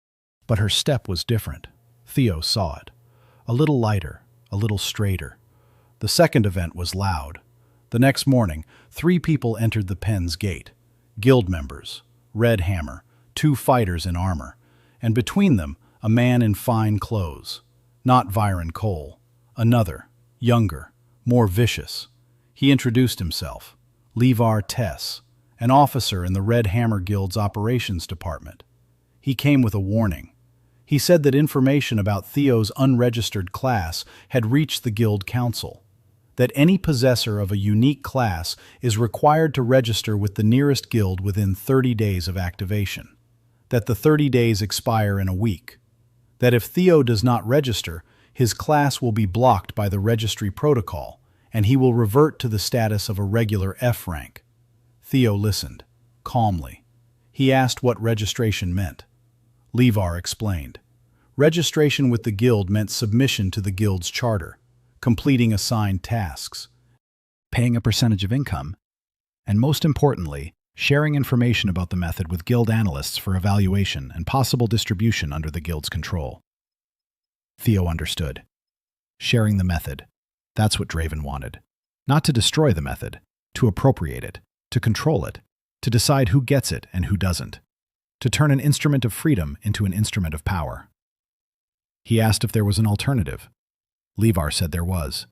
But her step was different. Theo saw it. A little lighter, a little straighter. The second event was loud. The next morning, 3 people entered the pen's gate. Guild members, Red Hammer, 2 fighters in armor, and between them, a man in fine clothes. Not Viren Cole. Another, younger, more vicious. He introduced himself. Levar Tess, an officer in the Red Hammer Guild's operations department. He came with a warning. He said that information about Theo's unregistered class had reached the Guild Council, that any possessor of a unique class is required to register with the nearest guild within 30 days of activation, that the 30 days expire in a week, that if Theo does not register, his class will be blocked by the registry protocol, and he will revert to the status of a regular F rank. Theo listened, calmly. He asked what registration meant. Levar explained. Registration with the guild meant submission to the guild's charter, completing assigned tasks, paying a percentage of income, and most importantly, sharing information about the method with guild analysts for evaluation and possible distribution under the guild's control. Theo understood. Sharing the method. That's what Draven wanted. Not to destroy the method, to appropriate it, to control it, to decide who gets it and who doesn't, to turn an instrument of freedom into an instrument of power. He asked if there was an alternative. Levar said there was.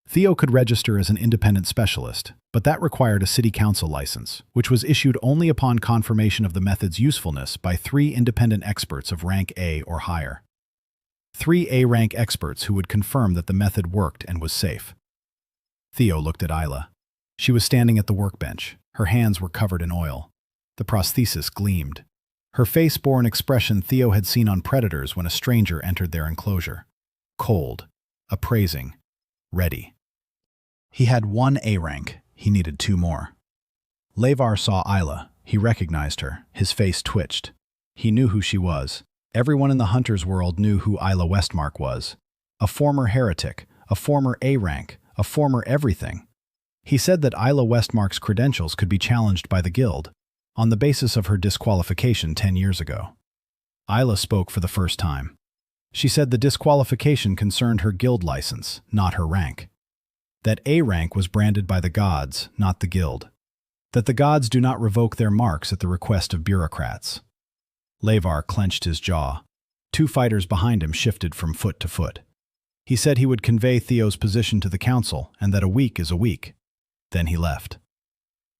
Theo could register as an independent specialist, but that required a city council license, which was issued only upon confirmation of the method's usefulness by 3 independent experts of rank A or higher. 3 A-rank experts who would confirm that the method worked and was safe. Theo looked at Isla. She was standing at the workbench. Her hands were covered in oil. The prosthesis gleamed. Her face bore an expression Theo had seen on predators when a stranger entered their enclosure. Cold, appraising, ready. He had 1 A-rank. He needed 2 more. Levar saw Isla. He recognized her. His face twitched. He knew who she was. Everyone in the Hunter's world knew who Isla Westmark was. A former heretic, a former A-rank, a former everything. He said that Isla Westmark's credentials could be challenged by the guild, on the basis of her disqualification 10 years ago. Isla spoke for the first time. She said the disqualification concerned her guild license, not her rank. That A-rank was branded by the gods, not the guild. That the gods do not revoke their marks at the request of bureaucrats. Levar clenched his jaw. 2 fighters behind him shifted from foot to foot. He said he would convey Theo's position to the council and that a week is a week. Then he left.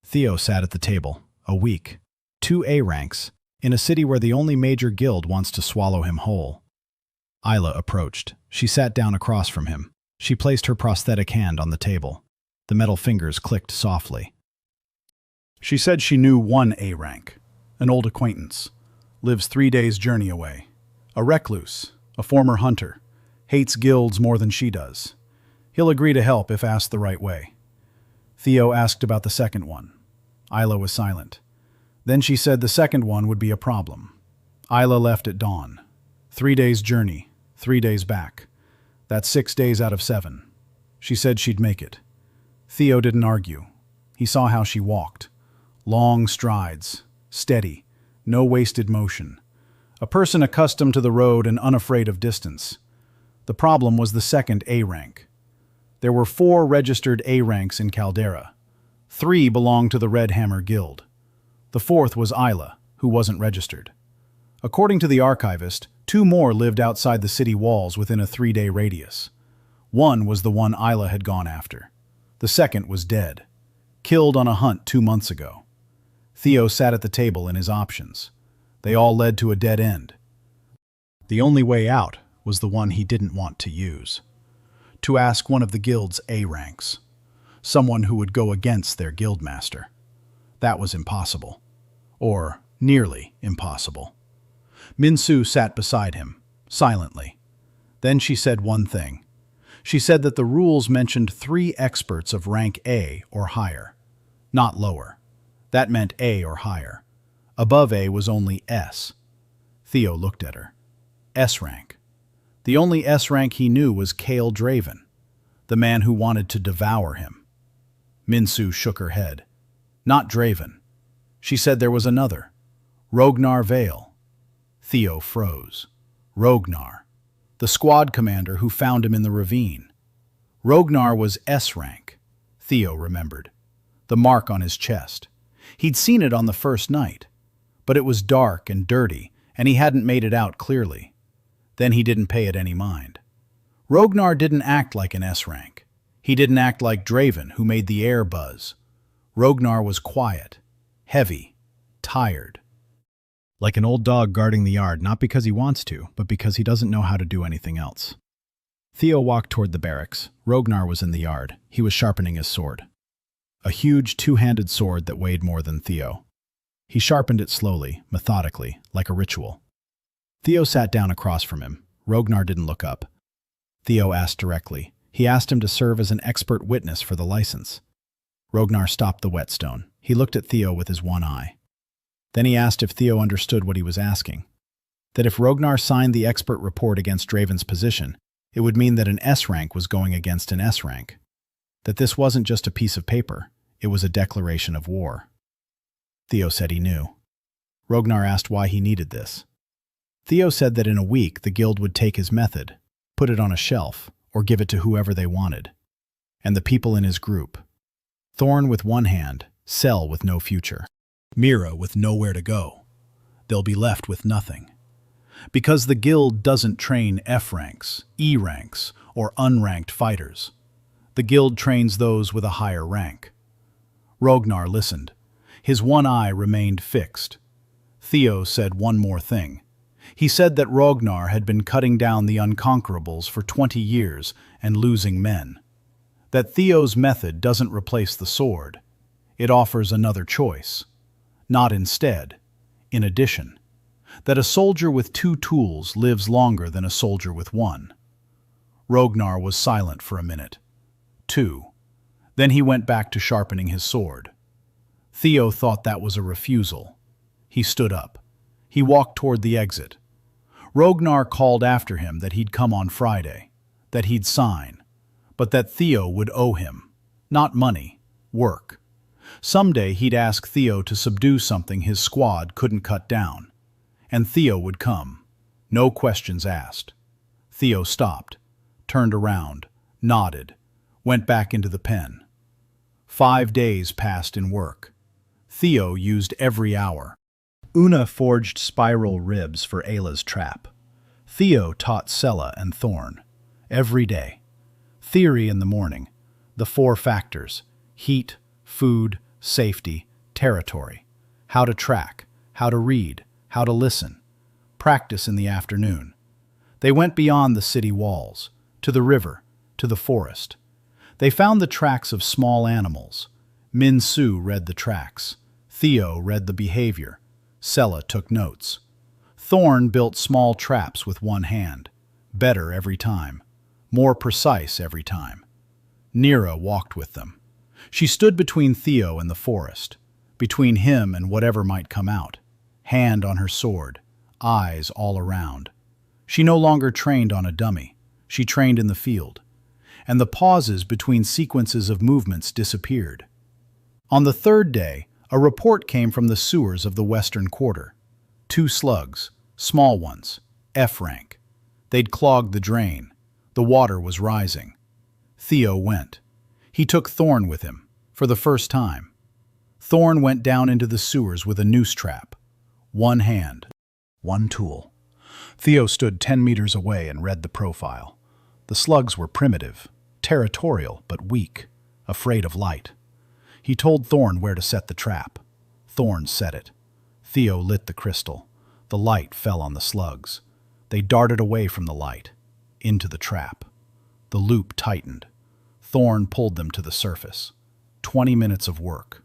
Theo sat at the table. A week. 2 A-ranks, in a city where the only major guild wants to swallow him whole. Isla approached. She sat down across from him. She placed her prosthetic hand on the table. The metal fingers clicked softly. She said she knew 1 A-rank, an old acquaintance. Lives 3 days' journey away. A recluse, a former hunter. Hates guilds more than she does. He'll agree to help if asked the right way. Theo asked about the second one. Isla was silent. Then she said the second one would be a problem. Isla left at dawn. 3 days' journey, 3 days back. That's 6 days out of 7. She said she'd make it. Theo didn't argue. He saw how she walked. Long strides, steady, no wasted motion. A person accustomed to the road and unafraid of distance. The problem was the second A-rank. There were 4 registered A-ranks in Caldera. 3 belonged to the Red Hammer Guild. The 4th was Isla, who wasn't registered. According to the archivist, 2 more lived outside the city walls within a 3-day radius. One was the one Isla had gone after. The second was dead, killed on a hunt 2 months ago. Theo sat at the table in his options. They all led to a dead end. The only way out was the one he didn't want to use. To ask one of the guild's A-ranks. Someone who would go against their guildmaster. That was impossible. Or nearly impossible. Minsu sat beside him, silently. Then she said one thing. She said that the rules mentioned 3 experts of rank A or higher, not lower. That meant A or higher. Above A was only S. Theo looked at her. S rank. The only S rank he knew was Kale Draven, the man who wanted to devour him. Minsu shook her head. Not Draven. She said there was another. Rognar Vale. Theo froze. Rognar. The squad commander who found him in the ravine. Rognar was S rank, Theo remembered. The mark on his chest. He'd seen it on the first night, but it was dark and dirty, and he hadn't made it out clearly. Then he didn't pay it any mind. Rognar didn't act like an S rank. He didn't act like Draven, who made the air buzz. Rognar was quiet, heavy, tired. Like an old dog guarding the yard, not because he wants to, but because he doesn't know how to do anything else. Theo walked toward the barracks. Rognar was in the yard. He was sharpening his sword. A huge two-handed sword that weighed more than Theo. He sharpened it slowly, methodically, like a ritual. Theo sat down across from him. Rognar didn't look up. Theo asked directly. He asked him to serve as an expert witness for the license. Rognar stopped the whetstone. He looked at Theo with his one eye. Then he asked if Theo understood what he was asking. That if Rognar signed the expert report against Draven's position, it would mean that an S rank was going against an S rank. That this wasn't just a piece of paper, it was a declaration of war. Theo said he knew. Rognar asked why he needed this. Theo said that in a week the guild would take his method, put it on a shelf, or give it to whoever they wanted. And the people in his group. Thorn with one hand, Cell with no future. Mira with nowhere to go. They'll be left with nothing. Because the guild doesn't train F ranks, E ranks, or unranked fighters. The guild trains those with a higher rank. Rognar listened. His one eye remained fixed. Theo said one more thing. He said that Rognar had been cutting down the Unconquerables for 20 years and losing men. That Theo's method doesn't replace the sword. It offers another choice. Not instead, in addition. That a soldier with two tools lives longer than a soldier with one. Rognar was silent for a minute. 2. Then he went back to sharpening his sword. Theo thought that was a refusal. He stood up. He walked toward the exit. Rognar called after him that he'd come on Friday, that he'd sign, but that Theo would owe him. Not money, work. Someday he'd ask Theo to subdue something his squad couldn't cut down. And Theo would come. No questions asked. Theo stopped, turned around, nodded, went back into the pen. 5 days passed in work. Theo used every hour. Una forged spiral ribs for Ayla's trap. Theo taught Sella and Thorn. Every day. Theory in the morning. The 4 factors. Heat, food, safety, territory. How to track, how to read, how to listen. Practice in the afternoon. They went beyond the city walls, to the river, to the forest. They found the tracks of small animals. Minsu read the tracks. Theo read the behavior. Sella took notes. Thorn built small traps with one hand. Better every time. More precise every time. Nira walked with them. She stood between Theo and the forest, between him and whatever might come out, hand on her sword, eyes all around. She no longer trained on a dummy. She trained in the field. And the pauses between sequences of movements disappeared. On the 3rd day, a report came from the sewers of the western quarter. 2 slugs, small ones, F rank. They'd clogged the drain. The water was rising. Theo went. He took Thorn with him, for the first time. Thorn went down into the sewers with a noose trap. 1 hand, 1 tool. Theo stood 10 meters away and read the profile. The slugs were primitive, territorial but weak, afraid of light. He told Thorn where to set the trap. Thorn set it. Theo lit the crystal. The light fell on the slugs. They darted away from the light, into the trap. The loop tightened. Thorn pulled them to the surface. 20 minutes of work.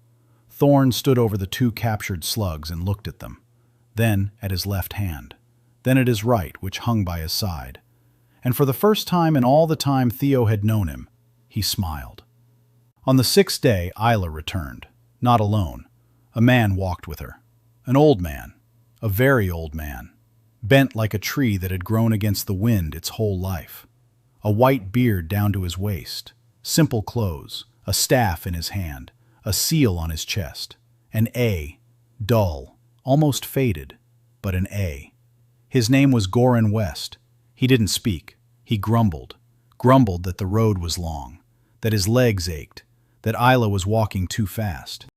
Thorn stood over the 2 captured slugs and looked at them. Then at his left hand. Then at his right, which hung by his side. And for the first time in all the time Theo had known him, he smiled. On the 6th day, Ayla returned. Not alone. A man walked with her. An old man, a very old man, bent like a tree that had grown against the wind its whole life. A white beard down to his waist, simple clothes, a staff in his hand, a seal on his chest. An A, dull, almost faded, but an A. His name was Goran West. He didn't speak. He grumbled that the road was long, that his legs ached, that Isla was walking too fast,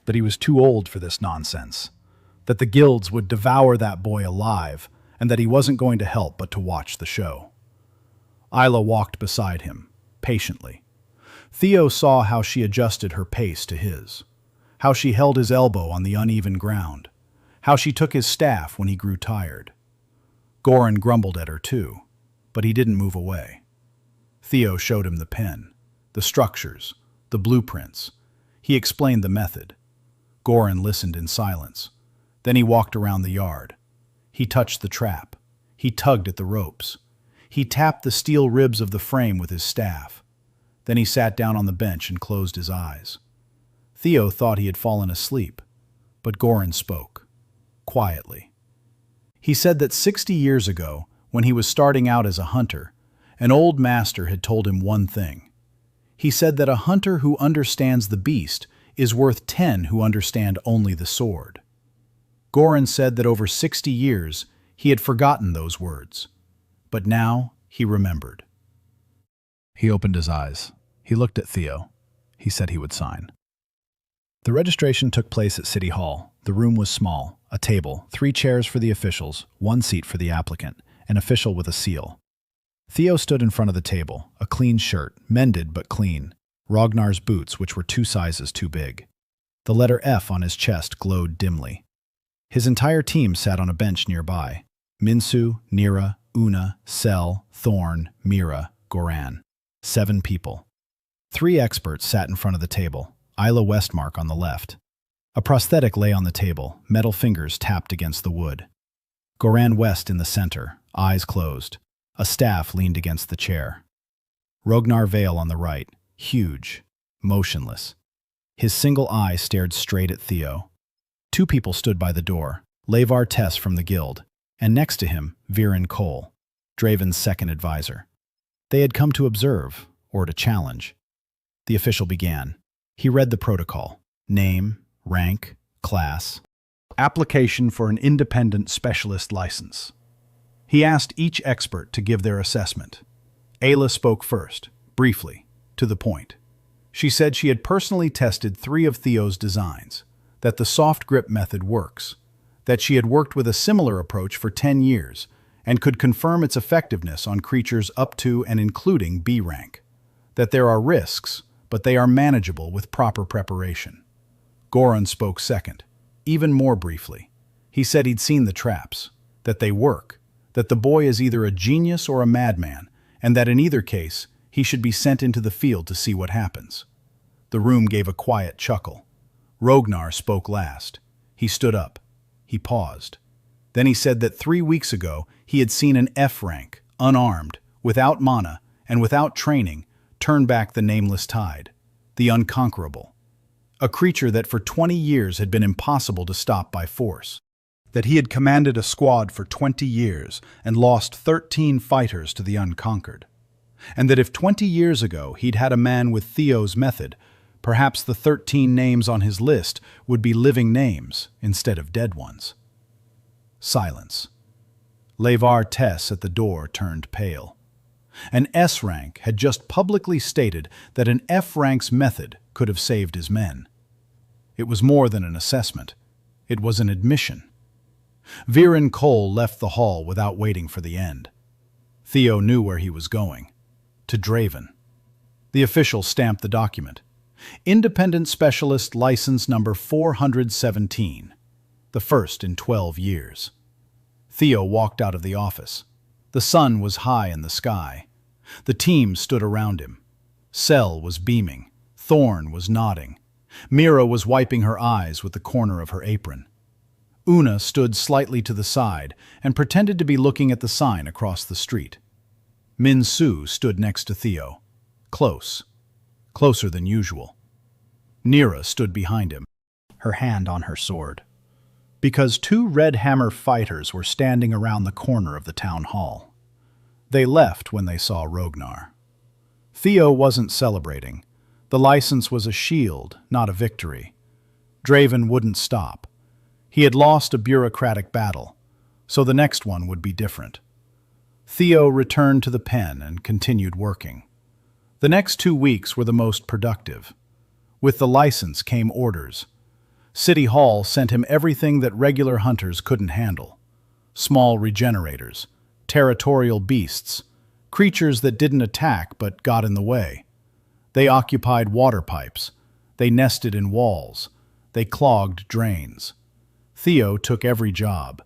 that he was too old for this nonsense, that the guilds would devour that boy alive, and that he wasn't going to help but to watch the show. Isla walked beside him, patiently. Theo saw how she adjusted her pace to his, how she held his elbow on the uneven ground, how she took his staff when he grew tired. Goran grumbled at her too, but he didn't move away. Theo showed him the pen, the structures, the blueprints. He explained the method. Goran listened in silence. Then he walked around the yard. He touched the trap. He tugged at the ropes. He tapped the steel ribs of the frame with his staff. Then he sat down on the bench and closed his eyes. Theo thought he had fallen asleep, but Goran spoke, quietly. He said that 60 years ago, when he was starting out as a hunter, an old master had told him one thing. He said that a hunter who understands the beast is worth 10 who understand only the sword. Goran said that over 60 years he had forgotten those words, but now he remembered. He opened his eyes. He looked at Theo. He said he would sign. The registration took place at City Hall. The room was small, a table, 3 chairs for the officials, 1 seat for the applicant, an official with a seal. Theo stood in front of the table, a clean shirt, mended but clean, Ragnar's boots which were 2 sizes too big. The letter F on his chest glowed dimly. His entire team sat on a bench nearby. Minsu, Nira, Una, Sel, Thorn, Mira, Goran. 7 people. 3 experts sat in front of the table, Isla Westmark on the left. A prosthetic lay on the table, metal fingers tapped against the wood. Goran West in the center, eyes closed. A staff leaned against the chair. Ragnar Vale on the right, huge, motionless. His single eye stared straight at Theo. 2 people stood by the door, Lavar Tess from the guild, and next to him, Viren Cole, Draven's second advisor. They had come to observe, or to challenge. The official began. He read the protocol: name, rank, class, application for an independent specialist license. He asked each expert to give their assessment. Ayla spoke first, briefly, to the point. She said she had personally tested 3 of Theo's designs, that the soft grip method works, that she had worked with a similar approach for 10 years and could confirm its effectiveness on creatures up to and including B rank, that there are risks, but they are manageable with proper preparation. Goran spoke second, even more briefly. He said he'd seen the traps, that they work, that the boy is either a genius or a madman, and that in either case, he should be sent into the field to see what happens. The room gave a quiet chuckle. Ragnar spoke last. He stood up. He paused. Then he said that 3 weeks ago he had seen an F rank, unarmed, without mana, and without training, turn back the nameless tide, the Unconquerable. A creature that for 20 years had been impossible to stop by force. That he had commanded a squad for 20 years and lost 13 fighters to the Unconquered. And that if 20 years ago he'd had a man with Theo's method, perhaps the 13 names on his list would be living names instead of dead ones. Silence. Lavar Tess at the door turned pale. An S rank had just publicly stated that an F rank's method could have saved his men. It was more than an assessment. It was an admission. Viren Cole left the hall without waiting for the end. Theo knew where he was going. To Draven. The official stamped the document. Independent Specialist License Number 417. The first in 12 years. Theo walked out of the office. The sun was high in the sky. The team stood around him. Sel was beaming. Thorn was nodding. Mira was wiping her eyes with the corner of her apron. Una stood slightly to the side and pretended to be looking at the sign across the street. Minsu stood next to Theo. Close. Closer than usual. Nira stood behind him, her hand on her sword. Because two Red Hammer fighters were standing around the corner of the town hall. They left when they saw Rognar. Theo wasn't celebrating. The license was a shield, not a victory. Draven wouldn't stop. He had lost a bureaucratic battle, so the next one would be different. Theo returned to the pen and continued working. The next 2 weeks were the most productive. With the license came orders. City Hall sent him everything that regular hunters couldn't handle. Small regenerators, territorial beasts, creatures that didn't attack but got in the way. They occupied water pipes. They nested in walls. They clogged drains. Theo took every job,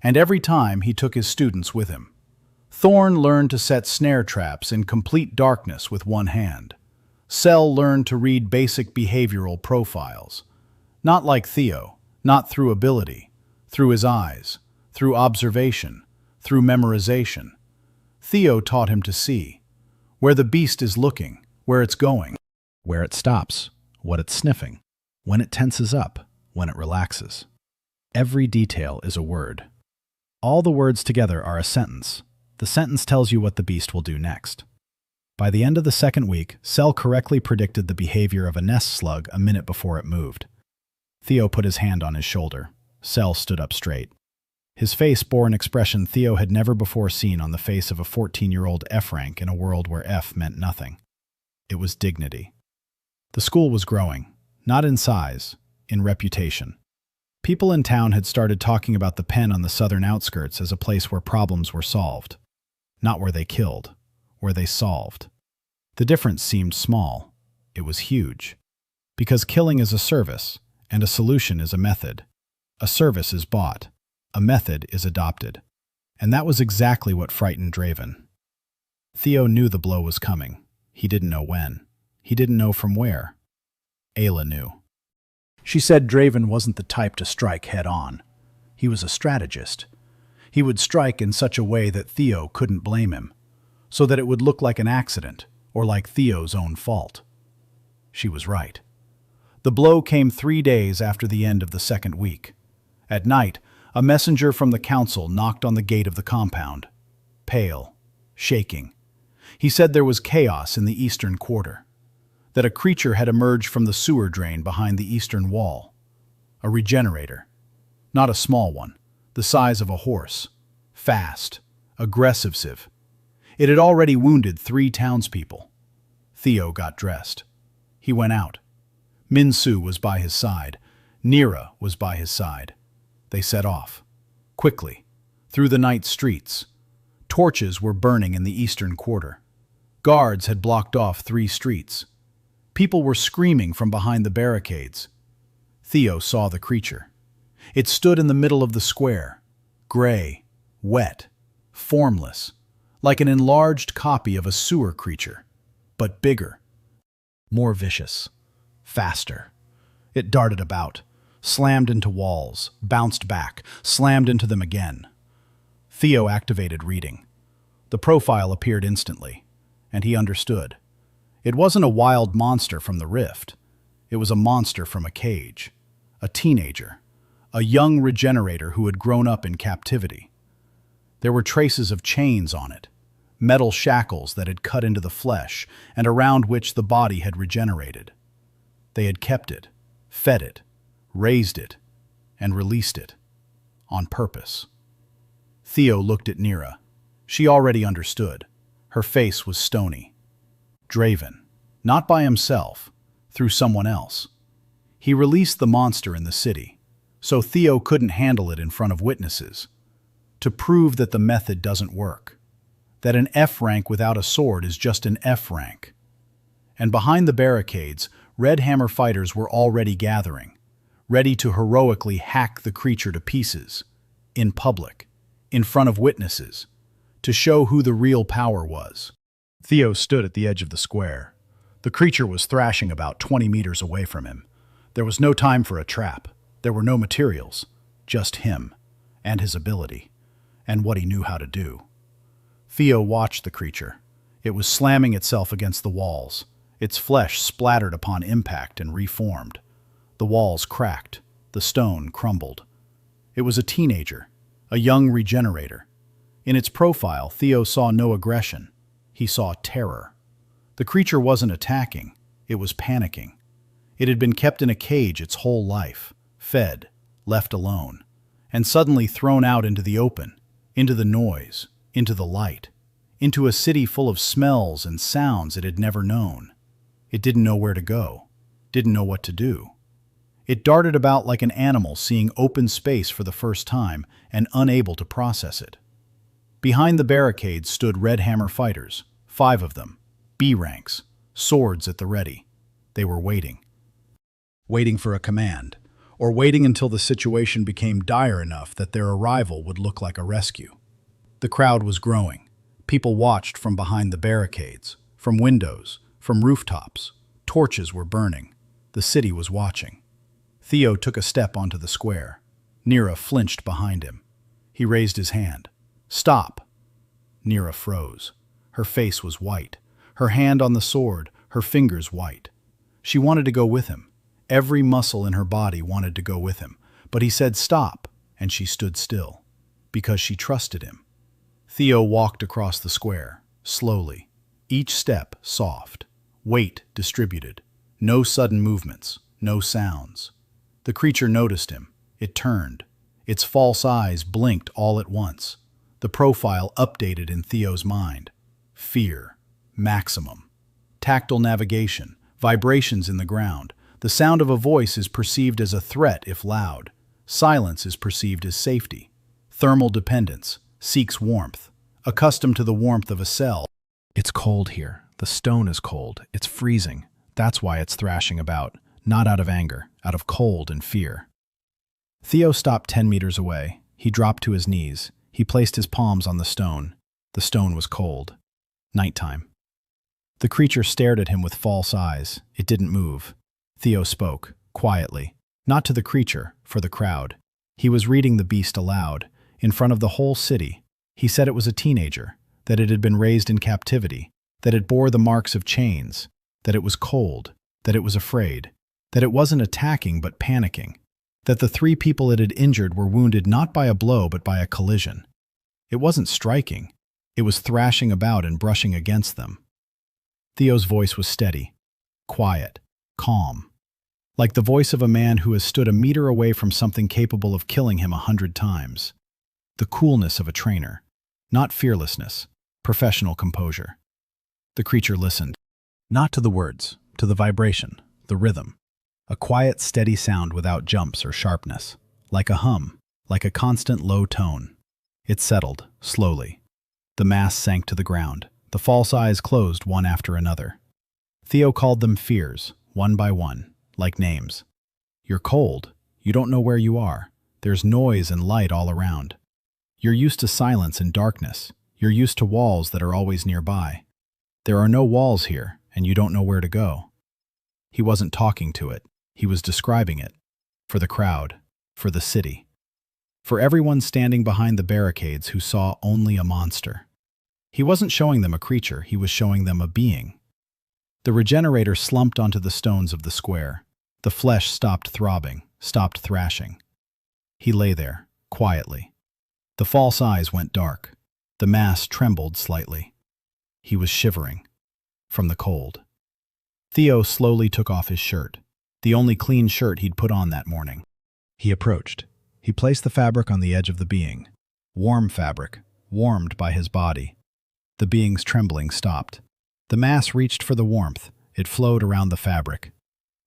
and every time he took his students with him. Thorn learned to set snare traps in complete darkness with one hand. Cell learned to read basic behavioral profiles. Not like Theo, not through ability, through his eyes, through observation, through memorization. Theo taught him to see where the beast is looking, where it's going, Where it stops, what it's sniffing, when it tenses up, when it relaxes. Every detail is a word. All the words together are a sentence. The sentence tells you what the beast will do next. By the end of the second week, Cell correctly predicted the behavior of a nest slug a minute before it moved. Theo put his hand on his shoulder. Cell stood up straight. His face bore an expression Theo had never before seen on the face of a 14-year-old F rank in a world where F meant nothing. It was dignity. The school was growing, not in size, in reputation. People in town had started talking about the pen on the southern outskirts as a place where problems were solved. Not where they killed, where they solved. The difference seemed small. It was huge. Because killing is a service, and a solution is a method. A service is bought. A method is adopted. And that was exactly what frightened Draven. Theo knew the blow was coming. He didn't know when. He didn't know from where. Ayla knew. She said Draven wasn't the type to strike head-on. He was a strategist. He would strike in such a way that Theo couldn't blame him, so that it would look like an accident or like Theo's own fault. She was right. The blow came 3 days after the end of the second week. At night, a messenger from the council knocked on the gate of the compound. Pale, shaking. He said there was chaos in the eastern quarter, that a creature had emerged from the sewer drain behind the eastern wall. A regenerator. Not a small one, the size of a horse. Fast, aggressive. It had already wounded 3 townspeople. Theo got dressed. He went out. Minsu was by his side. Nira was by his side. They set off. Quickly, through the night streets. Torches were burning in the eastern quarter. Guards had blocked off 3 streets. People were screaming from behind the barricades. Theo saw the creature. It stood in the middle of the square, gray, wet, formless, like an enlarged copy of a sewer creature, but bigger, more vicious, faster. It darted about, slammed into walls, bounced back, slammed into them again. Theo activated reading. The profile appeared instantly, and he understood. It wasn't a wild monster from the rift. It was a monster from a cage, a teenager, a young regenerator who had grown up in captivity. There were traces of chains on it, metal shackles that had cut into the flesh and around which the body had regenerated. They had kept it, fed it, raised it, and released it, on purpose. Theo looked at Nira. She already understood. Her face was stony. Draven, not by himself, through someone else. He released the monster in the city, so Theo couldn't handle it in front of witnesses, to prove that the method doesn't work, that an F rank without a sword is just an F rank. And behind the barricades, Red Hammer fighters were already gathering, ready to heroically hack the creature to pieces, in public, in front of witnesses, to show who the real power was. Theo stood at the edge of the square. The creature was thrashing about 20 meters away from him. There was no time for a trap. There were no materials, just him, and his ability, and what he knew how to do. Theo watched the creature. It was slamming itself against the walls. Its flesh splattered upon impact and reformed. The walls cracked. The stone crumbled. It was a teenager, a young regenerator. In its profile, Theo saw no aggression. He saw terror. The creature wasn't attacking, it was panicking. It had been kept in a cage its whole life, fed, left alone, and suddenly thrown out into the open, into the noise, into the light, into a city full of smells and sounds it had never known. It didn't know where to go, didn't know what to do. It darted about like an animal seeing open space for the first time and unable to process it. Behind the barricades stood Red Hammer fighters, 5 of them, B ranks, swords at the ready. They were waiting. Waiting for a command, or waiting until the situation became dire enough that their arrival would look like a rescue. The crowd was growing. People watched from behind the barricades, from windows, from rooftops. Torches were burning. The city was watching. Theo took a step onto the square. Nira flinched behind him. He raised his hand. "Stop!" Nira froze. Her face was white. Her hand on the sword, her fingers white. She wanted to go with him. Every muscle in her body wanted to go with him. But he said stop, and she stood still, because she trusted him. Theo walked across the square, slowly, each step soft, weight distributed, no sudden movements, no sounds. The creature noticed him. It turned. Its false eyes blinked all at once. The profile updated in Theo's mind. Fear. Maximum. Tactile navigation. Vibrations in the ground. The sound of a voice is perceived as a threat if loud. Silence is perceived as safety. Thermal dependence. Seeks warmth. Accustomed to the warmth of a cell. It's cold here. The stone is cold. It's freezing. That's why it's thrashing about. Not out of anger, out of cold and fear. Theo stopped 10 meters away. He dropped to his knees. He placed his palms on the stone. The stone was cold. Nighttime. The creature stared at him with false eyes. It didn't move. Theo spoke, quietly. Not to the creature, for the crowd. He was reading the beast aloud, in front of the whole city. He said it was a teenager, that it had been raised in captivity, that it bore the marks of chains, that it was cold, that it was afraid, that it wasn't attacking but panicking, that the 3 people it had injured were wounded not by a blow but by a collision. It wasn't striking. It was thrashing about and brushing against them. Theo's voice was steady, quiet, calm, like the voice of a man who has stood a meter away from something capable of killing him 100 times. The coolness of a trainer, not fearlessness, professional composure. The creature listened, not to the words, to the vibration, the rhythm. A quiet, steady sound without jumps or sharpness, like a hum, like a constant low tone. It settled, slowly. The mass sank to the ground. The false eyes closed one after another. Theo called them fears, one by one, like names. You're cold. You don't know where you are. There's noise and light all around. You're used to silence and darkness. You're used to walls that are always nearby. There are no walls here, and you don't know where to go. He wasn't talking to it. He was describing it. For the crowd. For the city. For everyone standing behind the barricades who saw only a monster. He wasn't showing them a creature, he was showing them a being. The regenerator slumped onto the stones of the square. The flesh stopped throbbing, stopped thrashing. He lay there, quietly. The false eyes went dark. The mass trembled slightly. He was shivering. From the cold. Theo slowly took off his shirt, the only clean shirt he'd put on that morning. He approached. He placed the fabric on the edge of the being. Warm fabric, warmed by his body. The being's trembling stopped. The mass reached for the warmth. It flowed around the fabric.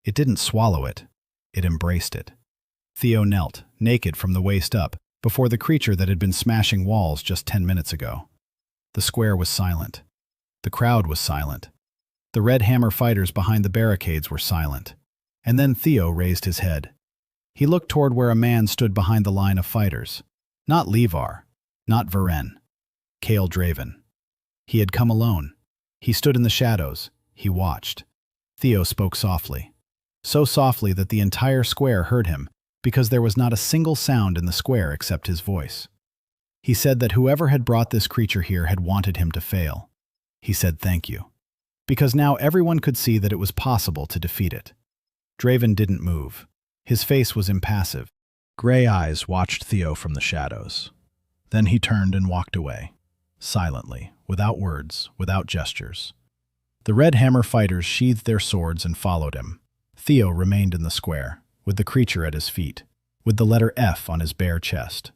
It didn't swallow it. It embraced it. Theo knelt, naked from the waist up, before the creature that had been smashing walls just 10 minutes ago. The square was silent. The crowd was silent. The Red Hammer fighters behind the barricades were silent. And then Theo raised his head. He looked toward where a man stood behind the line of fighters. Not Levar. Not Varen. Kale Draven. He had come alone. He stood in the shadows. He watched. Theo spoke softly. So softly that the entire square heard him, because there was not a single sound in the square except his voice. He said that whoever had brought this creature here had wanted him to fail. He said thank you. Because now everyone could see that it was possible to defeat it. Draven didn't move. His face was impassive. Gray eyes watched Theo from the shadows. Then he turned and walked away, silently, without words, without gestures. The Red Hammer fighters sheathed their swords and followed him. Theo remained in the square, with the creature at his feet, with the letter F on his bare chest.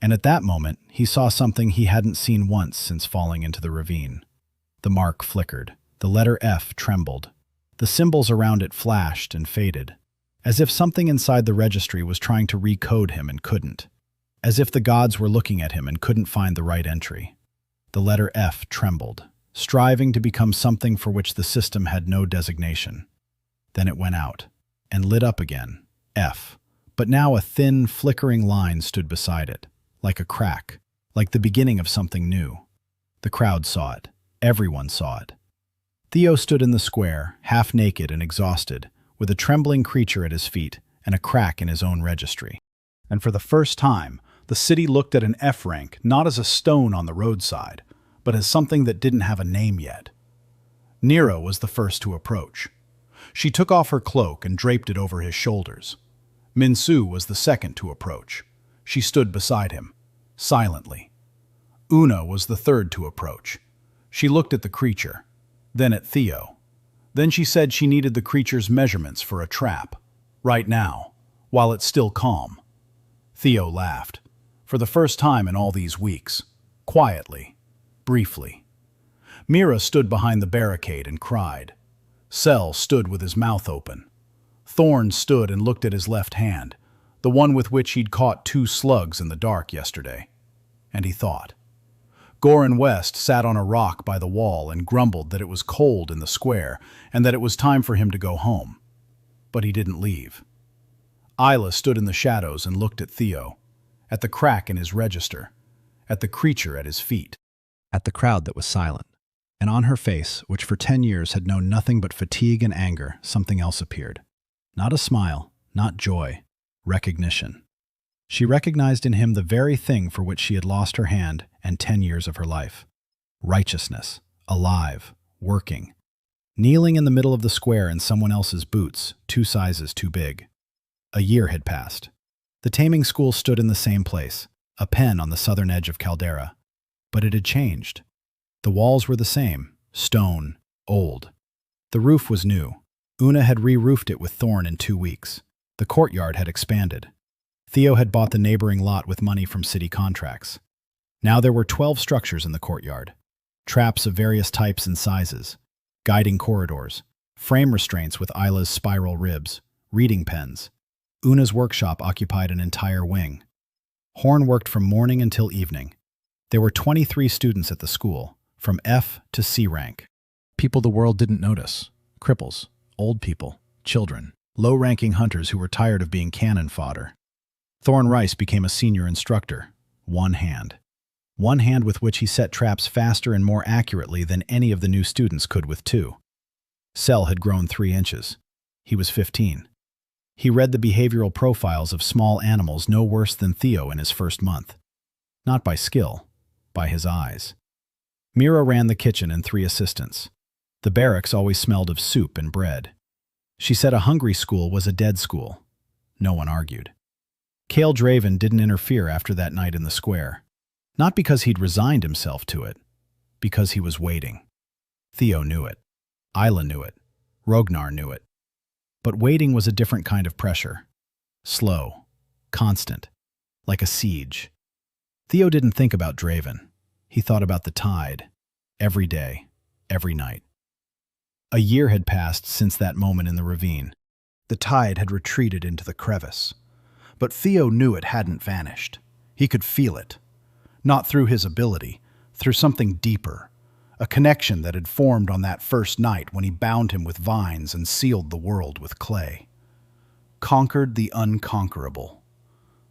And at that moment, he saw something he hadn't seen once since falling into the ravine. The mark flickered. The letter F trembled. The symbols around it flashed and faded, as if something inside the registry was trying to recode him and couldn't. As if the gods were looking at him and couldn't find the right entry. The letter F trembled, striving to become something for which the system had no designation. Then it went out, and lit up again, F. But now a thin, flickering line stood beside it, like a crack, like the beginning of something new. The crowd saw it. Everyone saw it. Theo stood in the square, half naked and exhausted, with a trembling creature at his feet and a crack in his own registry. And for the first time, the city looked at an F rank not as a stone on the roadside, but as something that didn't have a name yet. Nero was the first to approach. She took off her cloak and draped it over his shoulders. Minsu was the second to approach. She stood beside him, silently. Una was the third to approach. She looked at the creature, then at Theo. Then she said she needed the creature's measurements for a trap, right now, while it's still calm. Theo laughed, for the first time in all these weeks, quietly, briefly. Mira stood behind the barricade and cried. Sel stood with his mouth open. Thorn stood and looked at his left hand, the one with which he'd caught 2 slugs in the dark yesterday. And he thought. Goran West sat on a rock by the wall and grumbled that it was cold in the square and that it was time for him to go home. But he didn't leave. Isla stood in the shadows and looked at Theo, at the crack in his register, at the creature at his feet. At the crowd that was silent. And on her face, which for 10 years had known nothing but fatigue and anger, something else appeared. Not a smile, not joy, recognition. She recognized in him the very thing for which she had lost her hand and 10 years of her life. Righteousness, alive, working. Kneeling in the middle of the square in someone else's boots, 2 sizes too big. A year had passed. The taming school stood in the same place, a pen on the southern edge of Caldera. But it had changed. The walls were the same, stone, old. The roof was new. Una had re-roofed it with Thorn in 2 weeks. The courtyard had expanded. Theo had bought the neighboring lot with money from city contracts. Now there were 12 structures in the courtyard. Traps of various types and sizes, guiding corridors, frame restraints with Isla's spiral ribs, reading pens. Una's workshop occupied an entire wing. Horn worked from morning until evening. There were 23 students at the school, from F to C rank. People the world didn't notice. Cripples, old people, children, low-ranking hunters who were tired of being cannon fodder. Thorn Rice became a senior instructor. One hand with which he set traps faster and more accurately than any of the new students could with 2. Sel had grown 3 inches. He was 15. He read the behavioral profiles of small animals no worse than Theo in his first month. Not by skill, by his eyes. Mira ran the kitchen and 3 assistants. The barracks always smelled of soup and bread. She said a hungry school was a dead school. No one argued. Cale Draven didn't interfere after that night in the square. Not because he'd resigned himself to it, because he was waiting. Theo knew it. Isla knew it. Rognar knew it. But waiting was a different kind of pressure. Slow, constant, like a siege. Theo didn't think about Draven. He thought about the tide, every day, every night. A year had passed since that moment in the ravine. The tide had retreated into the crevice. But Theo knew it hadn't vanished. He could feel it. Not through his ability, through something deeper, a connection that had formed on that first night when he bound him with vines and sealed the world with clay. Conquered the unconquerable.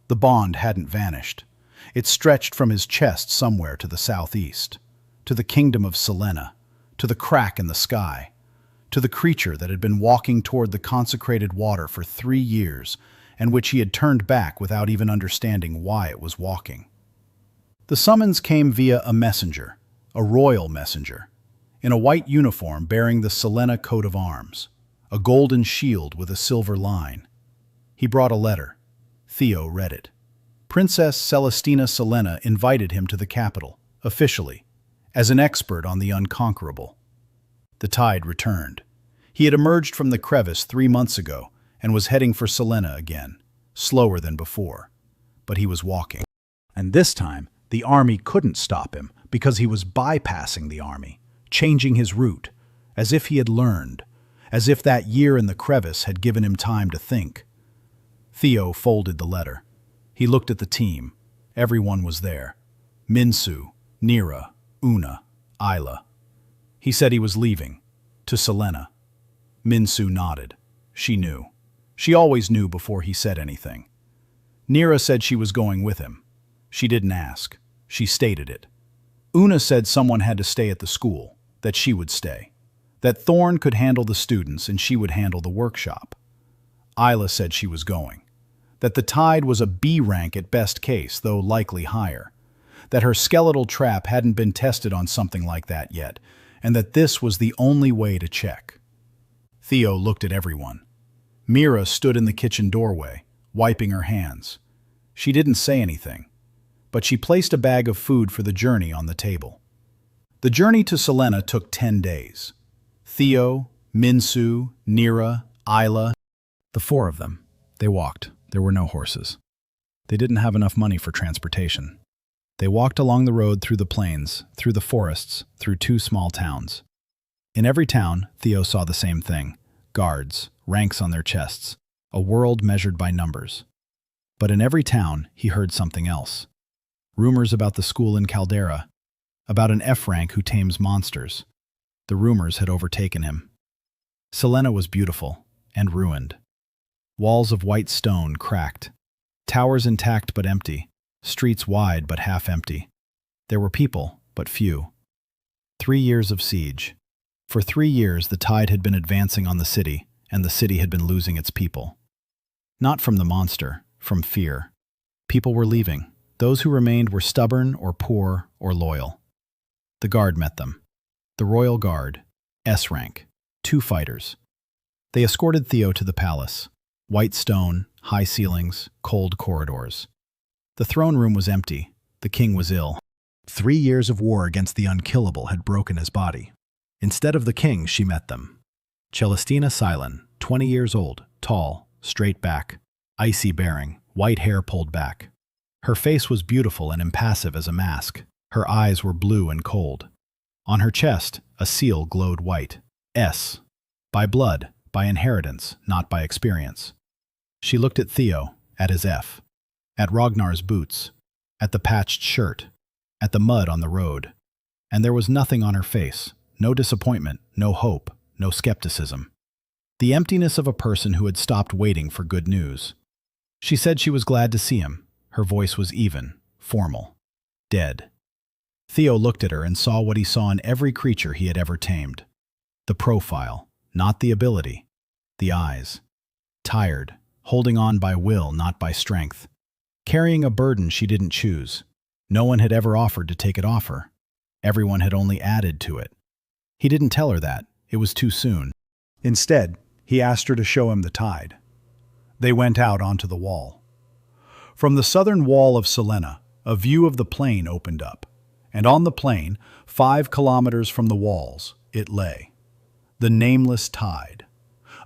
The bond hadn't vanished. It stretched from his chest somewhere to the southeast, to the kingdom of Selena, to the crack in the sky, to the creature that had been walking toward the consecrated water for 3 years and which he had turned back without even understanding why it was walking. The summons came via a messenger, a royal messenger, in a white uniform bearing the Selena coat of arms, a golden shield with a silver line. He brought a letter. Theo read it. Princess Celestina Selena invited him to the capital, officially, as an expert on the Unconquerable. The tide returned. He had emerged from the crevice 3 months ago and was heading for Selena again, slower than before. But he was walking. And this time, the army couldn't stop him because he was bypassing the army, changing his route, as if he had learned, as if that year in the crevice had given him time to think. Theo folded the letter. He looked at the team. Everyone was there. Minsu, Nira, Una, Isla. He said he was leaving. To Selena. Minsu nodded. She knew. She always knew before he said anything. Nira said she was going with him. She didn't ask. She stated it. Una said someone had to stay at the school, that she would stay. That Thorn could handle the students and she would handle the workshop. Isla said she was going. That the tide was a B rank at best case, though likely higher. That her skeletal trap hadn't been tested on something like that yet, and that this was the only way to check. Theo looked at everyone. Mira stood in the kitchen doorway, wiping her hands. She didn't say anything, but she placed a bag of food for the journey on the table. The journey to Selena took 10 days. Theo, Minsu, Nira, Isla, the 4 of them. They walked. There were no horses. They didn't have enough money for transportation. They walked along the road through the plains, through the forests, through 2 small towns. In every town, Theo saw the same thing. Guards, ranks on their chests, a world measured by numbers. But in every town, he heard something else. Rumors about the school in Caldera, about an F rank who tames monsters. The rumors had overtaken him. Selena was beautiful and ruined. Walls of white stone cracked. Towers intact but empty. Streets wide but half empty. There were people, but few. 3 years of siege. For 3 years the tide had been advancing on the city, and the city had been losing its people. Not from the monster, from fear. People were leaving. Those who remained were stubborn or poor or loyal. The guard met them. The Royal Guard, S rank, 2 fighters. They escorted Theo to the palace. White stone, high ceilings, cold corridors. The throne room was empty. The king was ill. 3 years of war against the unkillable had broken his body. Instead of the king, she met them. Celestina Silent, 20 years old, tall, straight back, icy bearing, white hair pulled back. Her face was beautiful and impassive as a mask. Her eyes were blue and cold. On her chest, a seal glowed white. S. By blood, by inheritance, not by experience. She looked at Theo, at his F, at Ragnar's boots, at the patched shirt, at the mud on the road. And there was nothing on her face, no disappointment, no hope, no skepticism. The emptiness of a person who had stopped waiting for good news. She said she was glad to see him. Her voice was even, formal, dead. Theo looked at her and saw what he saw in every creature he had ever tamed. The profile, not the ability. The eyes. Tired, holding on by will, not by strength. Carrying a burden she didn't choose. No one had ever offered to take it off her. Everyone had only added to it. He didn't tell her that. It was too soon. Instead, he asked her to show him the tide. They went out onto the wall. From the southern wall of Selena, a view of the plain opened up. And on the plain, 5 kilometers from the walls, it lay. The nameless tide.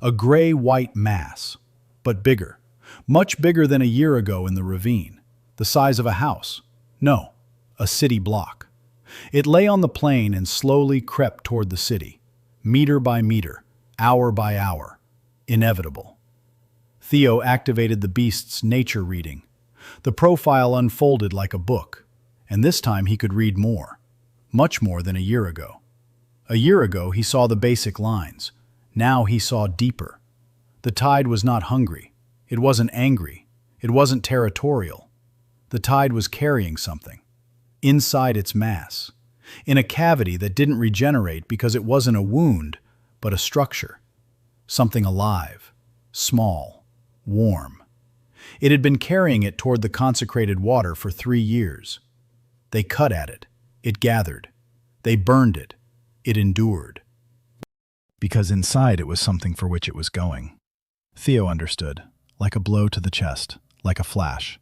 A gray-white mass, but bigger. Much bigger than a year ago in the ravine. The size of a house. No, a city block. It lay on the plain and slowly crept toward the city. Meter by meter, hour by hour. Inevitable. Theo activated the beast's nature reading. The profile unfolded like a book, and this time he could read more. Much more than a year ago. A year ago he saw the basic lines. Now he saw deeper. The tide was not hungry. It wasn't angry. It wasn't territorial. The tide was carrying something. Inside its mass. In a cavity that didn't regenerate because it wasn't a wound, but a structure. Something alive. Small. Warm. It had been carrying it toward the consecrated water for 3 years. They cut at it. It gathered. They burned it. It endured. Because inside it was something for which it was going. Theo understood, like a blow to the chest, like a flash.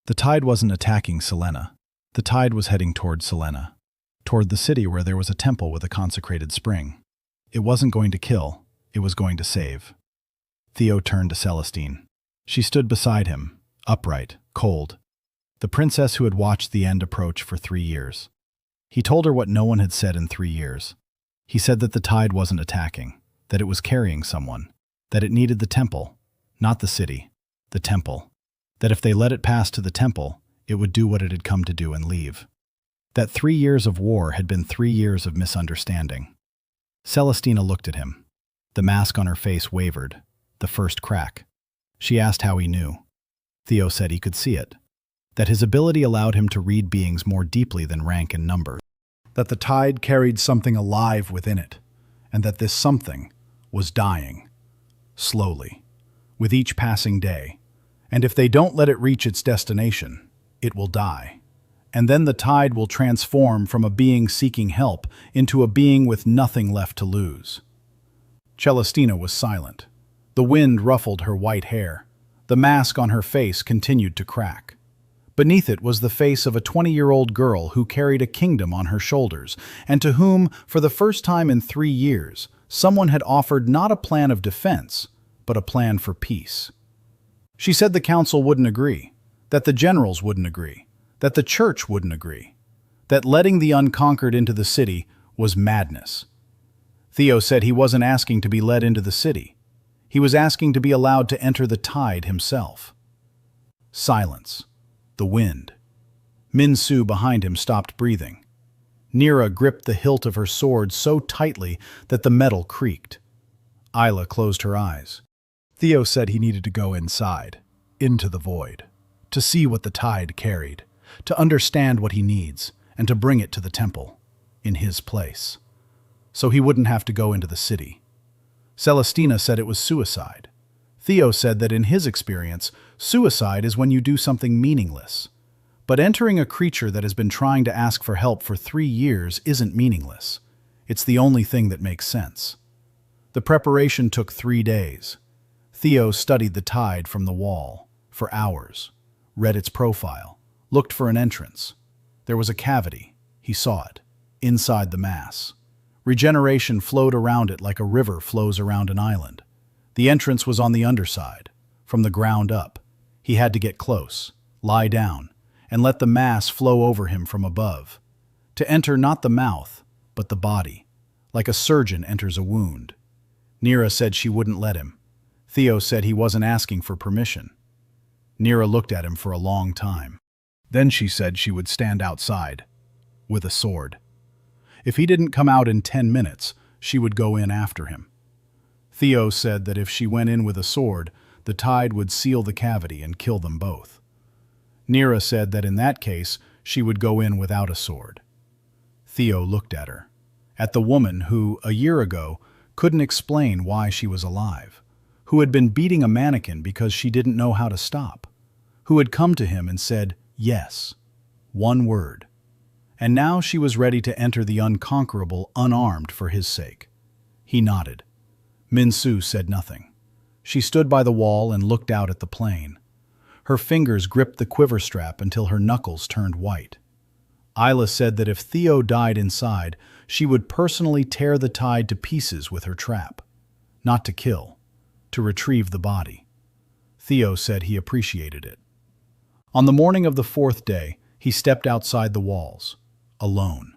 The tide wasn't attacking Selena. The tide was heading toward Selena, toward the city where there was a temple with a consecrated spring. It wasn't going to kill, it was going to save. Theo turned to Celestine. She stood beside him, upright, cold. The princess who had watched the end approach for 3 years. He told her what no one had said in 3 years. He said that the tide wasn't attacking, that it was carrying someone, that it needed the temple, not the city, the temple. That if they let it pass to the temple, it would do what it had come to do and leave. That 3 years of war had been 3 years of misunderstanding. Celestina looked at him. The mask on her face wavered, the first crack. She asked how he knew. Theo said he could see it. That his ability allowed him to read beings more deeply than rank and numbers. That the tide carried something alive within it, and that this something was dying, slowly, with each passing day. And if they don't let it reach its destination, it will die. And then the tide will transform from a being seeking help into a being with nothing left to lose. Celestina was silent. The wind ruffled her white hair. The mask on her face continued to crack. Beneath it was the face of a 20-year-old girl who carried a kingdom on her shoulders, and to whom, for the first time in 3 years, someone had offered not a plan of defense, but a plan for peace. She said the council wouldn't agree, that the generals wouldn't agree, that the church wouldn't agree, that letting the unconquered into the city was madness. Theo said he wasn't asking to be led into the city. He was asking to be allowed to enter the tide himself. Silence. The wind. Min-Su behind him stopped breathing. Nira gripped the hilt of her sword so tightly that the metal creaked. Isla closed her eyes. Theo said he needed to go inside, into the void, to see what the tide carried, to understand what he needs, and to bring it to the temple, in his place. So he wouldn't have to go into the city. Celestina said it was suicide. Theo said that in his experience, suicide is when you do something meaningless. But entering a creature that has been trying to ask for help for 3 years isn't meaningless. It's the only thing that makes sense. The preparation took 3 days. Theo studied the tide from the wall, for hours, read its profile, looked for an entrance. There was a cavity, he saw it, inside the mass. Regeneration flowed around it like a river flows around an island. The entrance was on the underside, from the ground up. He had to get close, lie down, and let the mass flow over him from above. To enter not the mouth, but the body, like a surgeon enters a wound. Nira said she wouldn't let him. Theo said he wasn't asking for permission. Nira looked at him for a long time. Then she said she would stand outside, with a sword. If he didn't come out in 10 minutes, she would go in after him. Theo said that if she went in with a sword, the tide would seal the cavity and kill them both. Nira said that in that case, she would go in without a sword. Theo looked at her, at the woman who, a year ago, couldn't explain why she was alive, who had been beating a mannequin because she didn't know how to stop, who had come to him and said, yes, one word. And now she was ready to enter the Unconquerable unarmed for his sake. He nodded. Min-Su said nothing. She stood by the wall and looked out at the plain. Her fingers gripped the quiver strap until her knuckles turned white. Isla said that if Theo died inside, she would personally tear the tide to pieces with her trap. Not to kill, to retrieve the body. Theo said he appreciated it. On the morning of the 4th day, he stepped outside the walls, alone.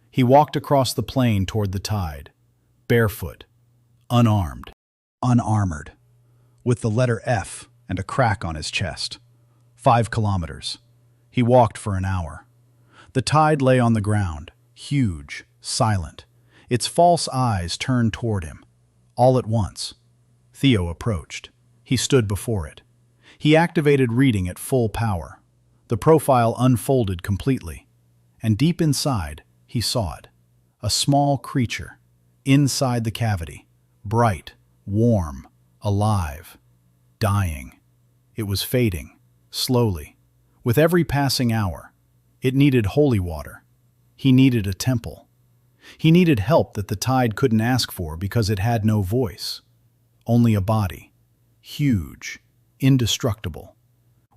He walked across the plain toward the tide, barefoot, unarmed, unarmored, with the letter F and a crack on his chest. 5 kilometers. He walked for an hour. The tide lay on the ground, huge, silent, its false eyes turned toward him. All at once, Theo approached. He stood before it. He activated reading at full power. The profile unfolded completely, and deep inside, he saw it. A small creature, inside the cavity, bright, warm, alive, dying. It was fading, slowly, with every passing hour. It needed holy water. He needed a temple. He needed help that the tide couldn't ask for because it had no voice. Only a body, huge, indestructible.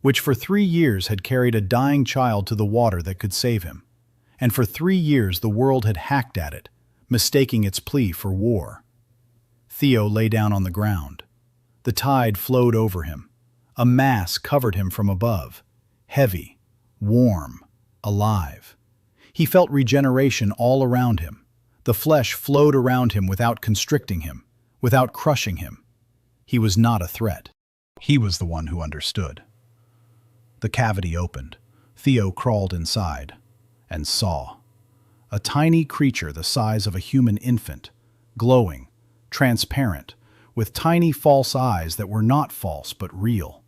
which for 3 years had carried a dying child to the water that could save him. And for 3 years the world had hacked at it, mistaking its plea for war. Theo lay down on the ground. The tide flowed over him. A mass covered him from above, heavy, warm, alive. He felt regeneration all around him. The flesh flowed around him without constricting him, without crushing him. He was not a threat. He was the one who understood. The cavity opened. Theo crawled inside and saw a tiny creature the size of a human infant, glowing, transparent, with tiny false eyes that were not false but real.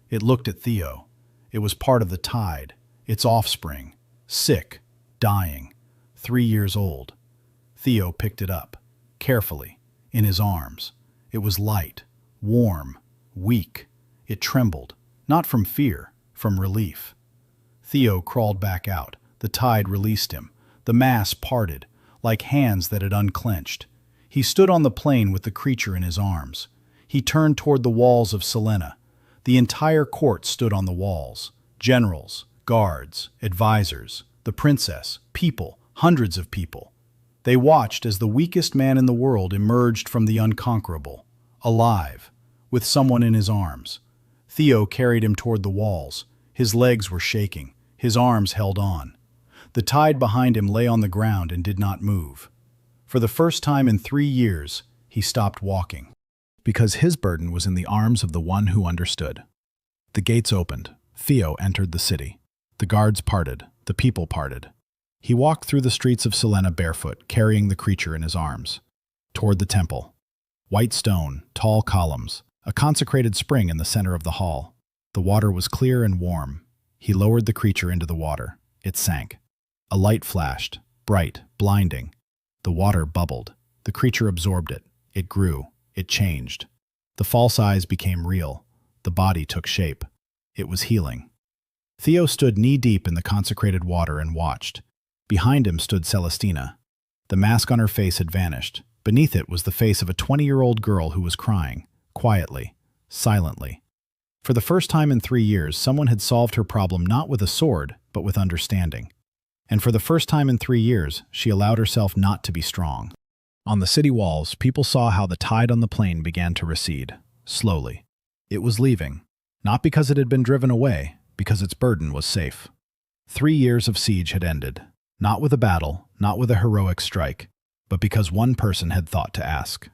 It looked at Theo. It was part of the tide, its offspring, sick, dying, 3 years old. Theo picked it up, carefully, in his arms. It was light, warm, weak. It trembled, not from fear, from relief. Theo crawled back out. The tide released him. The mass parted, like hands that had unclenched. He stood on the plain with the creature in his arms. He turned toward the walls of Selena. The entire court stood on the walls. Generals, guards, advisors, the princess, people, hundreds of people. They watched as the weakest man in the world emerged from the Unconquerable, alive, with someone in his arms. Theo carried him toward the walls. His legs were shaking. His arms held on. The tide behind him lay on the ground and did not move. For the first time in 3 years, he stopped walking. Because his burden was in the arms of the one who understood. The gates opened. Theo entered the city. The guards parted. The people parted. He walked through the streets of Selena barefoot, carrying the creature in his arms. Toward the temple. White stone, tall columns, a consecrated spring in the center of the hall. The water was clear and warm. He lowered the creature into the water. It sank. A light flashed, bright, blinding. The water bubbled. The creature absorbed it. It grew. It changed. The false eyes became real. The body took shape. It was healing. Theo stood knee-deep in the consecrated water and watched. Behind him stood Celestina. The mask on her face had vanished. Beneath it was the face of a 20-year-old girl who was crying, quietly, silently. For the first time in 3 years, someone had solved her problem not with a sword, but with understanding. And for the first time in 3 years, she allowed herself not to be strong. On the city walls, people saw how the tide on the plain began to recede, slowly. It was leaving, not because it had been driven away, because its burden was safe. 3 years of siege had ended, not with a battle, not with a heroic strike, but because one person had thought to ask.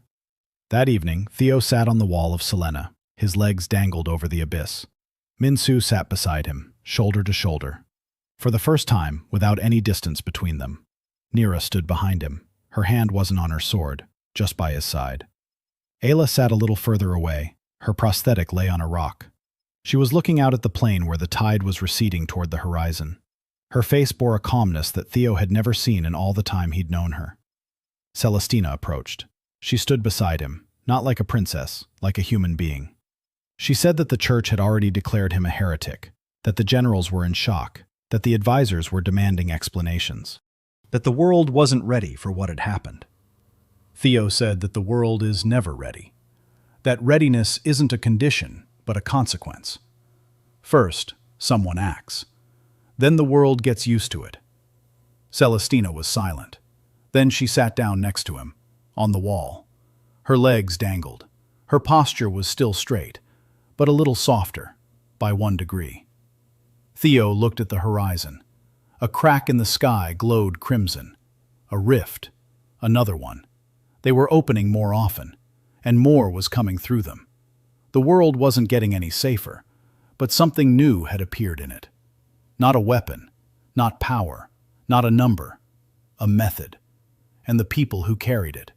That evening, Theo sat on the wall of Selena. His legs dangled over the abyss. Minsu sat beside him, shoulder to shoulder. For the first time, without any distance between them. Nira stood behind him. Her hand wasn't on her sword, just by his side. Ayla sat a little further away. Her prosthetic lay on a rock. She was looking out at the plain where the tide was receding toward the horizon. Her face bore a calmness that Theo had never seen in all the time he'd known her. Celestina approached. She stood beside him, not like a princess, like a human being. She said that the church had already declared him a heretic, that the generals were in shock, that the advisors were demanding explanations, that the world wasn't ready for what had happened. Theo said that the world is never ready, that readiness isn't a condition, but a consequence. First, someone acts. Then the world gets used to it. Celestina was silent. Then she sat down next to him, on the wall. Her legs dangled. Her posture was still straight, but a little softer, by 1 degree. Theo looked at the horizon. A crack in the sky glowed crimson. A rift. Another one. They were opening more often, and more was coming through them. The world wasn't getting any safer, but something new had appeared in it. Not a weapon, not power, not a number, a method, and the people who carried it.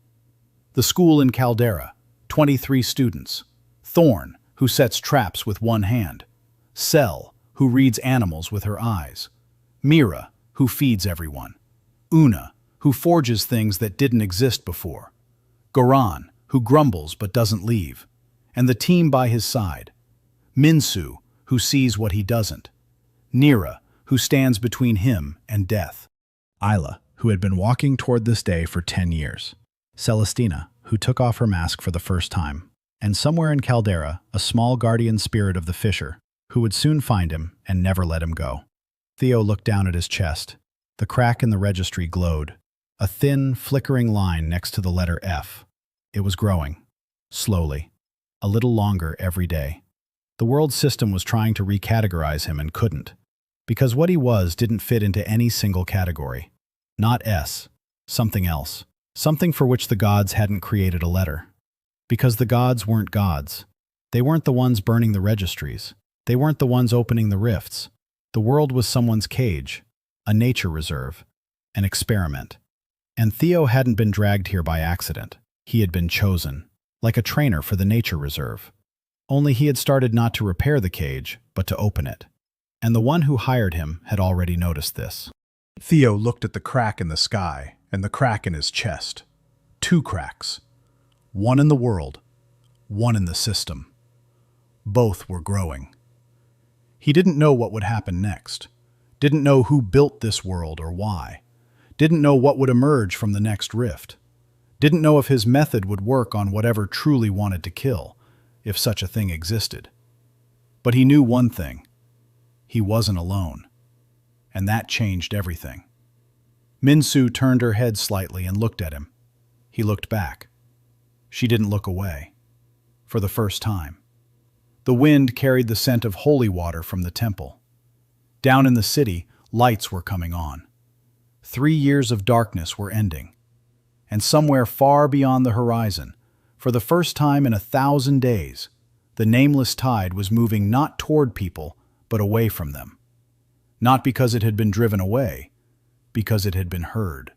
The school in Caldera, 23 students. Thorn, who sets traps with one hand. Cell, who reads animals with her eyes. Mira, who feeds everyone. Una, who forges things that didn't exist before. Goran, who grumbles but doesn't leave. And the team by his side. Minsu, who sees what he doesn't. Nira, who stands between him and death. Ayla, who had been walking toward this day for 10 years. Celestina, who took off her mask for the first time. And somewhere in Caldera, a small guardian spirit of the fisher, who would soon find him and never let him go. Theo looked down at his chest. The crack in the registry glowed, a thin, flickering line next to the letter F. It was growing, slowly, a little longer every day. The world system was trying to recategorize him and couldn't, because what he was didn't fit into any single category. Not S, something else, something for which the gods hadn't created a letter. Because the gods weren't gods. They weren't the ones burning the registries. They weren't the ones opening the rifts. The world was someone's cage, a nature reserve, an experiment. And Theo hadn't been dragged here by accident. He had been chosen, like a trainer for the nature reserve. Only he had started not to repair the cage, but to open it. And the one who hired him had already noticed this. Theo looked at the crack in the sky and the crack in his chest. 2 cracks. One in the world, one in the system. Both were growing. He didn't know what would happen next. Didn't know who built this world or why. Didn't know what would emerge from the next rift. Didn't know if his method would work on whatever truly wanted to kill, if such a thing existed. But he knew one thing. He wasn't alone. And that changed everything. Minsu turned her head slightly and looked at him. He looked back. She didn't look away. For the first time. The wind carried the scent of holy water from the temple. Down in the city, lights were coming on. 3 years of darkness were ending. And somewhere far beyond the horizon, for the first time in 1,000 days, the nameless tide was moving not toward people, but away from them. Not because it had been driven away, because it had been heard.